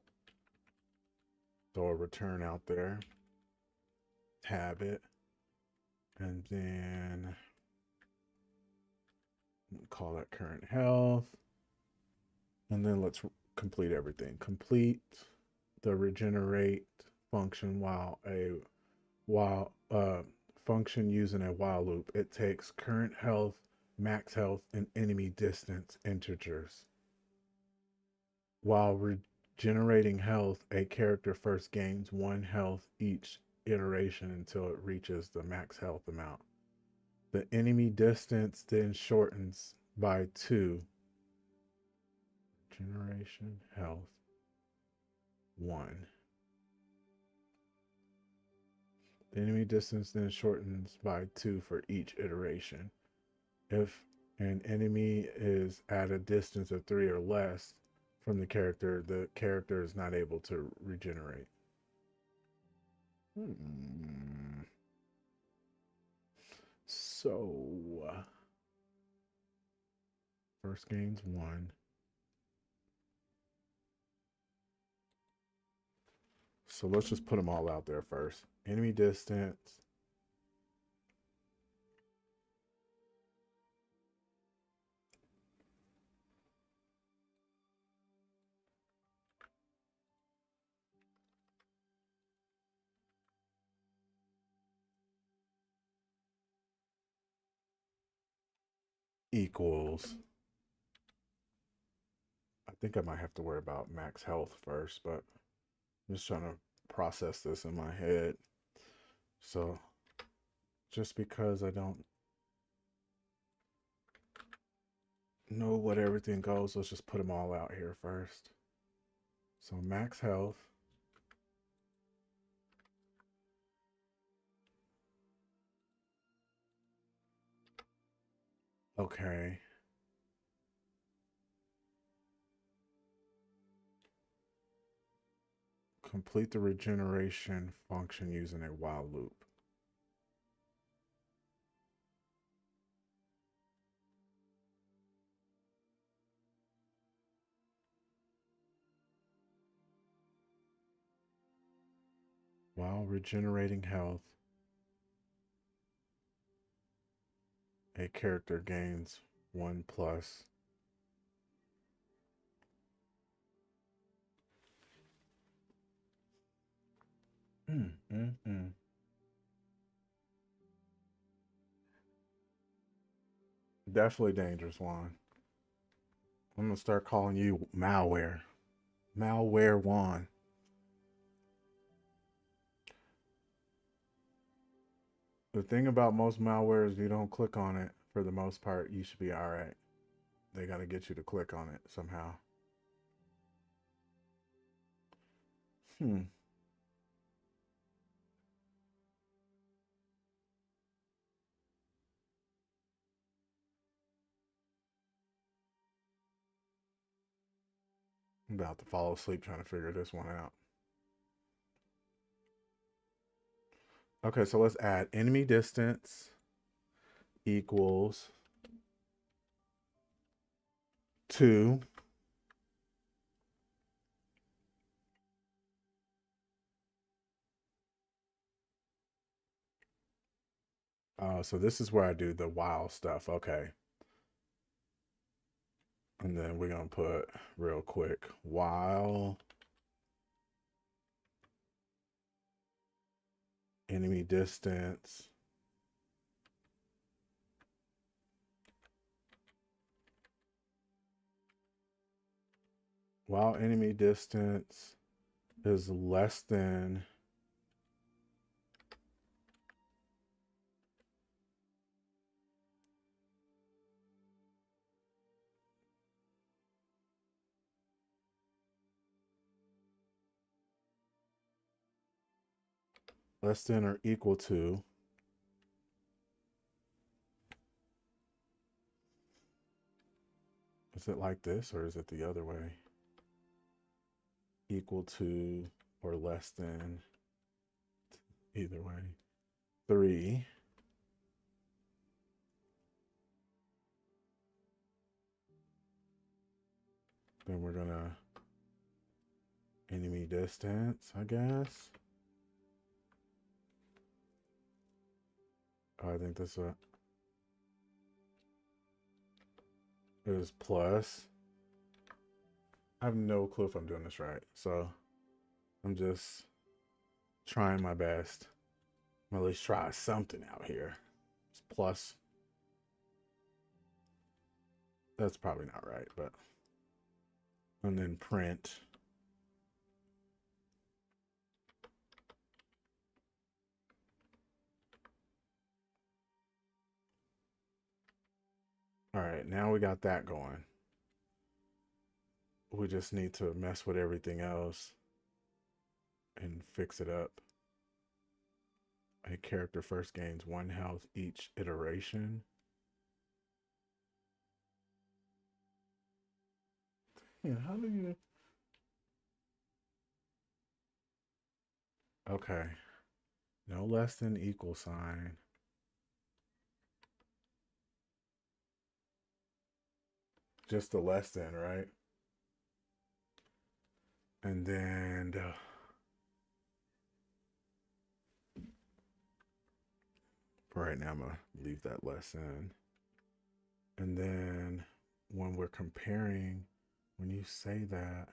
throw a return out there, tab it, and then call that current health. And then let's complete everything. Complete the regenerate function while function using a while loop. It takes current health, max health, and enemy distance integers. While regenerating health, a character first gains 1 health each iteration until it reaches the max health amount. The enemy distance then shortens by 2. Generation health 1. The enemy distance then shortens by 2 for each iteration. If an enemy is at a distance of 3 or less from the character is not able to regenerate. So, first gains 1. So let's just put them all out there first. Enemy distance. Equals. I think I might have to worry about max health first, but I'm just trying to process this in my head. So just because I don't know what everything goes, let's just put them all out here first. So max health. Okay. Complete the regeneration function using a while loop. While regenerating health, a character gains 1 plus. Definitely dangerous one. I'm gonna start calling you malware. Malware one. The thing about most malware is you don't click on it for the most part. You should be all right. They got to get you to click on it somehow. I'm about to fall asleep trying to figure this one out. Okay, so let's add enemy distance equals 2. So this is where I do the while stuff. Okay. And then we're going to put real quick while enemy distance is less than or equal to is it like this or is it the other way? Equal to or less than, either way, 3. Then we're gonna enemy distance, I guess. I think this is plus. I have no clue if I'm doing this right, so I'm just trying my best. I'm at least try something out here. It's plus. That's probably not right, but and then print. All right, now we got that going. We just need to mess with everything else and fix it up. A character first gains 1 health each iteration. Yeah, how do you... Okay. No less than equal sign. Just the less than, right? And then for right now, I'm going to leave that less than. And then when we're comparing, when you say that,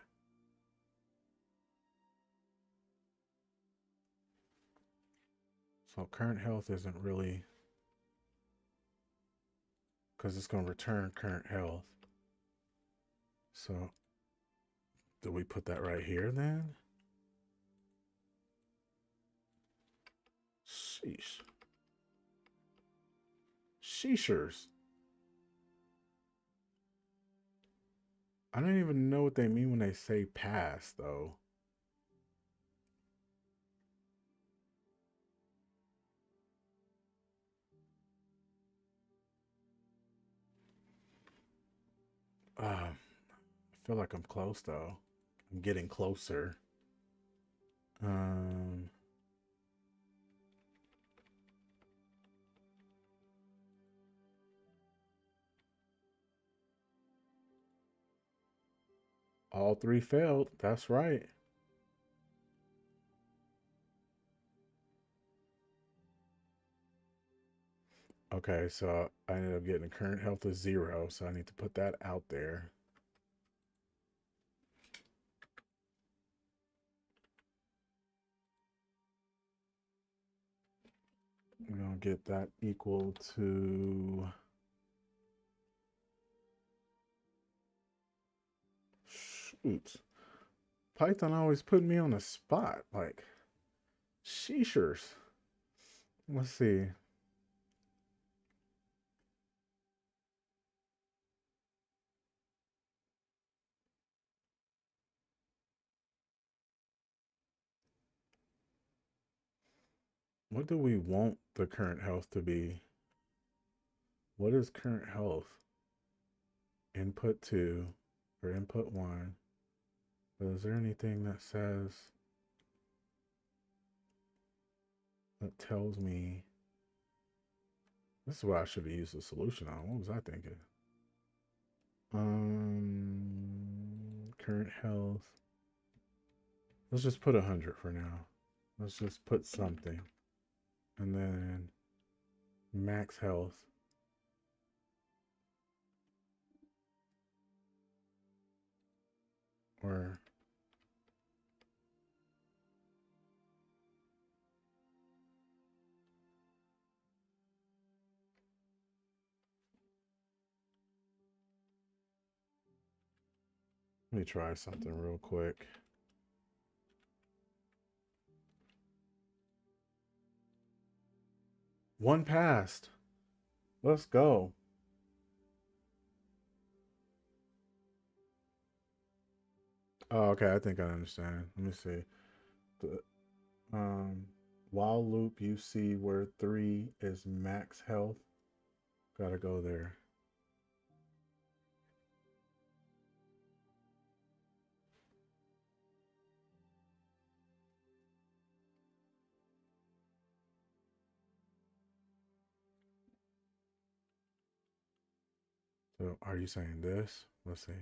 so current health isn't really, because it's going to return current health. So do we put that right here then? Sheesh. Sheeshers. I don't even know what they mean when they say pass, though. I feel like I'm close, though. I'm getting closer. All 3 failed. That's right. Okay, so I ended up getting a current health of 0, so I need to put that out there. We're going to get that equal to... Shoot. Python always put me on the spot. Like, sheeshers. Let's see. What do we want the current health to be? What is current health? Input 2 or input 1. But is there anything that says, that tells me, this is what I should have used the solution on. What was I thinking? Current health. Let's just put 100 for now. Let's just put something. And then max health. Or let me try something real quick. One passed. Let's go. Oh, okay. I think I understand. Let me see. The while loop, you see where 3 is max health. Gotta go there. So are you saying this? Let's see.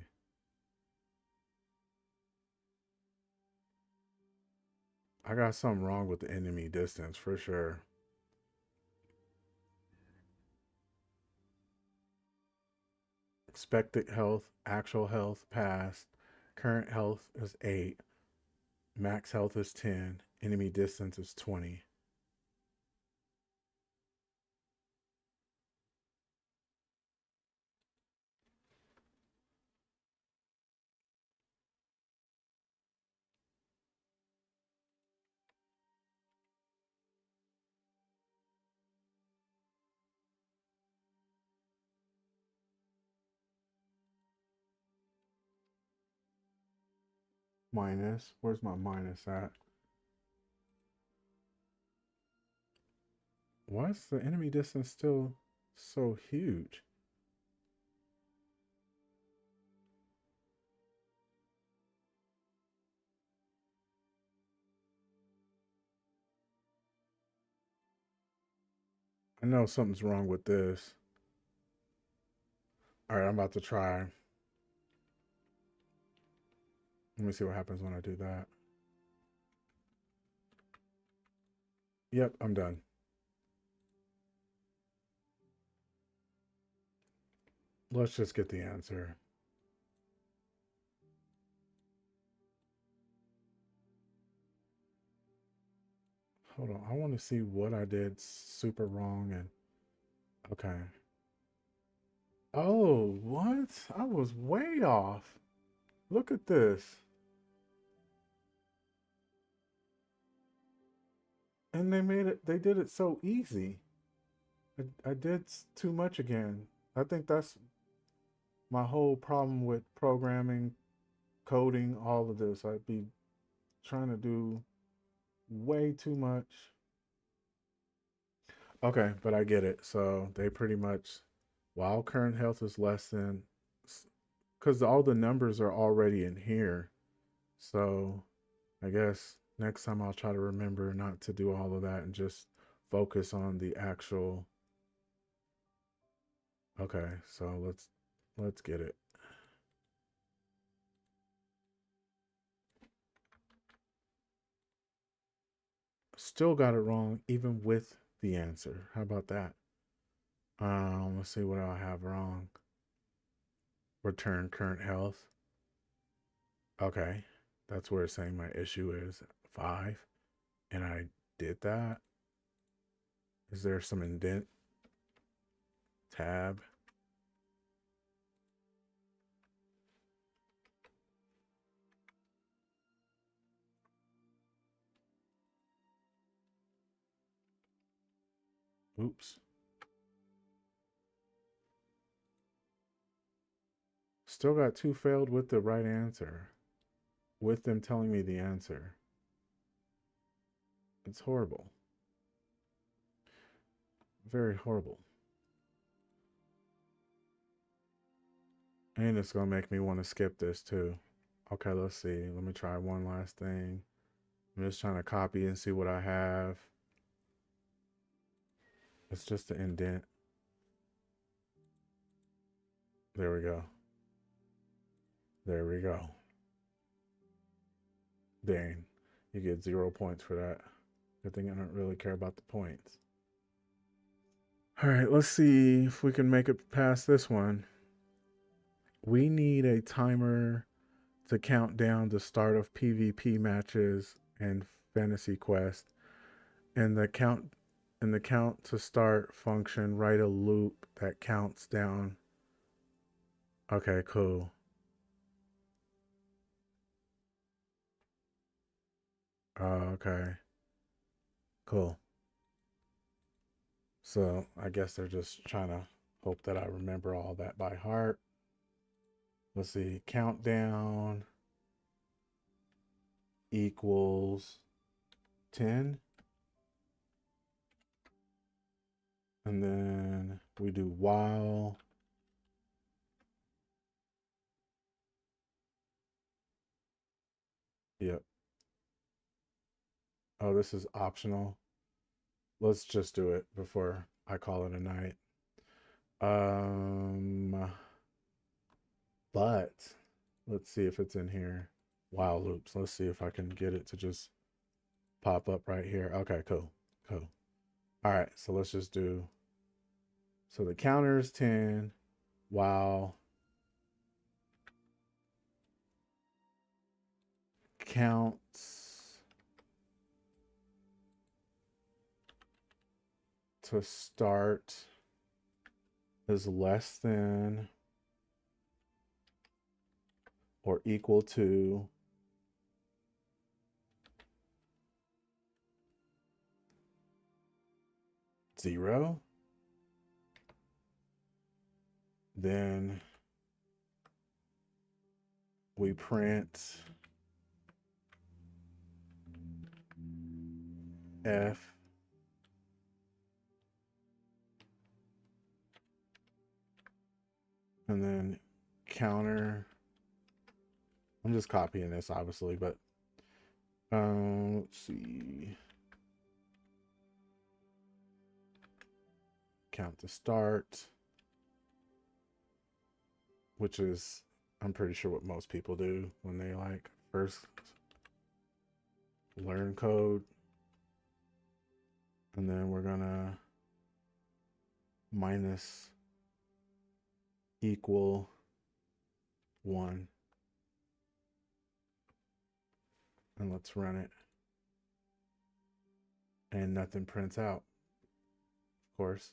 I got something wrong with the enemy distance for sure. Expected health, actual health passed. Current health is 8. Max health is 10. Enemy distance is 20. Minus. Where's my minus at? Why is the enemy distance still so huge? I know something's wrong with this. All right, I'm about to try. Let me see what happens when I do that. Yep, I'm done. Let's just get the answer. Hold on. I want to see what I did super wrong and okay. Oh, what? I was way off. Look at this. And they did it so easy. I did too much again. I think that's my whole problem with programming, coding, all of this. I'd be trying to do way too much. Okay, but I get it. So they pretty much, while current health is less than, because all the numbers are already in here. So I guess next time I'll try to remember not to do all of that and just focus on the actual. Okay, so let's get it. Still got it wrong even with the answer. How about that? Let's see what I have wrong. Return current health. Okay, that's where it's saying my issue is 5, and I did that. Is there some indent? Tab. Oops. Still got 2 failed with the right answer, with them telling me the answer. It's horrible. Very horrible. And it's going to make me want to skip this too. Okay, let's see. Let me try one last thing. I'm just trying to copy and see what I have. It's just an indent. There we go. There we go. Dang. You get 0 points for that. Good thing I don't really care about the points. All right, let's see if we can make it past this one. We need a timer to count down the start of PvP matches and Fantasy Quest. And the count to start function, write a loop that counts down. Okay, cool. Okay. Cool. So I guess they're just trying to hope that I remember all that by heart. Let's see. Countdown equals 10. And then we do while. Yep. Oh, this is optional. Let's just do it before I call it a night. But let's see if it's in here. While loops. Let's see if I can get it to just pop up right here. Okay, cool. Cool. All right, so let's just do. So the counter is 10 while counts to start is less than or equal to 0, then we print F and then counter. I'm just copying this obviously, but let's see. Count to start, which is I'm pretty sure what most people do when they like first learn code. And then we're gonna minus equal 1. And let's run it. And nothing prints out, of course.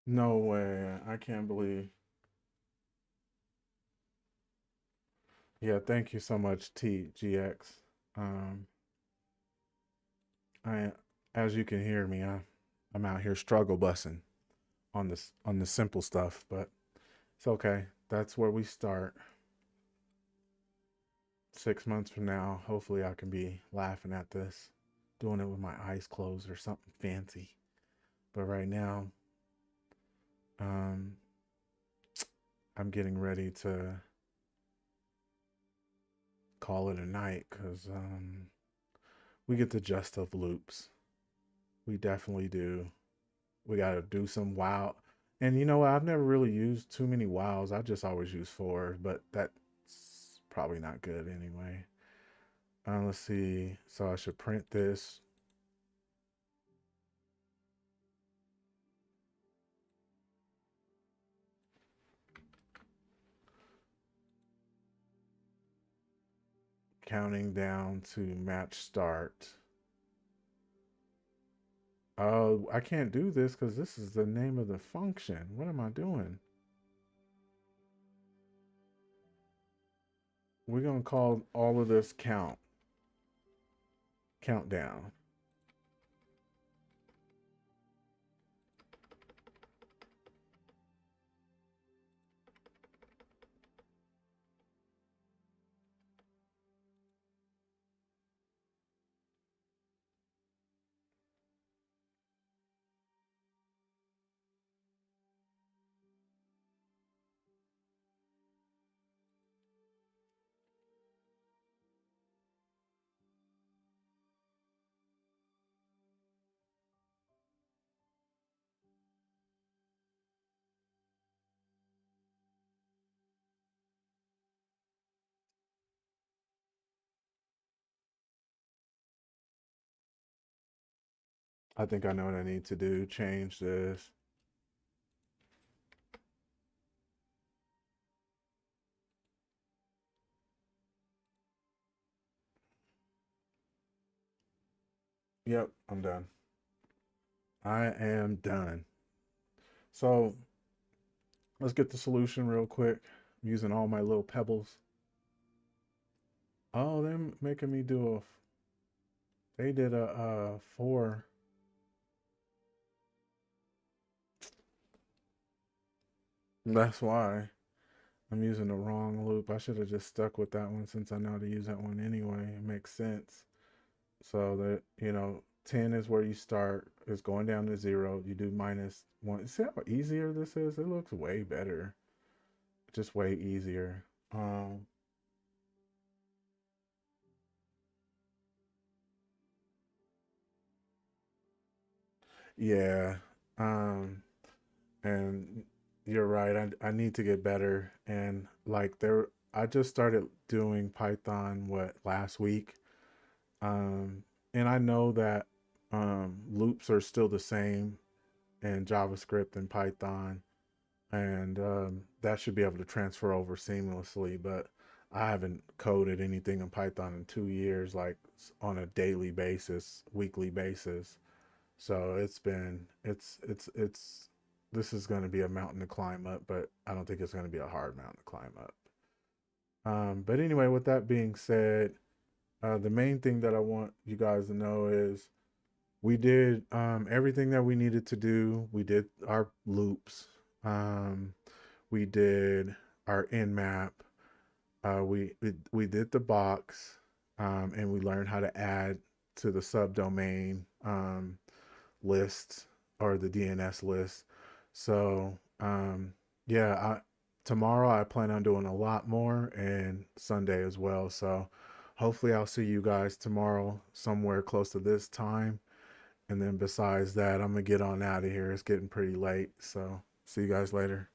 No way. I can't believe. Yeah, thank you so much, TGX. Um, I, as you can hear me, I'm out here struggle bussing on the simple stuff, but it's okay. That's where we start. 6 months from now, hopefully I can be laughing at this, doing it with my eyes closed or something fancy. But right now, um, I'm getting ready to call it a night because we get the gist of loops. We definitely do. We got to do some wow. And you know what? I've never really used too many wows. I just always use 4, but that's probably not good anyway. Let's see. So I should print this. Counting down to match start. Oh, I can't do this because this is the name of the function. What am I doing? We're going to call all of this countdown. I think I know what I need to do. Change this. Yep, I'm done. I am done. So let's get the solution real quick. I'm using all my little pebbles. Oh, they're making me do a. They did a 4. That's why I'm using the wrong loop. I should have just stuck with that one since I know how to use that one anyway. It makes sense. So that, 10 is where you start. It's going down to 0. You do -1. See how easier this is? It looks way better. Just way easier. Um, yeah. Um, and you're right. I need to get better. And like I just started doing Python last week. And I know that loops are still the same in JavaScript and Python, and that should be able to transfer over seamlessly. But I haven't coded anything in Python in 2 years, like on a daily basis, weekly basis. So it's this is going to be a mountain to climb up, but I don't think it's going to be a hard mountain to climb up. But anyway, with that being said, the main thing that I want you guys to know is we did everything that we needed to do. We did our loops. Um, we did our nmap. We did the box, and we learned how to add to the subdomain list or the DNS list. So yeah, tomorrow I plan on doing a lot more, and Sunday as well. So hopefully I'll see you guys tomorrow somewhere close to this time. And then besides that, I'm gonna get on out of here. It's getting pretty late. So see you guys later.